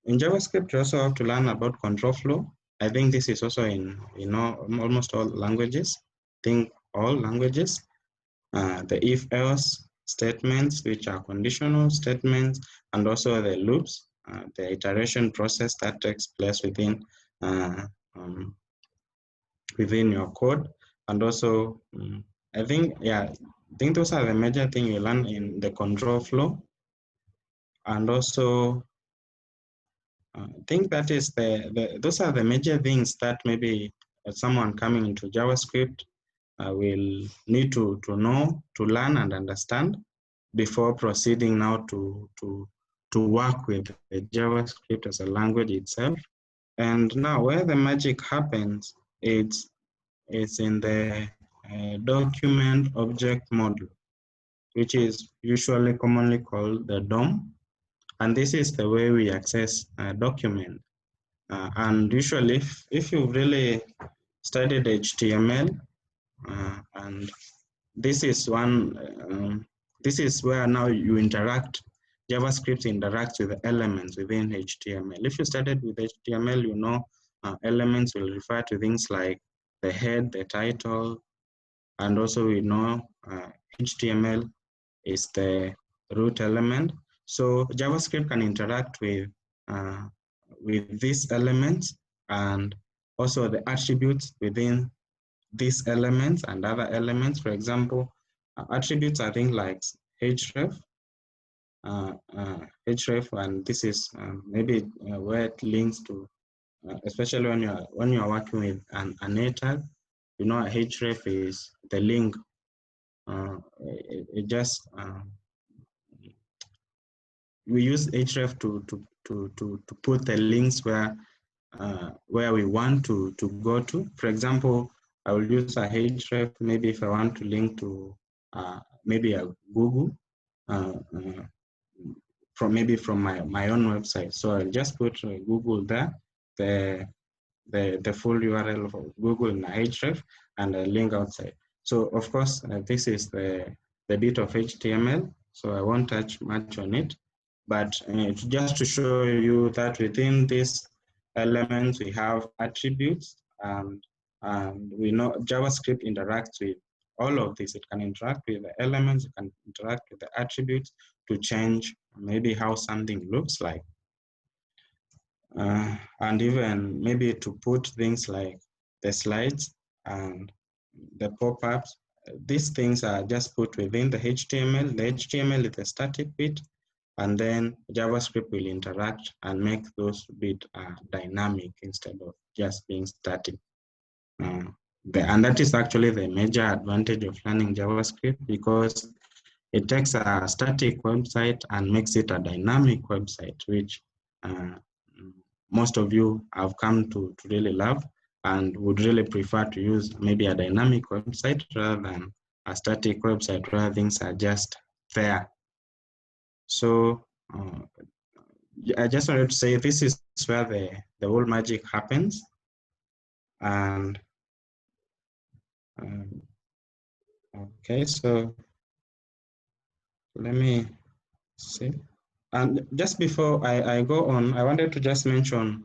in JavaScript, you also have to learn about control flow. I think this is also in almost all languages. I think all languages. The if-else statements, which are conditional statements, and also the loops, the iteration process that takes place within your code. And also, I think those are the major things you learn in the control flow. And also, I think that is those are the major things that maybe someone coming into JavaScript will need to know, to learn and understand before proceeding now to work with the JavaScript as a language itself. And now where the magic happens, it's in the document object model, which is usually commonly called the DOM. And this is the way we access a document. And usually, if you've really studied HTML, and this is this is where now you interact, JavaScript interacts with the elements within HTML. If you started with HTML, you know elements will refer to things like the head, the title, and also we know HTML is the root element. So JavaScript can interact with these elements and also the attributes within these elements and other elements. For example, attributes are things like href, and this is maybe where it links to, especially when you are working with an A tag. You know, href is the link. It just we use href to put the links where we want to go to. For example, I will use a href maybe if I want to link to maybe a Google from my own website. So I'll just put Google there, the full URL of Google in a href, and a link outside. So of course, this is the bit of HTML, so I won't touch much on it, but just to show you that within this elements we have attributes, and we know JavaScript interacts with all of this. It can interact with the elements, it can interact with the attributes to change maybe how something looks like. And even maybe to put things like the slides and the pop-ups. These things are just put within the HTML. The HTML is the static bit, and then JavaScript will interact and make those bit dynamic instead of just being static. And that is actually the major advantage of learning JavaScript, because it takes a static website and makes it a dynamic website, which most of you have come to really love and would really prefer to use maybe a dynamic website rather than a static website where things are just there. So I just wanted to say this is where the whole magic happens. And okay, so let me see. And just before I go on, I wanted to just mention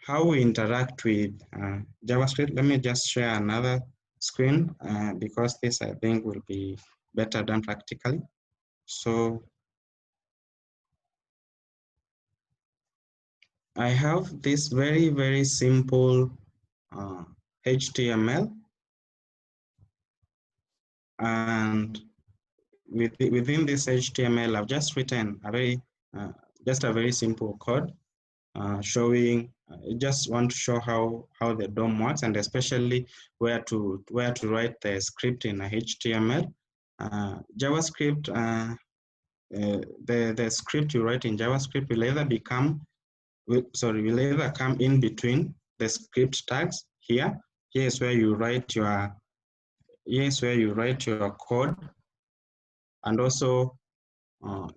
how we interact with JavaScript. Let me just share another screen because this I think will be better done practically. So I have this very, very simple HTML, and within this HTML, I've just written a very simple code showing. I just want to show how the DOM works, and especially where to write the script in a HTML. JavaScript, the script you write in JavaScript will either come in between the script tags here. Here is where you write your code, and also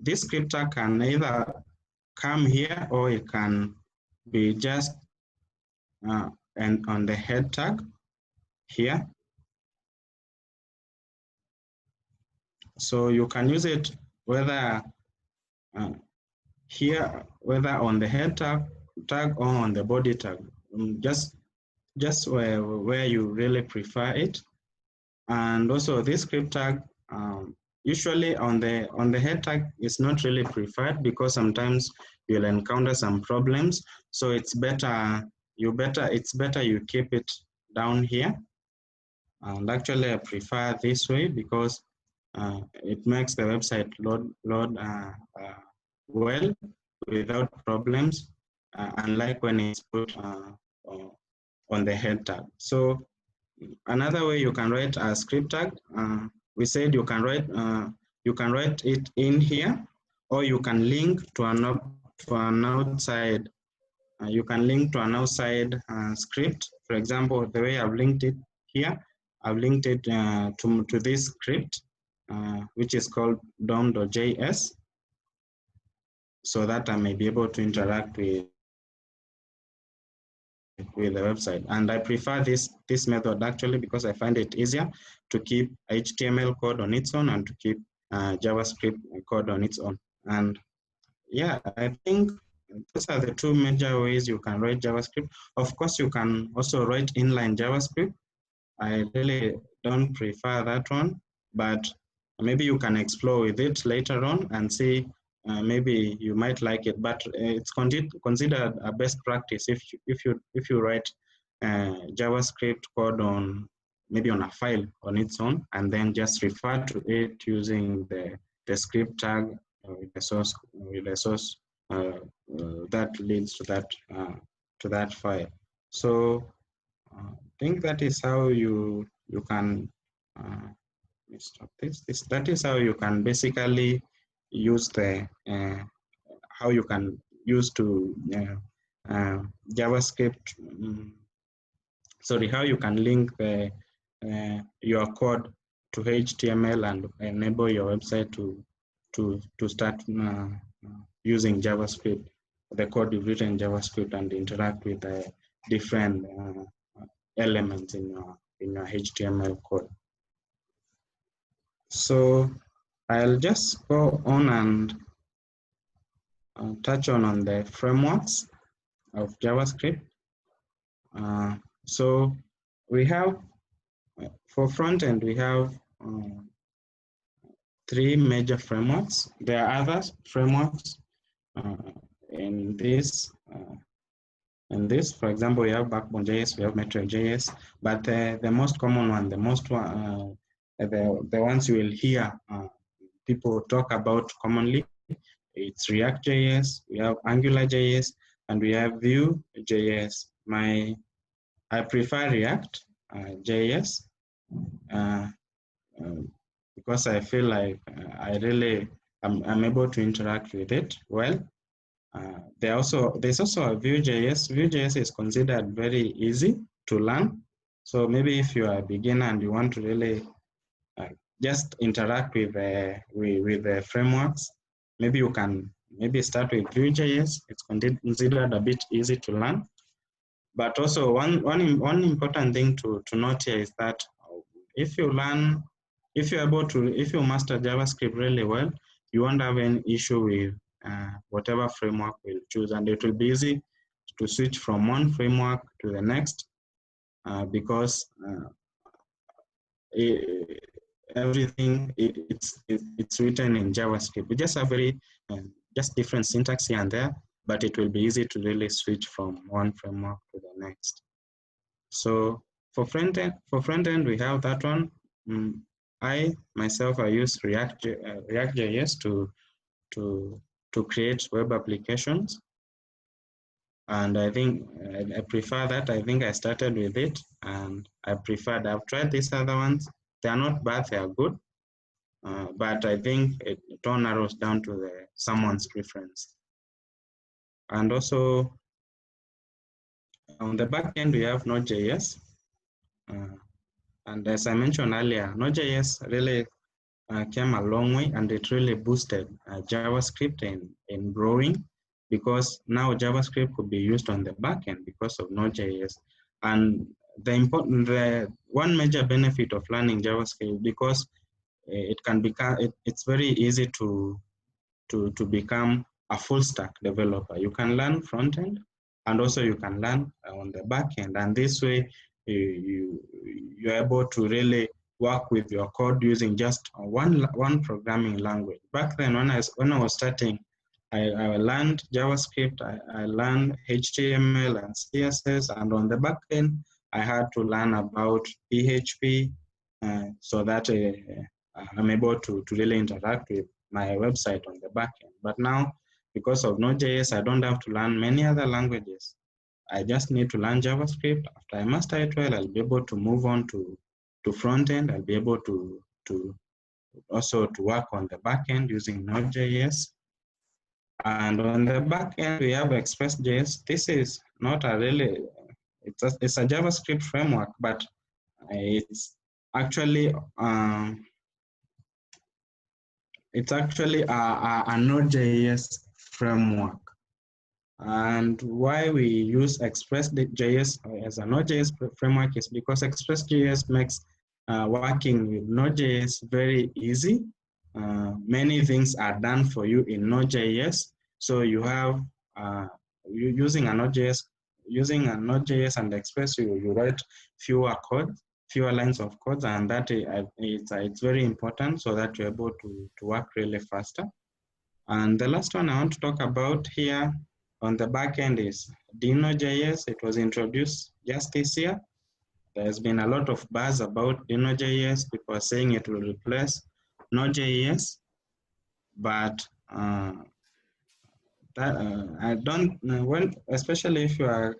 this script tag can either come here or it can be just and on the head tag here. So you can use it whether here, whether on the head tag or on the body tag, just where you really prefer it. And also this script tag, usually on the head tag is not really preferred because sometimes you'll encounter some problems. So it's better you keep it down here. And actually I prefer this way because it makes the website load well without problems, unlike when it's put on the head tag. So another way you can write a script tag, we said you can write it in here, or you can link to an outside. You can link to an outside script. For example, the way I've linked it here, I've linked it to this script, which is called dom.js, so that I may be able to interact with the website. And I prefer this method actually because I find it easier to keep HTML code on its own and to keep JavaScript code on its own. And yeah, I think those are the two major ways you can write JavaScript. Of course, you can also write inline JavaScript. I really don't prefer that one, but maybe you can explore with it later on and see maybe you might like it. But it's considered a best practice if you write JavaScript code on maybe on a file on its own, and then just refer to it using the script tag with the source that leads to that file. So I think that is how you can stop this. That is how you can basically use the how you can use to JavaScript. Sorry, how you can link your code to HTML and enable your website to start using JavaScript, the code you've written in JavaScript, and interact with different elements in your HTML code. So I'll just go on and touch on the frameworks of JavaScript. So we have, for front end, we have 3 major frameworks. There are other frameworks in this. For example, we have Backbone.js, we have Metro.js, but the most common one, the ones you will hear people talk about commonly, it's React.js, we have Angular.js, and we have Vue.js. I prefer React.js because I feel like I'm able to interact with it well. There's also a Vue.js. Vue.js is considered very easy to learn. So maybe if you are a beginner and you want to really just interact with the frameworks, maybe you can start with Vue.js. It's considered a bit easy to learn. But also one important thing to note here is that if you master JavaScript really well, you won't have any issue with whatever framework we'll choose, and it will be easy to switch from one framework to the next because everything it's written in JavaScript. We just have just different syntax here and there, but it will be easy to really switch from one framework to the next. So for front end, we have that one. I myself use React.js to create web applications, and I think I prefer that. I think I started with it, and I've tried these other ones. They are not bad; they are good, but I think it all narrows down to someone's preference. And also on the back end, we have Node.js. And as I mentioned earlier, Node.js really came a long way, and it really boosted JavaScript in growing, because now JavaScript could be used on the back end because of Node.js. And the one major benefit of learning JavaScript, because it's very easy to become a full stack developer. You can learn front end, and also you can learn on the back end, and this way you're able to really work with your code using just one programming language. Back then, when I was starting, I learned JavaScript, I learned HTML and CSS, and on the back end, I had to learn about PHP so that I'm able to really interact with my website on the back end. But now, because of Node.js, I don't have to learn many other languages. I just need to learn JavaScript. After I master it well, I'll be able to move on to front end. I'll be able to also to work on the back end using Node.js. And on the back end, we have Express.js. This is not a really, it's a JavaScript framework, but it's actually a Node.js framework. And why we use Express.js as a Node.js framework is because Express.js makes working with Node.js very easy. Many things are done for you in Node.js. So you have using a Node.js and Express, you write fewer lines of code, and that it's very important so that you're able to work really faster. And the last one I want to talk about here on the back end is Dino.js. It was introduced just this year. There's been a lot of buzz about Dino.js. People are saying it will replace Node.js, but I don't, especially if you are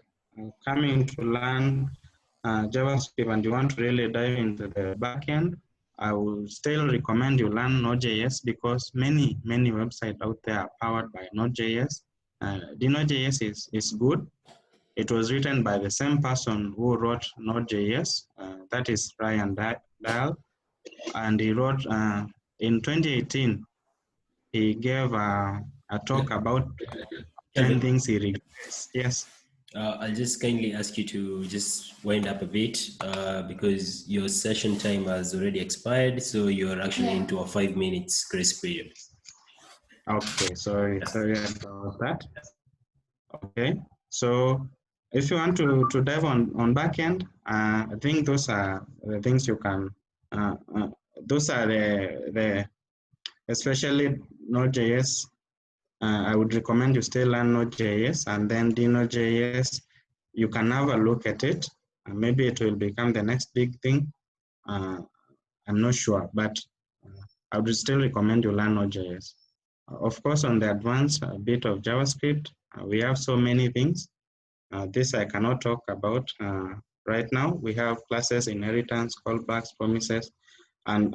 coming to learn JavaScript and you want to really dive into the backend, I will still recommend you learn Node.js because many websites out there are powered by Node.js. Dino.js is good. It was written by the same person who wrote Node.js, that is Ryan Dial, and he wrote in 2018. He gave a talk about 10 things he regrets. Yes. I'll just kindly ask you to just wind up a bit because your session time has already expired. So you're actually into a 5 minutes grace period. Okay, sorry about that. Okay, so if you want to dive on backend, I think those are the things you can, those are the especially Node.js. I would recommend you still learn Node.js, and then Dino.js, you can have a look at it. Maybe it will become the next big thing. I'm not sure, but I would still recommend you learn Node.js. Of course, on the advanced bit of JavaScript, we have so many things. This I cannot talk about right now. We have classes, inheritance, callbacks, promises, and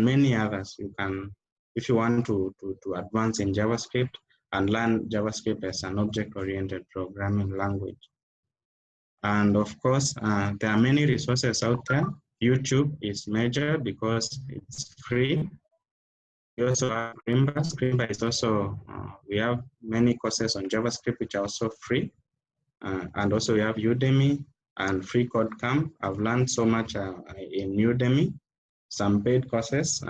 many others. You can, if you want to advance in JavaScript and learn JavaScript as an object-oriented programming language. And of course, there are many resources out there. YouTube is major because it's free. We also have Scrimba. Scrimba is also, we have many courses on JavaScript which are also free. And also we have Udemy and Free Code Camp. I've learned so much in Udemy, some paid courses.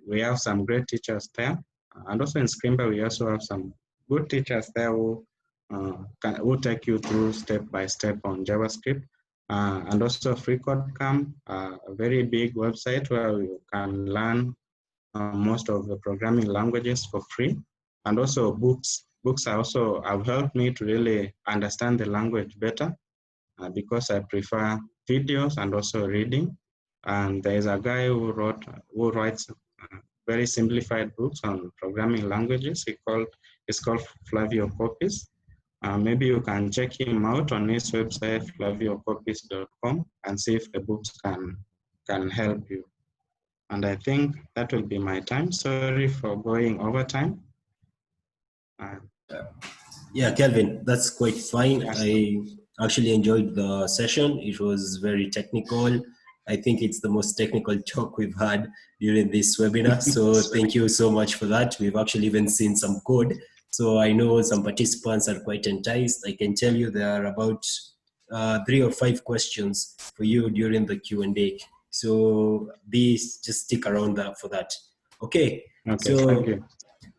We have some great teachers there. And also in Scrimba, we also have some good teachers there who take you through step-by-step on JavaScript. And also Free Code Camp, a very big website where you can learn most of the programming languages for free. And also books. Books also have helped me to really understand the language better because I prefer videos and also reading. And there is a guy who writes very simplified books on programming languages. It's called Flavio Copies. Maybe you can check him out on his website, flaviocopies.com, and see if the books can help you. And I think that will be my time. Sorry for going over time. Yeah, Kelvin, that's quite fine. Yes. I actually enjoyed the session. It was very technical. I think it's the most technical talk we've had during this webinar. So thank you so much for that. We've actually even seen some code. So I know some participants are quite enticed. I can tell you there are about 3 or 5 questions for you during the Q&A. So just stick around for that. Okay, so thank you.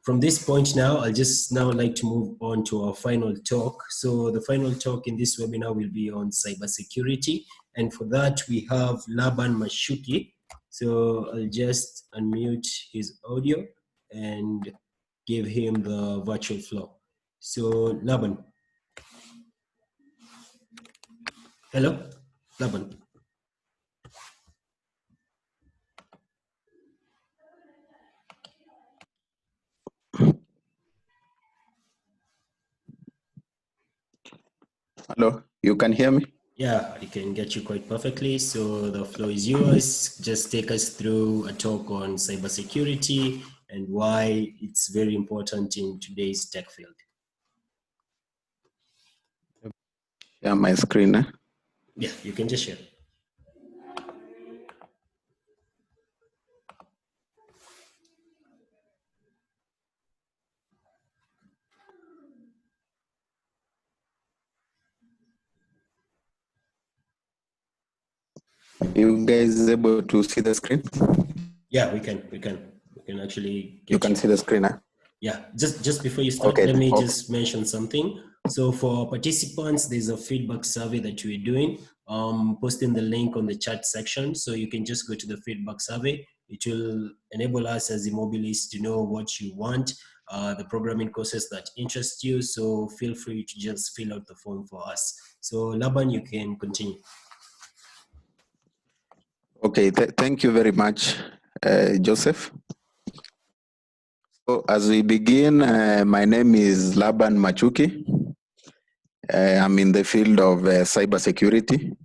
From this point now, I'll just now like to move on to our final talk. So the final talk in this webinar will be on cybersecurity. And for that, we have Laban Machuki. So I'll just unmute his audio and give him the virtual floor. So Laban. Hello, Laban. Hello, you can hear me? Yeah, I can get you quite perfectly. So the floor is yours. Just take us through a talk on cybersecurity and why it's very important in today's tech field. Yeah, my screen. Yeah, you can just share. Are you guys able to see the screen? Yeah, we can actually get you can see the screen. Yeah, just before you start, let me just mention something. So for participants, there's a feedback survey that we're doing. Posting the link on the chat section, so you can just go to the feedback survey. It will enable us as eMobilis to know what you want the programming courses that interest you. So feel free to just fill out the form for us. So Laban, you can continue. Okay, thank you very much, Joseph. So as we begin, my name is Laban Machuki. I'm in the field of cybersecurity.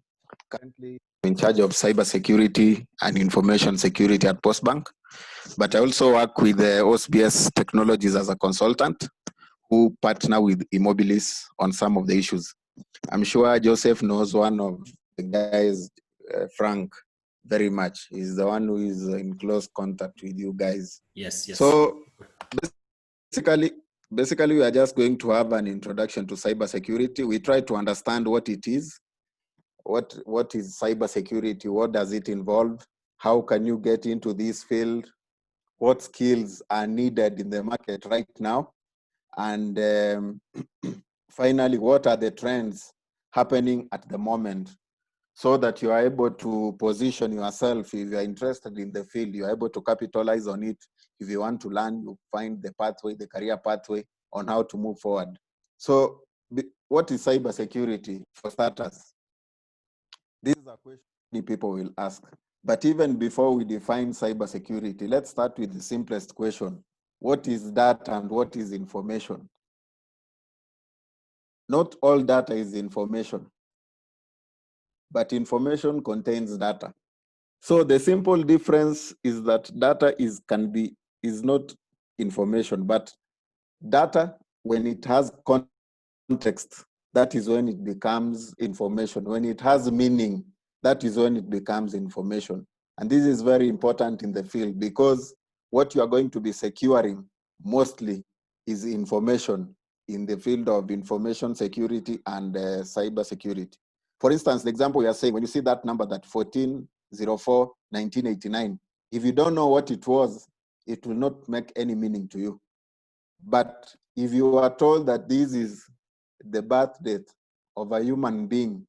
Currently in charge of cybersecurity and information security at Postbank, but I also work with OSBS Technologies as a consultant who partner with eMobilis on some of the issues. I'm sure Joseph knows one of the guys, Frank, very much. He's the one who is in close contact with you guys. Yes, yes. So basically, we are just going to have an introduction to cybersecurity. We try to understand what it is, what is cybersecurity, what does it involve, how can you get into this field, what skills are needed in the market right now, and finally, what are the trends happening at the moment, so that you are able to position yourself. If you are interested in the field, you are able to capitalize on it. If you want to learn, you find the pathway, the career pathway on how to move forward. So what is cybersecurity for starters? This is a question many people will ask. But even before we define cybersecurity, let's start with the simplest question. What is data and what is information? Not all data is information, but information contains data. So the simple difference is that data is not information, but data, when it has context, that is when it becomes information. When it has meaning, that is when it becomes information. And this is very important in the field, because what you are going to be securing mostly is information in the field of information security and cyber security. For instance, the example we are saying, when you see that number, that 14/04/1989, if you don't know what it was, it will not make any meaning to you. But if you are told that this is the birth date of a human being,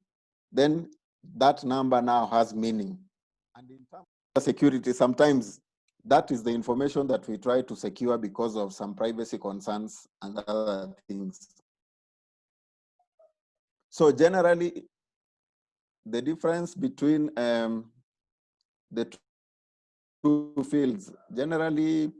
then that number now has meaning. And in terms of security, sometimes that is the information that we try to secure because of some privacy concerns and other things. So generally, the difference between the two fields, generally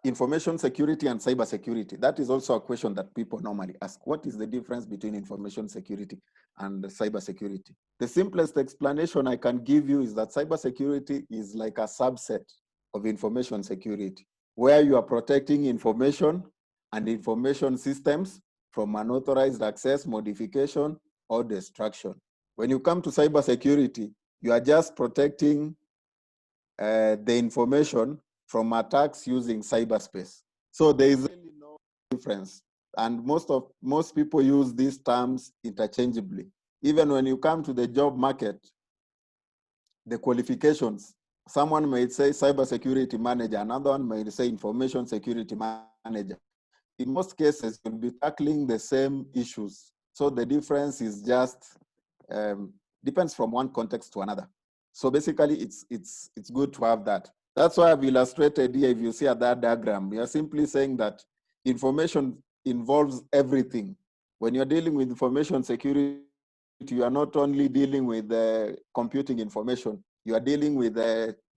information security and cyber security, that is also a question that people normally ask. What is the difference between information security and cyber security? The simplest explanation I can give you is that cyber security is like a subset of information security, where you are protecting information and information systems from unauthorized access, modification, or destruction. When you come to cyber security, you are just protecting the information from attacks using cyberspace. So there is really no difference. And most people use these terms interchangeably. Even when you come to the job market, the qualifications, someone may say cybersecurity manager, another one may say information security manager. In most cases, you'll be tackling the same issues. So the difference is just, depends from one context to another. So basically, it's good to have that. That's why I've illustrated here. If you see at that diagram, we are simply saying that information involves everything. When you're dealing with information security, you are not only dealing with computing information, you are dealing with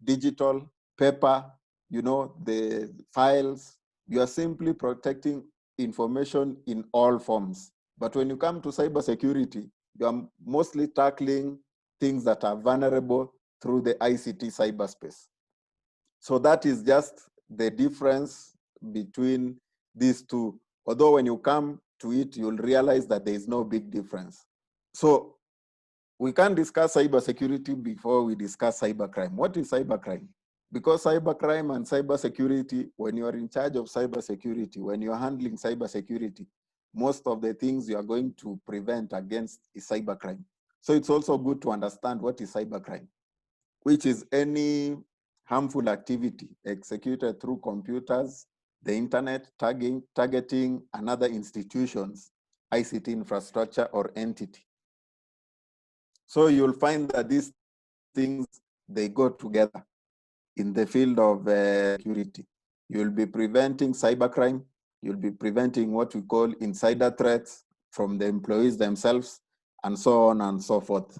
digital, paper, the files. You are simply protecting information in all forms. But when you come to cybersecurity, you are mostly tackling things that are vulnerable through the ICT cyberspace. So that is just the difference between these two. Although when you come to it, you'll realize that there is no big difference. So we can't discuss cybersecurity before we discuss cybercrime. What is cybercrime? Because cybercrime and cybersecurity, when you are in charge of cybersecurity, when you're handling cybersecurity, most of the things you are going to prevent against is cybercrime. So it's also good to understand what is cybercrime, which is any harmful activity executed through computers, the internet, targeting another institution's ICT infrastructure or entity. So you'll find that these things, they go together in the field of security. You'll be preventing cybercrime You'll be preventing what we call insider threats from the employees themselves, and so on and so forth.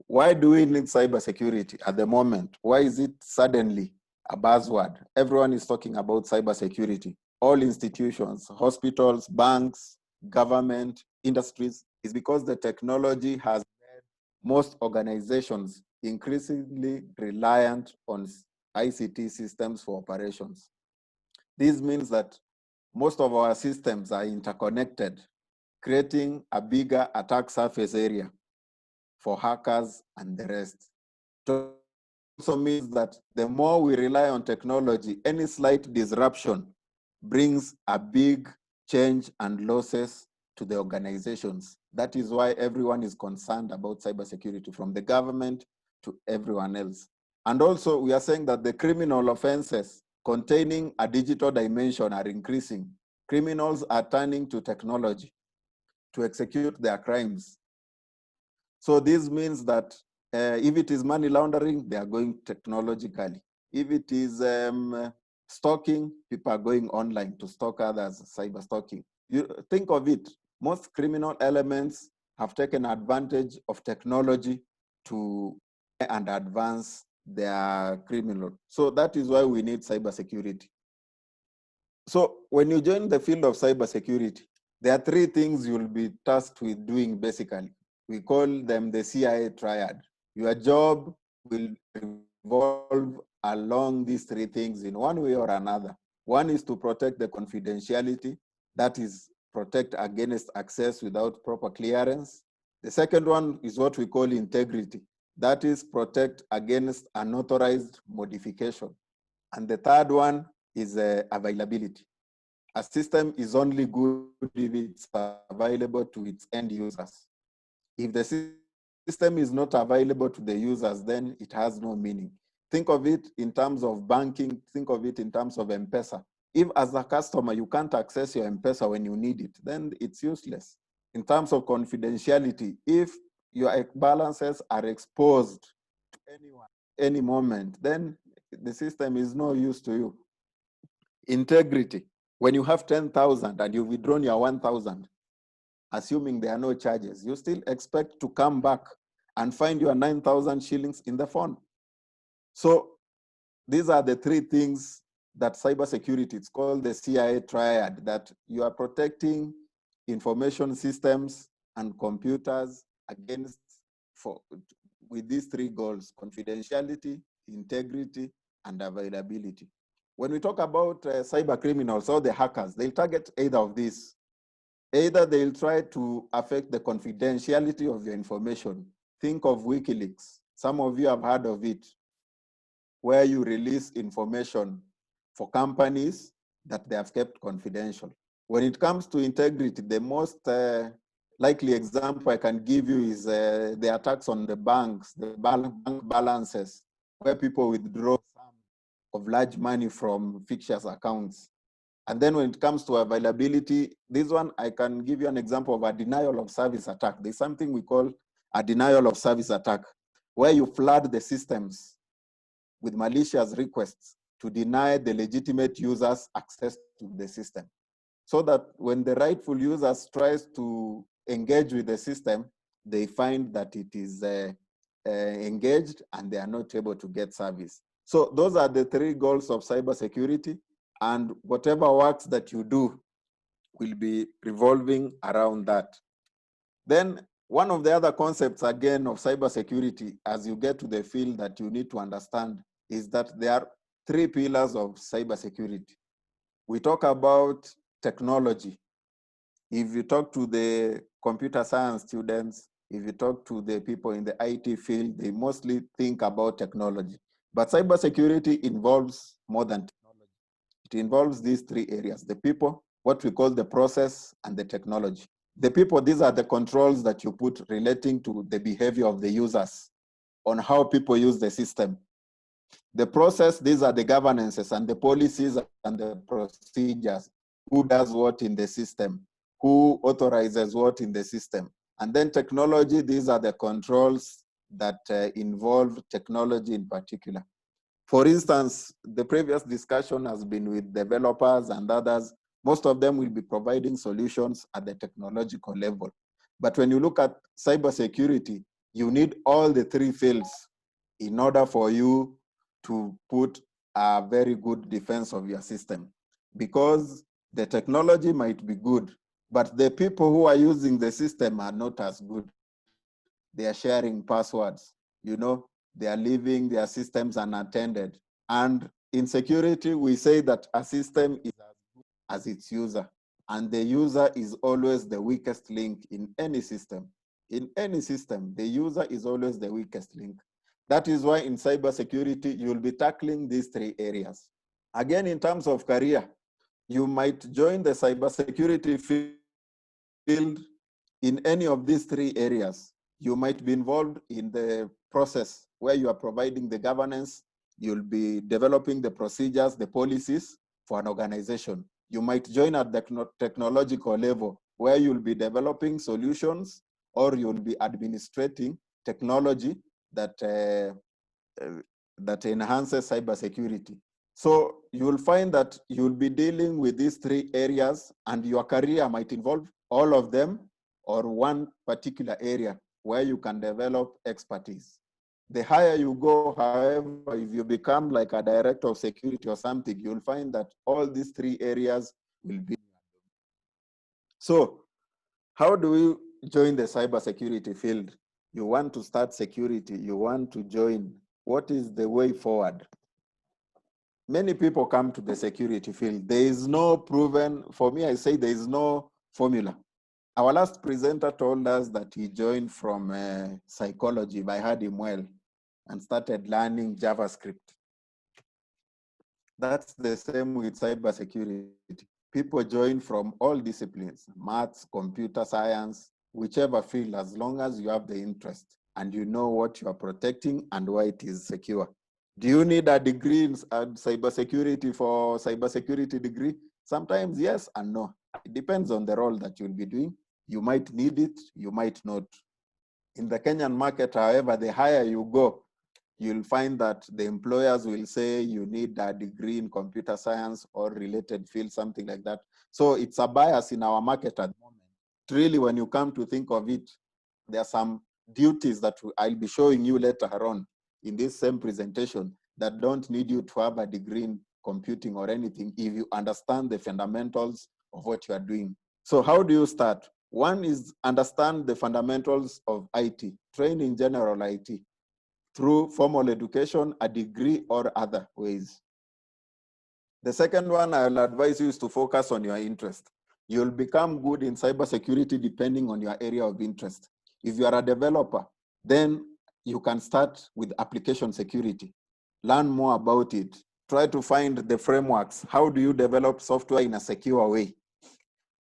Why do we need cybersecurity at the moment? Why is it suddenly a buzzword? Everyone is talking about cybersecurity. All institutions, hospitals, banks, government, industries, is because the technology has made most organizations increasingly reliant on ICT systems for operations. This means that most of our systems are interconnected, creating a bigger attack surface area for hackers and the rest. It also means that the more we rely on technology, any slight disruption brings a big change and losses to the organizations. That is why everyone is concerned about cybersecurity, from the government to everyone else. And also, we are saying that the criminal offenses containing a digital dimension are increasing. Criminals are turning to technology to execute their crimes. So this means that if it is money laundering, they are going technologically. If it is stalking, people are going online to stalk others, cyber stalking. You think of it, most criminal elements have taken advantage of technology to and advance their criminal. So that is why we need cybersecurity. So when you join the field of cybersecurity, there are three things you'll be tasked with doing basically. We call them the CIA triad. Your job will revolve along these three things in one way or another. One is to protect the confidentiality, that is, protect against access without proper clearance. The second one is what we call integrity, that is, protect against unauthorized modification. And the third one is availability. A system is only good if it's available to its end users. If the system is not available to the users, then it has no meaning. Think of it in terms of banking, think of it in terms of M-Pesa. If as a customer, you can't access your M-Pesa when you need it, then it's useless. In terms of confidentiality, if your balances are exposed to anyone, any moment, then the system is no use to you. Integrity, when you have 10,000 and you've withdrawn your 1,000, assuming there are no charges, you still expect to come back and find your 9,000 shillings in the phone. So these are the three things that cybersecurity, it's called the CIA triad, that you are protecting information systems and computers against, with these three goals: confidentiality, integrity, and availability. When we talk about cyber criminals or the hackers, they'll target either of these. Either they'll try to affect the confidentiality of your information. Think of WikiLeaks. Some of you have heard of it, where you release information for companies that they have kept confidential. When it comes to integrity, the most likely example I can give you is the attacks on the banks, the bank balances, where people withdraw of large money from fictitious accounts. And then when it comes to availability, this one, I can give you an example of a denial of service attack. There's something we call a denial of service attack, where you flood the systems with malicious requests to deny the legitimate users access to the system. So that when the rightful users tries to engage with the system, they find that it is engaged and they are not able to get service. So those are the three goals of cybersecurity, and whatever works that you do will be revolving around that. Then one of the other concepts, again, of cybersecurity, as you get to the field that you need to understand, is that there are three pillars of cybersecurity. We talk about technology. If you talk to the computer science students, if you talk to the people in the IT field, they mostly think about technology. But cybersecurity involves more than technology. It involves these three areas: the people, what we call the process, and the technology. The people, these are the controls that you put relating to the behavior of the users, on how people use the system. The process, these are the governances and the policies and the procedures. Who does what in the system? Who authorizes what in the system? And then technology, these are the controls that involve technology in particular. For instance, the previous discussion has been with developers and others Most of them will be providing solutions at the technological level. But when you look at cybersecurity, you need all the three fields in order for you to put a very good defense of your system. Because the technology might be good, but the people who are using the system are not as good. They are sharing passwords, you know, they are leaving their systems unattended. And in security, we say that a system is as good as its user, and the user is always the weakest link in any system. In any system, the user is always the weakest link. That is why in cybersecurity, you'll be tackling these three areas. Again, in terms of career, you might join the cybersecurity field in any of these three areas. You might be involved in the process where you are providing the governance. You'll be developing the procedures, the policies for an organization. You might join at the technological level where you'll be developing solutions, or you'll be administrating technology that enhances cybersecurity. So you'll find that you'll be dealing with these three areas, and your career might involve all of them or one particular area where you can develop expertise. The higher you go, however, if you become like a director of security or something, you'll find that all these three areas will be. So how do we join the cybersecurity field? You want to start security, you want to join. What is the way forward? Many people come to the security field. There is no proven, for me, I say there is no formula. Our last presenter told us that he joined from psychology, if I heard him well, and started learning JavaScript. That's the same with cybersecurity. People join from all disciplines, maths, computer science, whichever field, as long as you have the interest and you know what you are protecting and why it is secure. Do you need a degree in cybersecurity for cybersecurity degree? Sometimes yes and no. It depends on the role that you'll be doing. You might need it, you might not. In the Kenyan market, however, the higher you go, you'll find that the employers will say you need a degree in computer science or related field, something like that. So it's a bias in our market at the moment. Really, when you come to think of it, there are some duties that I'll be showing you later on in this same presentation that don't need you to have a degree in computing or anything if you understand the fundamentals of what you are doing. So how do you start? One is understand the fundamentals of IT, train in general IT through formal education, a degree, or other ways. The second one I'll advise you is to focus on your interest. You'll become good in cybersecurity depending on your area of interest. If you are a developer, then you can start with application security. Learn more about it. Try to find the frameworks. How do you develop software in a secure way?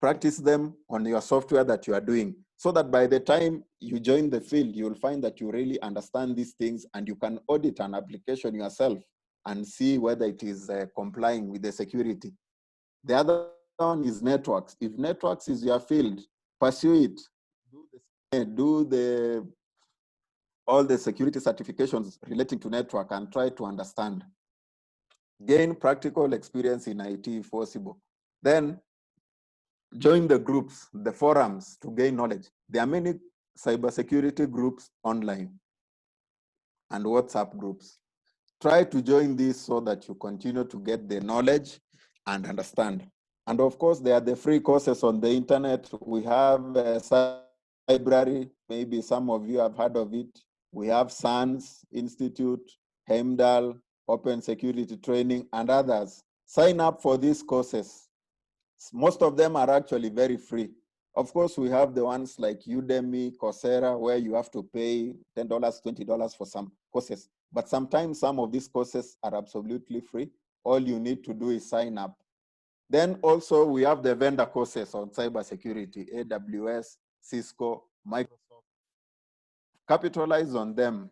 Practice them on your software that you are doing, so that by the time you join the field, you'll find that you really understand these things and you can audit an application yourself and see whether it is complying with the security. The other one is networks. If networks is your field, pursue it. Do all the security certifications relating to network and try to understand. Gain practical experience in IT if possible. Then join the groups, the forums to gain knowledge. There are many cybersecurity groups online and WhatsApp groups. Try to join these so that you continue to get the knowledge and understand. And of course, there are the free courses on the internet. We have a library, maybe some of you have heard of it. We have SANS Institute, Heimdall, Open Security Training, and others. Sign up for these courses. Most of them are actually very free. Of course, we have the ones like Udemy, Coursera, where you have to pay $10, $20 for some courses. But sometimes some of these courses are absolutely free. All you need to do is sign up. Then also we have the vendor courses on cybersecurity, AWS, Cisco, Microsoft. Capitalize on them.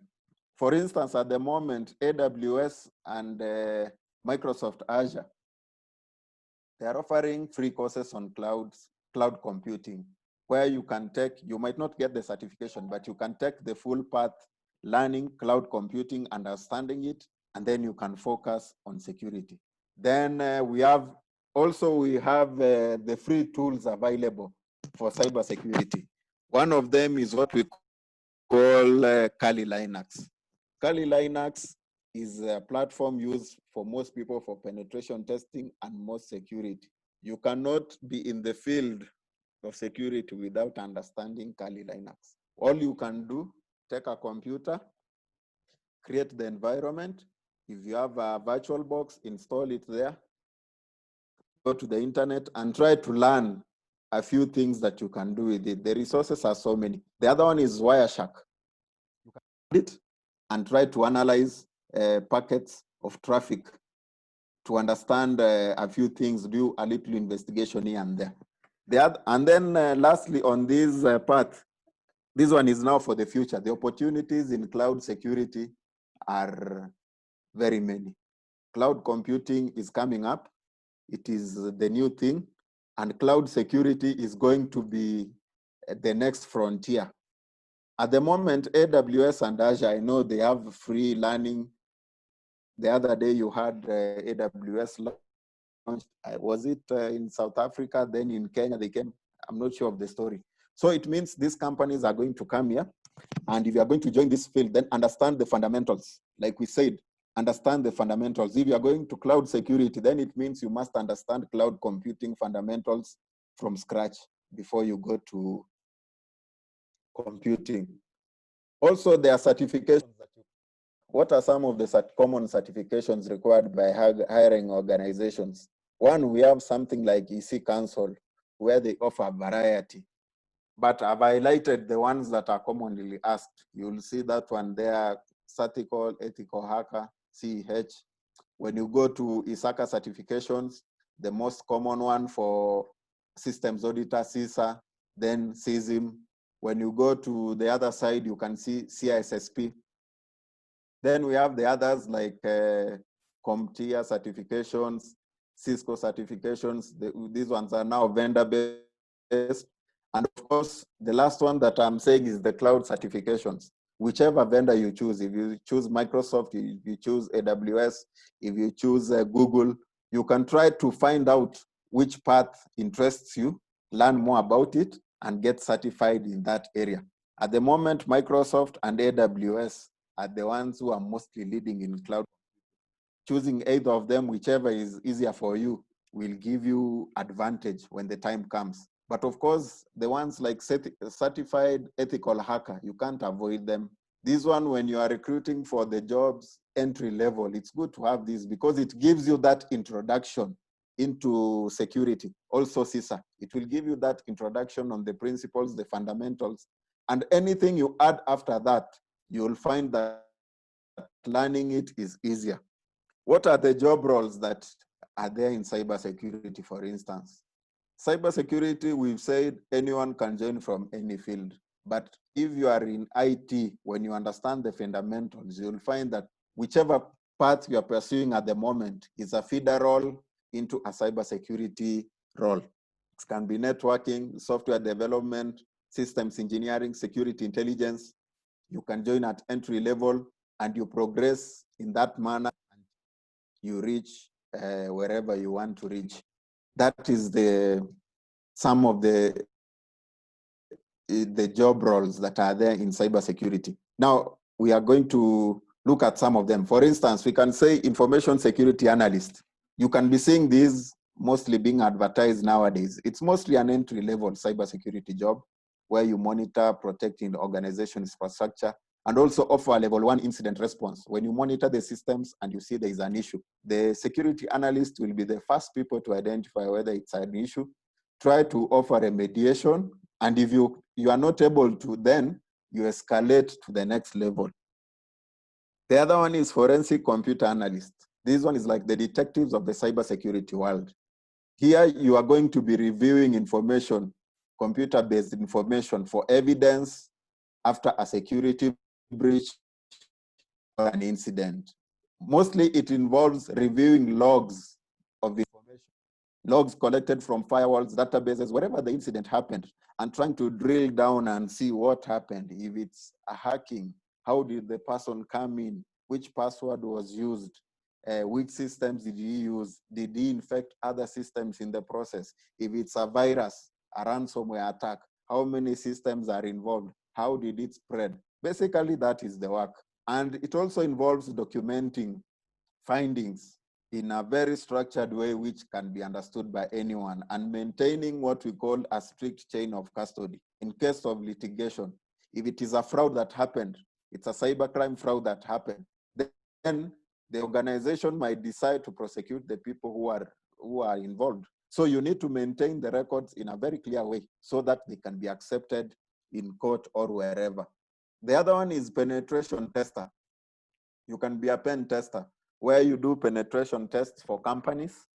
For instance, at the moment, AWS and Microsoft Azure, they are offering free courses on cloud computing, where you can take, you might not get the certification, but you can take the full path, learning cloud computing, understanding it, and then you can focus on security. Then we have Also, we have the free tools available for cybersecurity. One of them is what we call Kali Linux. Kali Linux is a platform used for most people for penetration testing and most security. You cannot be in the field of security without understanding Kali Linux. All you can do, take a computer, create the environment. If you have a virtual box, install it there, go to the internet and try to learn a few things that you can do with it. The resources are so many. The other one is Wireshark. You can read it and try to analyze packets of traffic to understand a few things, do a little investigation here and there. And then lastly, on this path, this one is now for the future. The opportunities in cloud security are very many. Cloud computing is coming up. It is the new thing, and cloud security is going to be the next frontier. At the moment, AWS and Azure, I know they have free learning. The other day you had AWS launch. Was it in South Africa? Then in Kenya they came. I'm not sure of the story. So it means these companies are going to come here, and if you are going to join this field, then understand the fundamentals. Like we said, understand the fundamentals. If you are going to cloud security, then it means you must understand cloud computing fundamentals from scratch before you go to computing. Also, there are certifications. What are some of the common certifications required by hiring organizations? One, we have something like EC Council, where they offer a variety. But I've highlighted the ones that are commonly asked. You'll see that one there, Certical, Ethical Hacker, CEH. When you go to ISACA certifications, the most common one for systems auditor, CISA, then CISM. When you go to the other side, you can see CISSP. Then we have the others like CompTIA certifications, Cisco certifications. These ones are now vendor-based. And of course, the last one that I'm saying is the cloud certifications. Whichever vendor you choose, if you choose Microsoft, if you choose AWS, if you choose Google, you can try to find out which path interests you, learn more about it, and get certified in that area. At the moment, Microsoft and AWS are the ones who are mostly leading in cloud. Choosing either of them, whichever is easier for you, will give you advantage when the time comes. But of course, the ones like certified ethical hacker, you can't avoid them. This one, when you are recruiting for the jobs entry level, it's good to have this because it gives you that introduction into security. Also CISA, it will give you that introduction on the principles, the fundamentals, and anything you add after that, you'll find that learning it is easier. What are the job roles that are there in cybersecurity, for instance? Cybersecurity, we've said anyone can join from any field. But if you are in IT, when you understand the fundamentals, you'll find that whichever path you are pursuing at the moment is a feeder role into a cybersecurity role. It can be networking, software development, systems engineering, security intelligence. You can join at entry level and you progress in that manner. You reach wherever you want to reach. That is some of the job roles that are there in cybersecurity. Now, we are going to look at some of them. For instance, we can say information security analyst. You can be seeing these mostly being advertised nowadays. It's mostly an entry-level cybersecurity job where you monitor, protecting the organization's infrastructure, and also offer a level 1 incident response. When you monitor the systems and you see there is an issue, the security analyst will be the first people to identify whether it's an issue, try to offer remediation, and if you are not able to, then you escalate to the next level. The other one is forensic computer analyst. This one is like the detectives of the cybersecurity world. Here you are going to be reviewing information, computer-based information for evidence after a security breach or an incident. Mostly it involves reviewing logs of information, logs collected from firewalls, databases, wherever the incident happened, and trying to drill down and see what happened. If it's a hacking, how did the person come in? Which password was used? Which systems did he use? Did he infect other systems in the process? If it's a virus, a ransomware attack, how many systems are involved? How did it spread? Basically, that is the work. And it also involves documenting findings in a very structured way which can be understood by anyone, and maintaining what we call a strict chain of custody in case of litigation. If it is a fraud that happened, it's a cybercrime fraud that happened, then the organization might decide to prosecute the people who are involved. So you need to maintain the records in a very clear way so that they can be accepted in court or wherever. The other one is penetration tester. You can be a pen tester, where you do penetration tests for companies.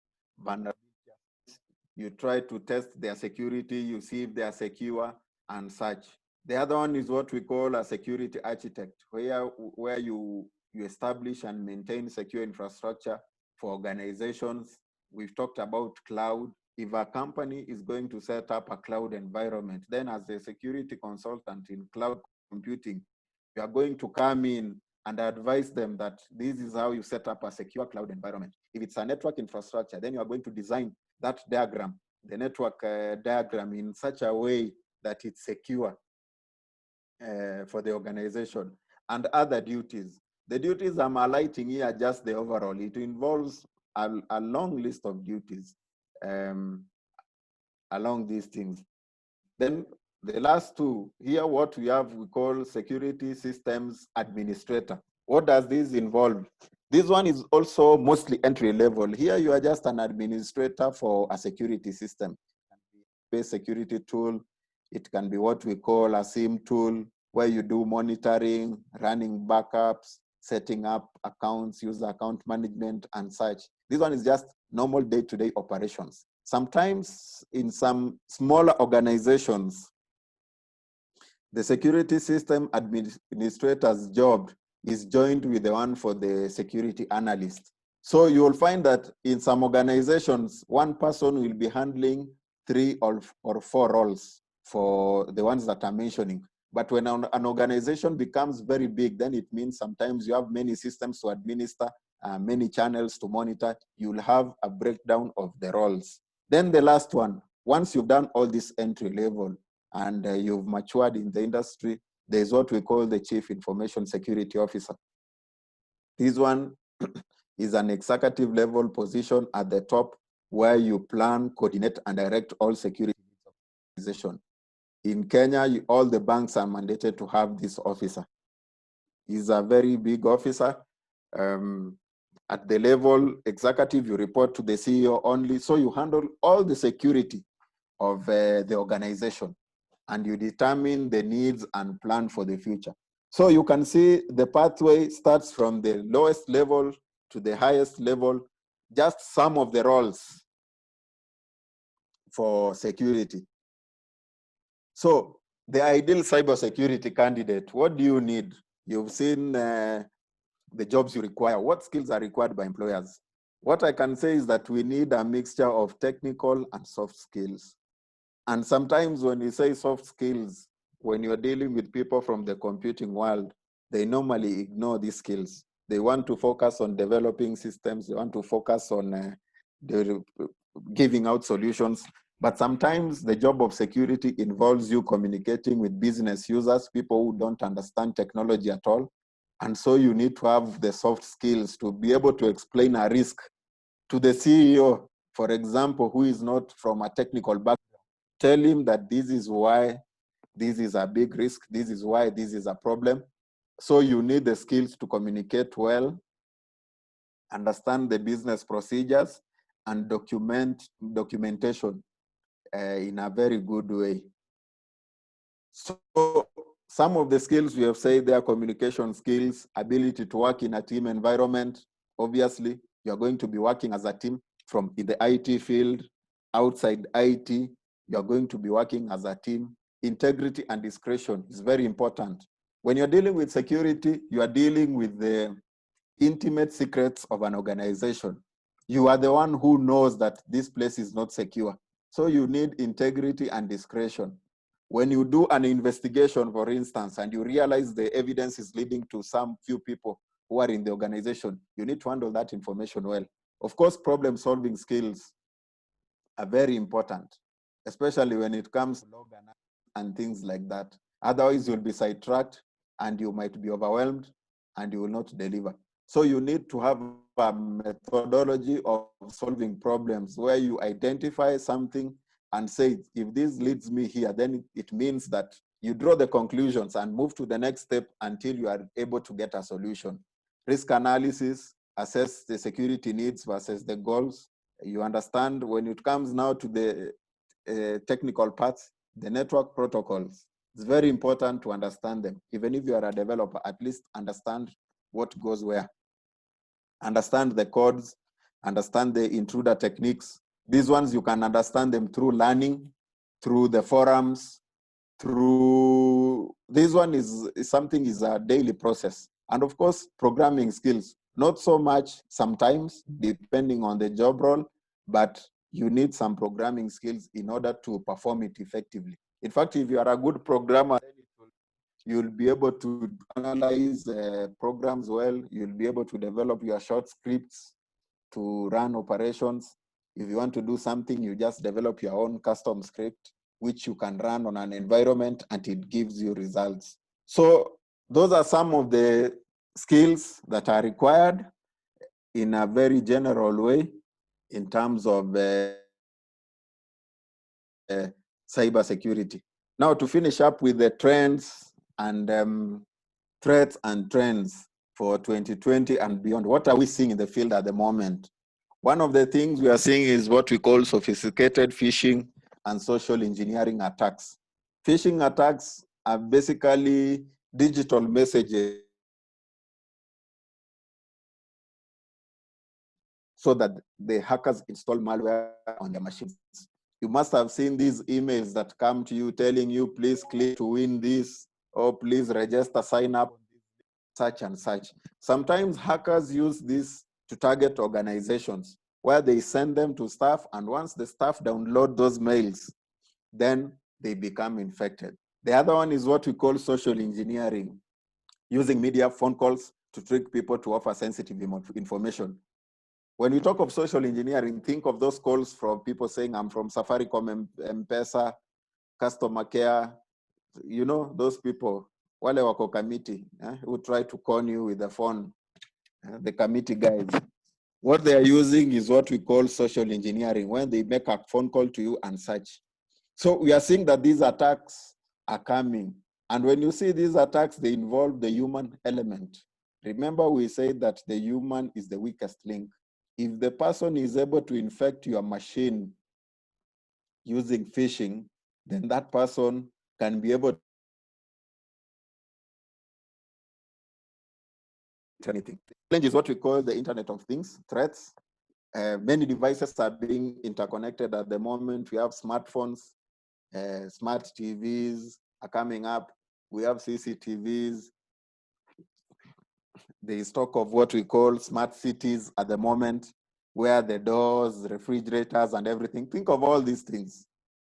You try to test their security, you see if they are secure and such. The other one is what we call a security architect, where you establish and maintain secure infrastructure for organizations. We've talked about cloud. If a company is going to set up a cloud environment, then as a security consultant in cloud computing, you are going to come in and advise them that this is how you set up a secure cloud environment. If it's a network infrastructure, then you are going to design that diagram, the network diagram, in such a way that it's secure for the organization, and other duties. The duties I'm highlighting here are just the overall. It involves a long list of duties along these things. Then the last two here, what we have, we call security systems administrator. What does this involve? This one is also mostly entry level. Here you are just an administrator for a security system. It can be a security tool. It can be what we call a SIM tool, where you do monitoring, running backups, setting up accounts, user account management, and such. This one is just normal day-to-day operations. Sometimes in some smaller organizations, the security system administrator's job is joined with the one for the security analyst. So you will find that in some organizations, one person will be handling 3 or 4 roles for the ones that I'm mentioning. But when an organization becomes very big, then it means sometimes you have many systems to administer, many channels to monitor. You'll have a breakdown of the roles. Then the last one, once you've done all this entry level and you've matured in the industry, there's what we call the Chief Information Security Officer. This one is an executive level position at the top, where you plan, coordinate, and direct all security organizations. In Kenya, all the banks are mandated to have this officer. He's a very big officer. At the level executive, you report to the CEO only, so you handle all the security of the organization, and you determine the needs and plan for the future. So you can see the pathway starts from the lowest level to the highest level, just some of the roles for security. So the ideal cybersecurity candidate, what do you need? You've seen the jobs you require. What skills are required by employers? What I can say is that we need a mixture of technical and soft skills. And sometimes when you say soft skills, when you're dealing with people from the computing world, they normally ignore these skills. They want to focus on developing systems. They want to focus on giving out solutions. But sometimes the job of security involves you communicating with business users, people who don't understand technology at all. And so you need to have the soft skills to be able to explain a risk to the CEO, for example, who is not from a technical background. Tell him that this is why this is a big risk, this is why this is a problem. So you need the skills to communicate well, understand the business procedures, and documentation in a very good way. So some of the skills we have said, they are communication skills, ability to work in a team environment. Obviously, you're going to be working as a team from in the IT field, outside IT, you're going to be working as a team. Integrity and discretion is very important. When you're dealing with security, you are dealing with the intimate secrets of an organization. You are the one who knows that this place is not secure. So you need integrity and discretion. When you do an investigation, for instance, and you realize the evidence is leading to some few people who are in the organization, you need to handle that information well. Of course, problem-solving skills are very important, especially when it comes to log and things like that. Otherwise, you'll be sidetracked and you might be overwhelmed and you will not deliver. So you need to have a methodology of solving problems where you identify something and say, if this leads me here, then it means that you draw the conclusions and move to the next step until you are able to get a solution. Risk analysis, assess the security needs versus the goals. You understand when it comes now to the technical parts, the network protocols. It's very important to understand them. Even if you are a developer, at least understand what goes where. Understand the codes, understand the intruder techniques. These ones, you can understand them through learning, through the forums, through, this one is a daily process. And of course, programming skills, not so much sometimes, depending on the job role, but you need some programming skills in order to perform it effectively. In fact, if you are a good programmer, you'll be able to analyze programs well, you'll be able to develop your short scripts to run operations. If you want to do something, you just develop your own custom script, which you can run on an environment and it gives you results. So those are some of the skills that are required in a very general way in terms of cyber security. Now to finish up with the trends and threats and trends for 2020 and beyond, what are we seeing in the field at the moment? One of the things we are seeing is what we call sophisticated phishing and social engineering attacks. Phishing attacks are basically digital messages so that the hackers install malware on their machines. You must have seen these emails that come to you telling you, please click to win this, or please register, sign up, such and such. Sometimes hackers use this to target organizations where they send them to staff, and once the staff download those mails, then they become infected. The other one is what we call social engineering, using media phone calls to trick people to offer sensitive information. When we talk of social engineering, think of those calls from people saying, I'm from Safaricom, M-Pesa, customer care, you know, those people, wale wako committee, who try to con you with the phone, the committee guys. What they are using is what we call social engineering, when they make a phone call to you and such. So we are seeing that these attacks are coming. And when you see these attacks, they involve the human element. Remember, we said that the human is the weakest link. If the person is able to infect your machine using phishing, then that person can be able to anything. The challenge is what we call the Internet of Things, threats. Many devices are being interconnected at the moment. We have smartphones, smart TVs are coming up. We have CCTVs. There is talk of what we call smart cities at the moment, where the doors, refrigerators, and everything. Think of all these things.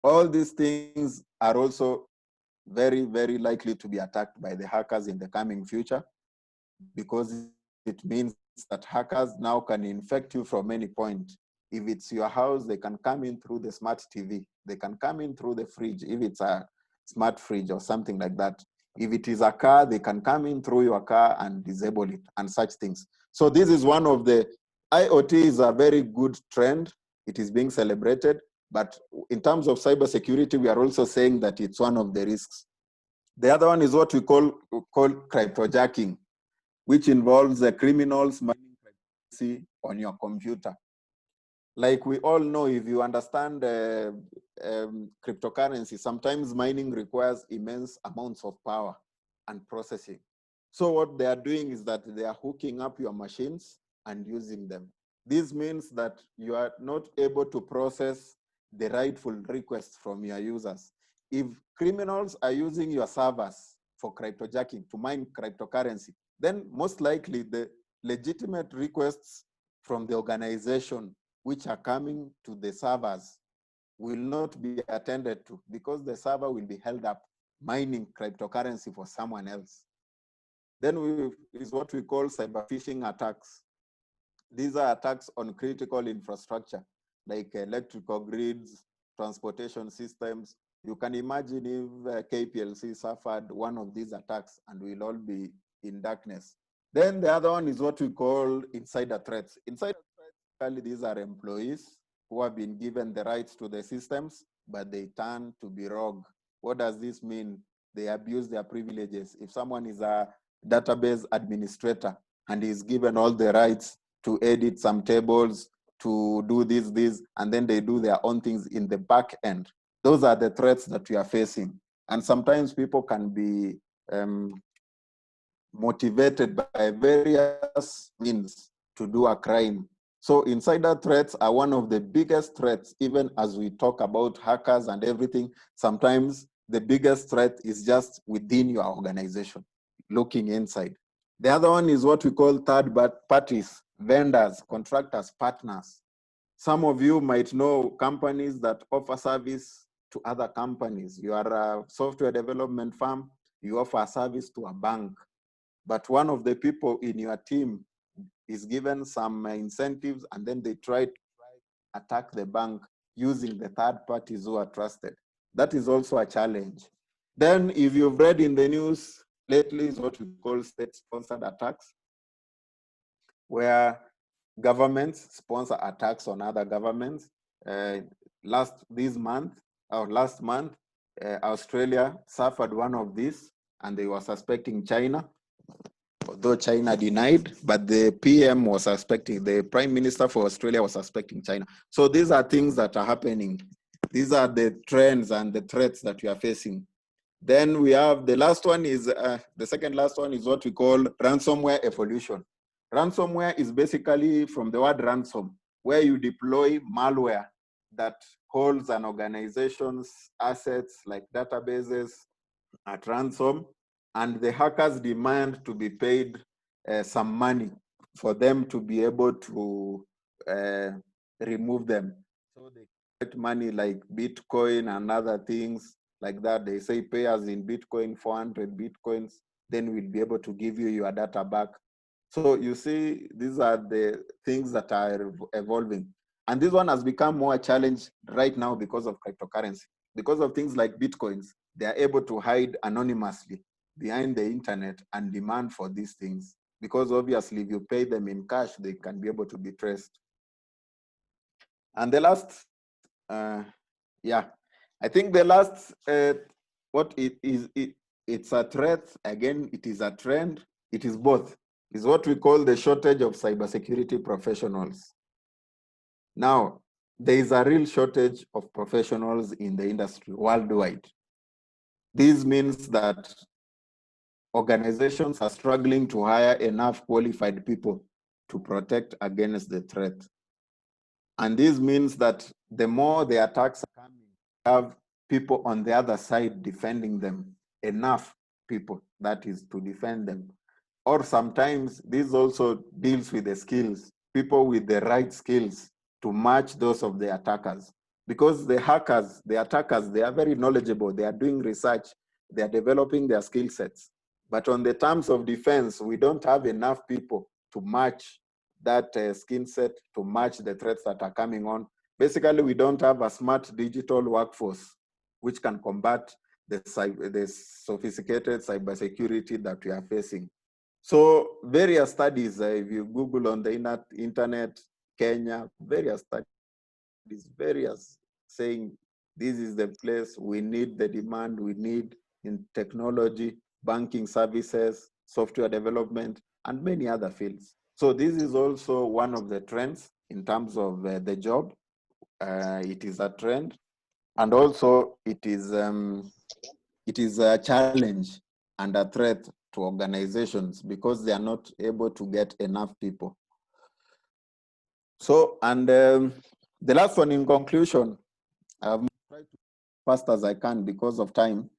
All these things are also very, very likely to be attacked by the hackers in the coming future, because it means that hackers now can infect you from any point. If it's your house, they can come in through the smart TV. They can come in through the fridge, if it's a smart fridge or something like that. If it is a car, they can come in through your car and disable it and such things. So this is one of the, IoT is a very good trend. It is being celebrated. But in terms of cybersecurity, we are also saying that it's one of the risks. The other one is what we call cryptojacking, which involves the criminals mining privacy on your computer. Like we all know, if you understand cryptocurrency, sometimes mining requires immense amounts of power and processing. So what they are doing is that they are hooking up your machines and using them. This means that you are not able to process the rightful requests from your users. If criminals are using your servers for cryptojacking to mine cryptocurrency, then most likely the legitimate requests from the organization which are coming to the servers will not be attended to, because the server will be held up mining cryptocurrency for someone else. Then is what we call cyber phishing attacks. These are attacks on critical infrastructure, like electrical grids, transportation systems. You can imagine if KPLC suffered one of these attacks and we'll all be in darkness. Then the other one is what we call insider threats. Insider threats, these are employees who have been given the rights to the systems, but they turn to be rogue. What does this mean? They abuse their privileges. If someone is a database administrator and is given all the rights to edit some tables, to do this, and then they do their own things in the back end. Those are the threats that we are facing. And sometimes people can be motivated by various means to do a crime. So insider threats are one of the biggest threats, even as we talk about hackers and everything. Sometimes the biggest threat is just within your organization, looking inside. The other one is what we call third parties, vendors, contractors, partners. Some of you might know companies that offer service to other companies. You are a software development firm, you offer a service to a bank, but one of the people in your team is given some incentives and then they try to attack the bank using the third parties who are trusted. That is also a challenge. Then if you've read in the news lately is what we call state-sponsored attacks, where governments sponsor attacks on other governments. Last month, Australia suffered one of these, and they were suspecting China, although China denied, but the PM was suspecting, the Prime Minister for Australia was suspecting China. So these are things that are happening. These are the trends and the threats that we are facing. Then we have the last one is, the second last one is what we call ransomware evolution. Ransomware is basically from the word ransom, where you deploy malware that holds an organization's assets like databases at ransom, and the hackers demand to be paid some money for them to be able to remove them. So they get money like Bitcoin and other things like that. They say pay us in Bitcoin, 400 Bitcoins, then we'll be able to give you your data back. So you see, these are the things that are evolving. And this one has become more a challenge right now because of cryptocurrency. Because of things like Bitcoins, they are able to hide anonymously behind the internet and demand for these things. Because obviously, if you pay them in cash, they can be able to be traced. And the last, I think the last, it's a threat. Again, it is a trend. It is both. Is what we call the shortage of cybersecurity professionals. Now, there is a real shortage of professionals in the industry worldwide. This means that organizations are struggling to hire enough qualified people to protect against the threat. And this means that the more the attacks are coming, have people on the other side defending them, enough people, that is, to defend them. Or sometimes this also deals with the skills, people with the right skills to match those of the attackers. Because the hackers, the attackers, they are very knowledgeable, they are doing research, they are developing their skill sets. But on the terms of defense, we don't have enough people to match that skill set, to match the threats that are coming on. Basically, we don't have a smart digital workforce which can combat the sophisticated cybersecurity that we are facing. So various studies, if you Google on the internet, Kenya, various studies, various saying this is the place we need the demand, we need in technology, banking services, software development, and many other fields. So this is also one of the trends in terms of the job. It is a trend, and also it is a challenge and a threat to organizations because they are not able to get enough people. So, and the last one in conclusion, I've tried to fast as I can because of time.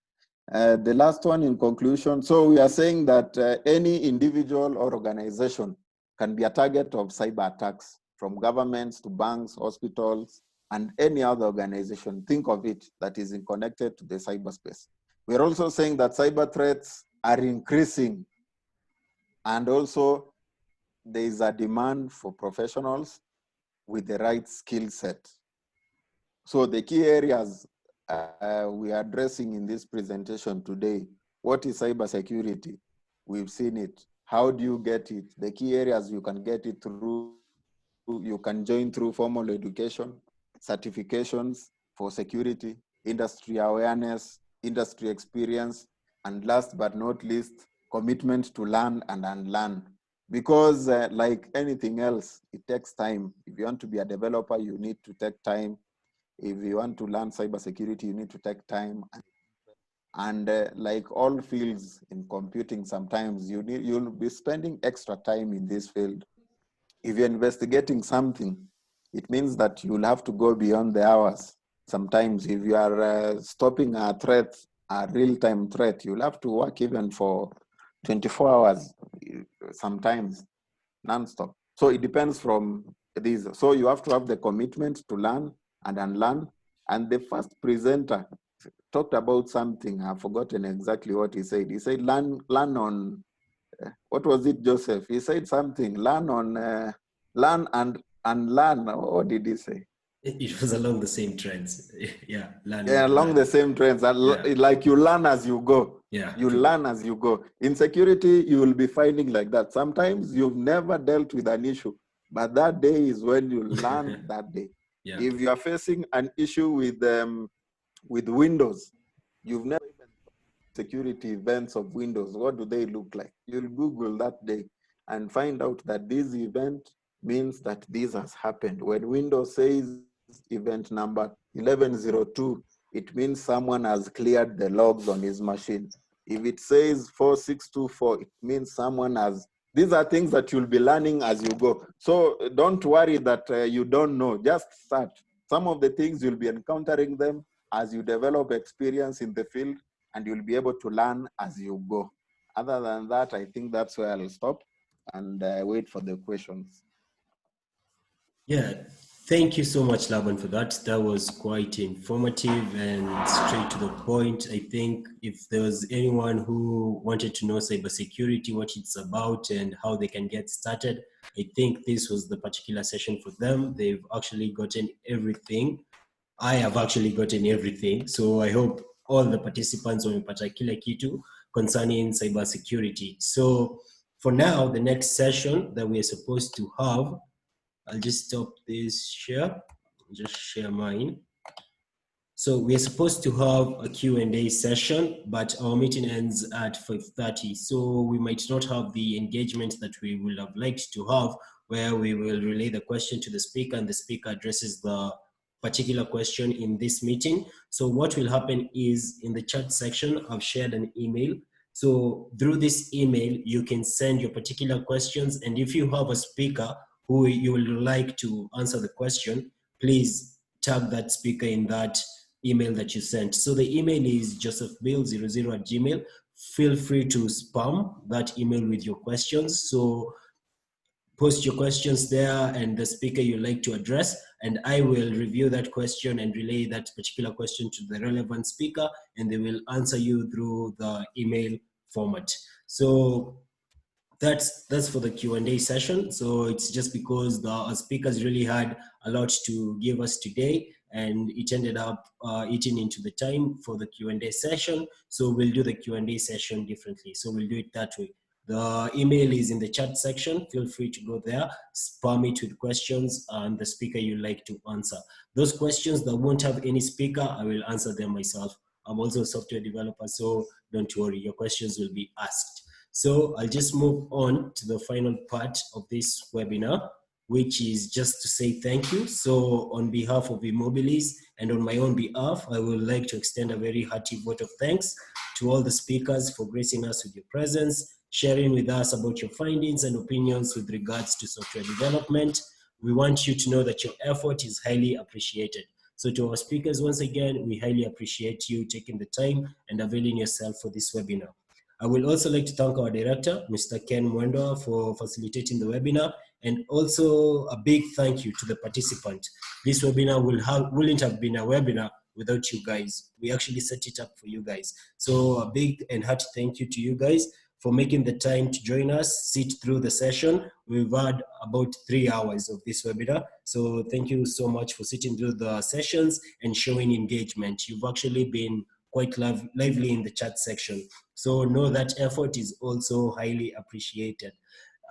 The last one in conclusion, so we are saying that any individual or organization can be a target of cyber attacks, from governments to banks, hospitals, and any other organization. Think of it that is connected to the cyberspace. We're also saying that cyber threats are increasing And also, there is a demand for professionals with the right skill set. So the key areas we are addressing in this presentation today: what is cybersecurity? We've seen it. How do you get it? The key areas you can get it through, you can join through formal education, certifications for security, industry awareness, industry experience, and last but not least, commitment to learn and unlearn. Because like anything else, it takes time. If you want to be a developer, you need to take time. If you want to learn cybersecurity, you need to take time. And like all fields in computing, sometimes you'll be spending extra time in this field. If you're investigating something, it means that you'll have to go beyond the hours. Sometimes if you are stopping a threat, a real-time threat, you'll have to work even for 24 hours, sometimes non-stop. So it depends from these. So you have to have the commitment to learn and unlearn. And the first presenter talked about something, I've forgotten exactly what he said. He said, learn on, what was it, Joseph? He said something, learn and unlearn. What did he say? It was along the same trends. Yeah, along the same trends. Like you learn as you go. Yeah, you learn as you go. In security, you will be finding like that. Sometimes you've never dealt with an issue, but that day is when you learn that day. Yeah. If you are facing an issue with Windows, you've never even security events of Windows. What do they look like? You'll Google that day and find out that this event means that this has happened. When Windows says event number 1102, it means someone has cleared the logs on his machine. If it says 4624, it means someone has. These are things that you'll be learning as you go. So don't worry that you don't know. Just start. Some of the things you'll be encountering them as you develop experience in the field, and you'll be able to learn as you go. Other than that, I think that's where I'll stop and wait for the questions. Yeah, thank you so much, Laban, for that. That was quite informative and straight to the point. I think if there was anyone who wanted to know cybersecurity, what it's about and how they can get started, I think this was the particular session for them. They've actually gotten everything. I have actually gotten everything. So I hope all the participants wamepata kila kitu concerning cybersecurity. So for now, the next session that we are supposed to have, I'll just stop this share, just share mine. So we're supposed to have a Q&A session, but our meeting ends at 5:30. So we might not have the engagement that we would have liked to have, where we will relay the question to the speaker and the speaker addresses the particular question in this meeting. So what will happen is in the chat section, I've shared an email. So through this email, you can send your particular questions. And if you have a speaker who you would like to answer the question, please tag that speaker in that email that you sent. So the email is josephbill00@gmail.com. Feel free to spam that email with your questions. So post your questions there and the speaker you like to address, and I will review that question and relay that particular question to the relevant speaker, and they will answer you through the email format. So that's for the Q&A session. So it's just because the speakers really had a lot to give us today, and it ended up eating into the time for the Q&A session. So we'll do the Q&A session differently. So we'll do it that way. The email is in the chat section. Feel free to go there, spam it with questions and the speaker you like to answer. Those questions that won't have any speaker, I will answer them myself. I'm also a software developer, so don't worry, your questions will be asked. So I'll just move on to the final part of this webinar, which is just to say thank you. So on behalf of eMobilis and on my own behalf, I would like to extend a very hearty vote of thanks to all the speakers for gracing us with your presence, sharing with us about your findings and opinions with regards to software development. We want you to know that your effort is highly appreciated. So to our speakers, once again, we highly appreciate you taking the time and availing yourself for this webinar. I will also like to thank our director, Mr. Ken Mwendwa, for facilitating the webinar, and also a big thank you to the participant. This webinar wouldn't have been a webinar without you guys. We actually set it up for you guys. So a big and hearty thank you to you guys for making the time to join us, sit through the session. We've had about 3 hours of this webinar. So thank you so much for sitting through the sessions and showing engagement. You've actually been quite lively in the chat section. So know that effort is also highly appreciated.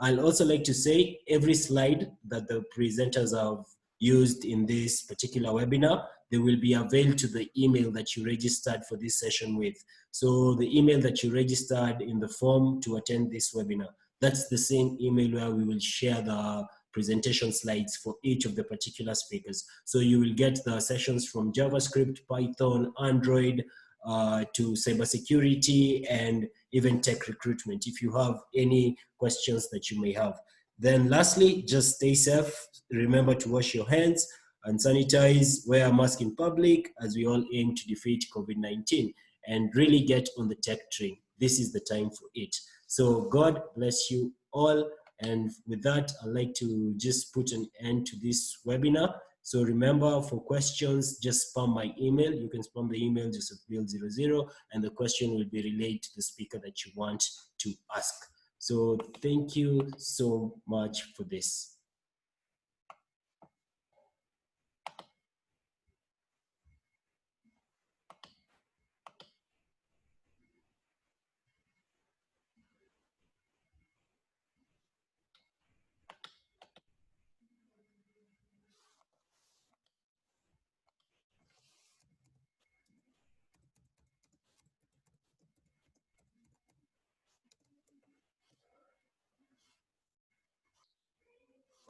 I'll also like to say every slide that the presenters have used in this particular webinar, they will be available to the email that you registered for this session with. So the email that you registered in the form to attend this webinar, that's the same email where we will share the presentation slides for each of the particular speakers. So you will get the sessions from JavaScript, Python, Android, to cybersecurity, and even tech recruitment, if you have any questions that you may have. Then lastly, just stay safe. Remember to wash your hands and sanitize, wear a mask in public as we all aim to defeat COVID-19 and really get on the tech train. This is the time for it. So God bless you all. And with that, I'd like to just put an end to this webinar. So remember, for questions, just spam my email. You can spam the email josephbill00, and the question will be relayed to the speaker that you want to ask. So thank you so much for this.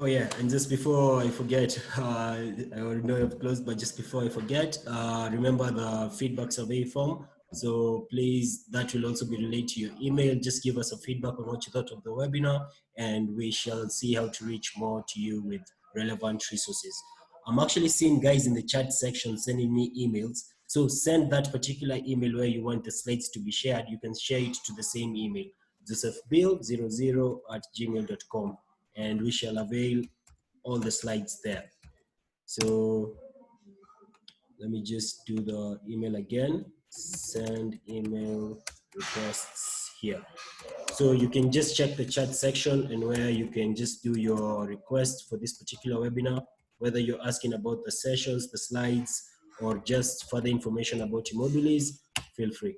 Oh yeah, and just before I forget, I already know I've closed, but just before I forget, remember the feedback survey form. So please, that will also be related to your email. Just give us a feedback on what you thought of the webinar, and we shall see how to reach more to you with relevant resources. I'm actually seeing guys in the chat section sending me emails. So send that particular email where you want the slides to be shared. You can share it to the same email, josephbill00@gmail.com. And we shall avail all the slides there. So let me just do the email again, send email requests here. So you can just check the chat section and where you can just do your request for this particular webinar, whether you're asking about the sessions, the slides, or just further information about eMobilis, feel free.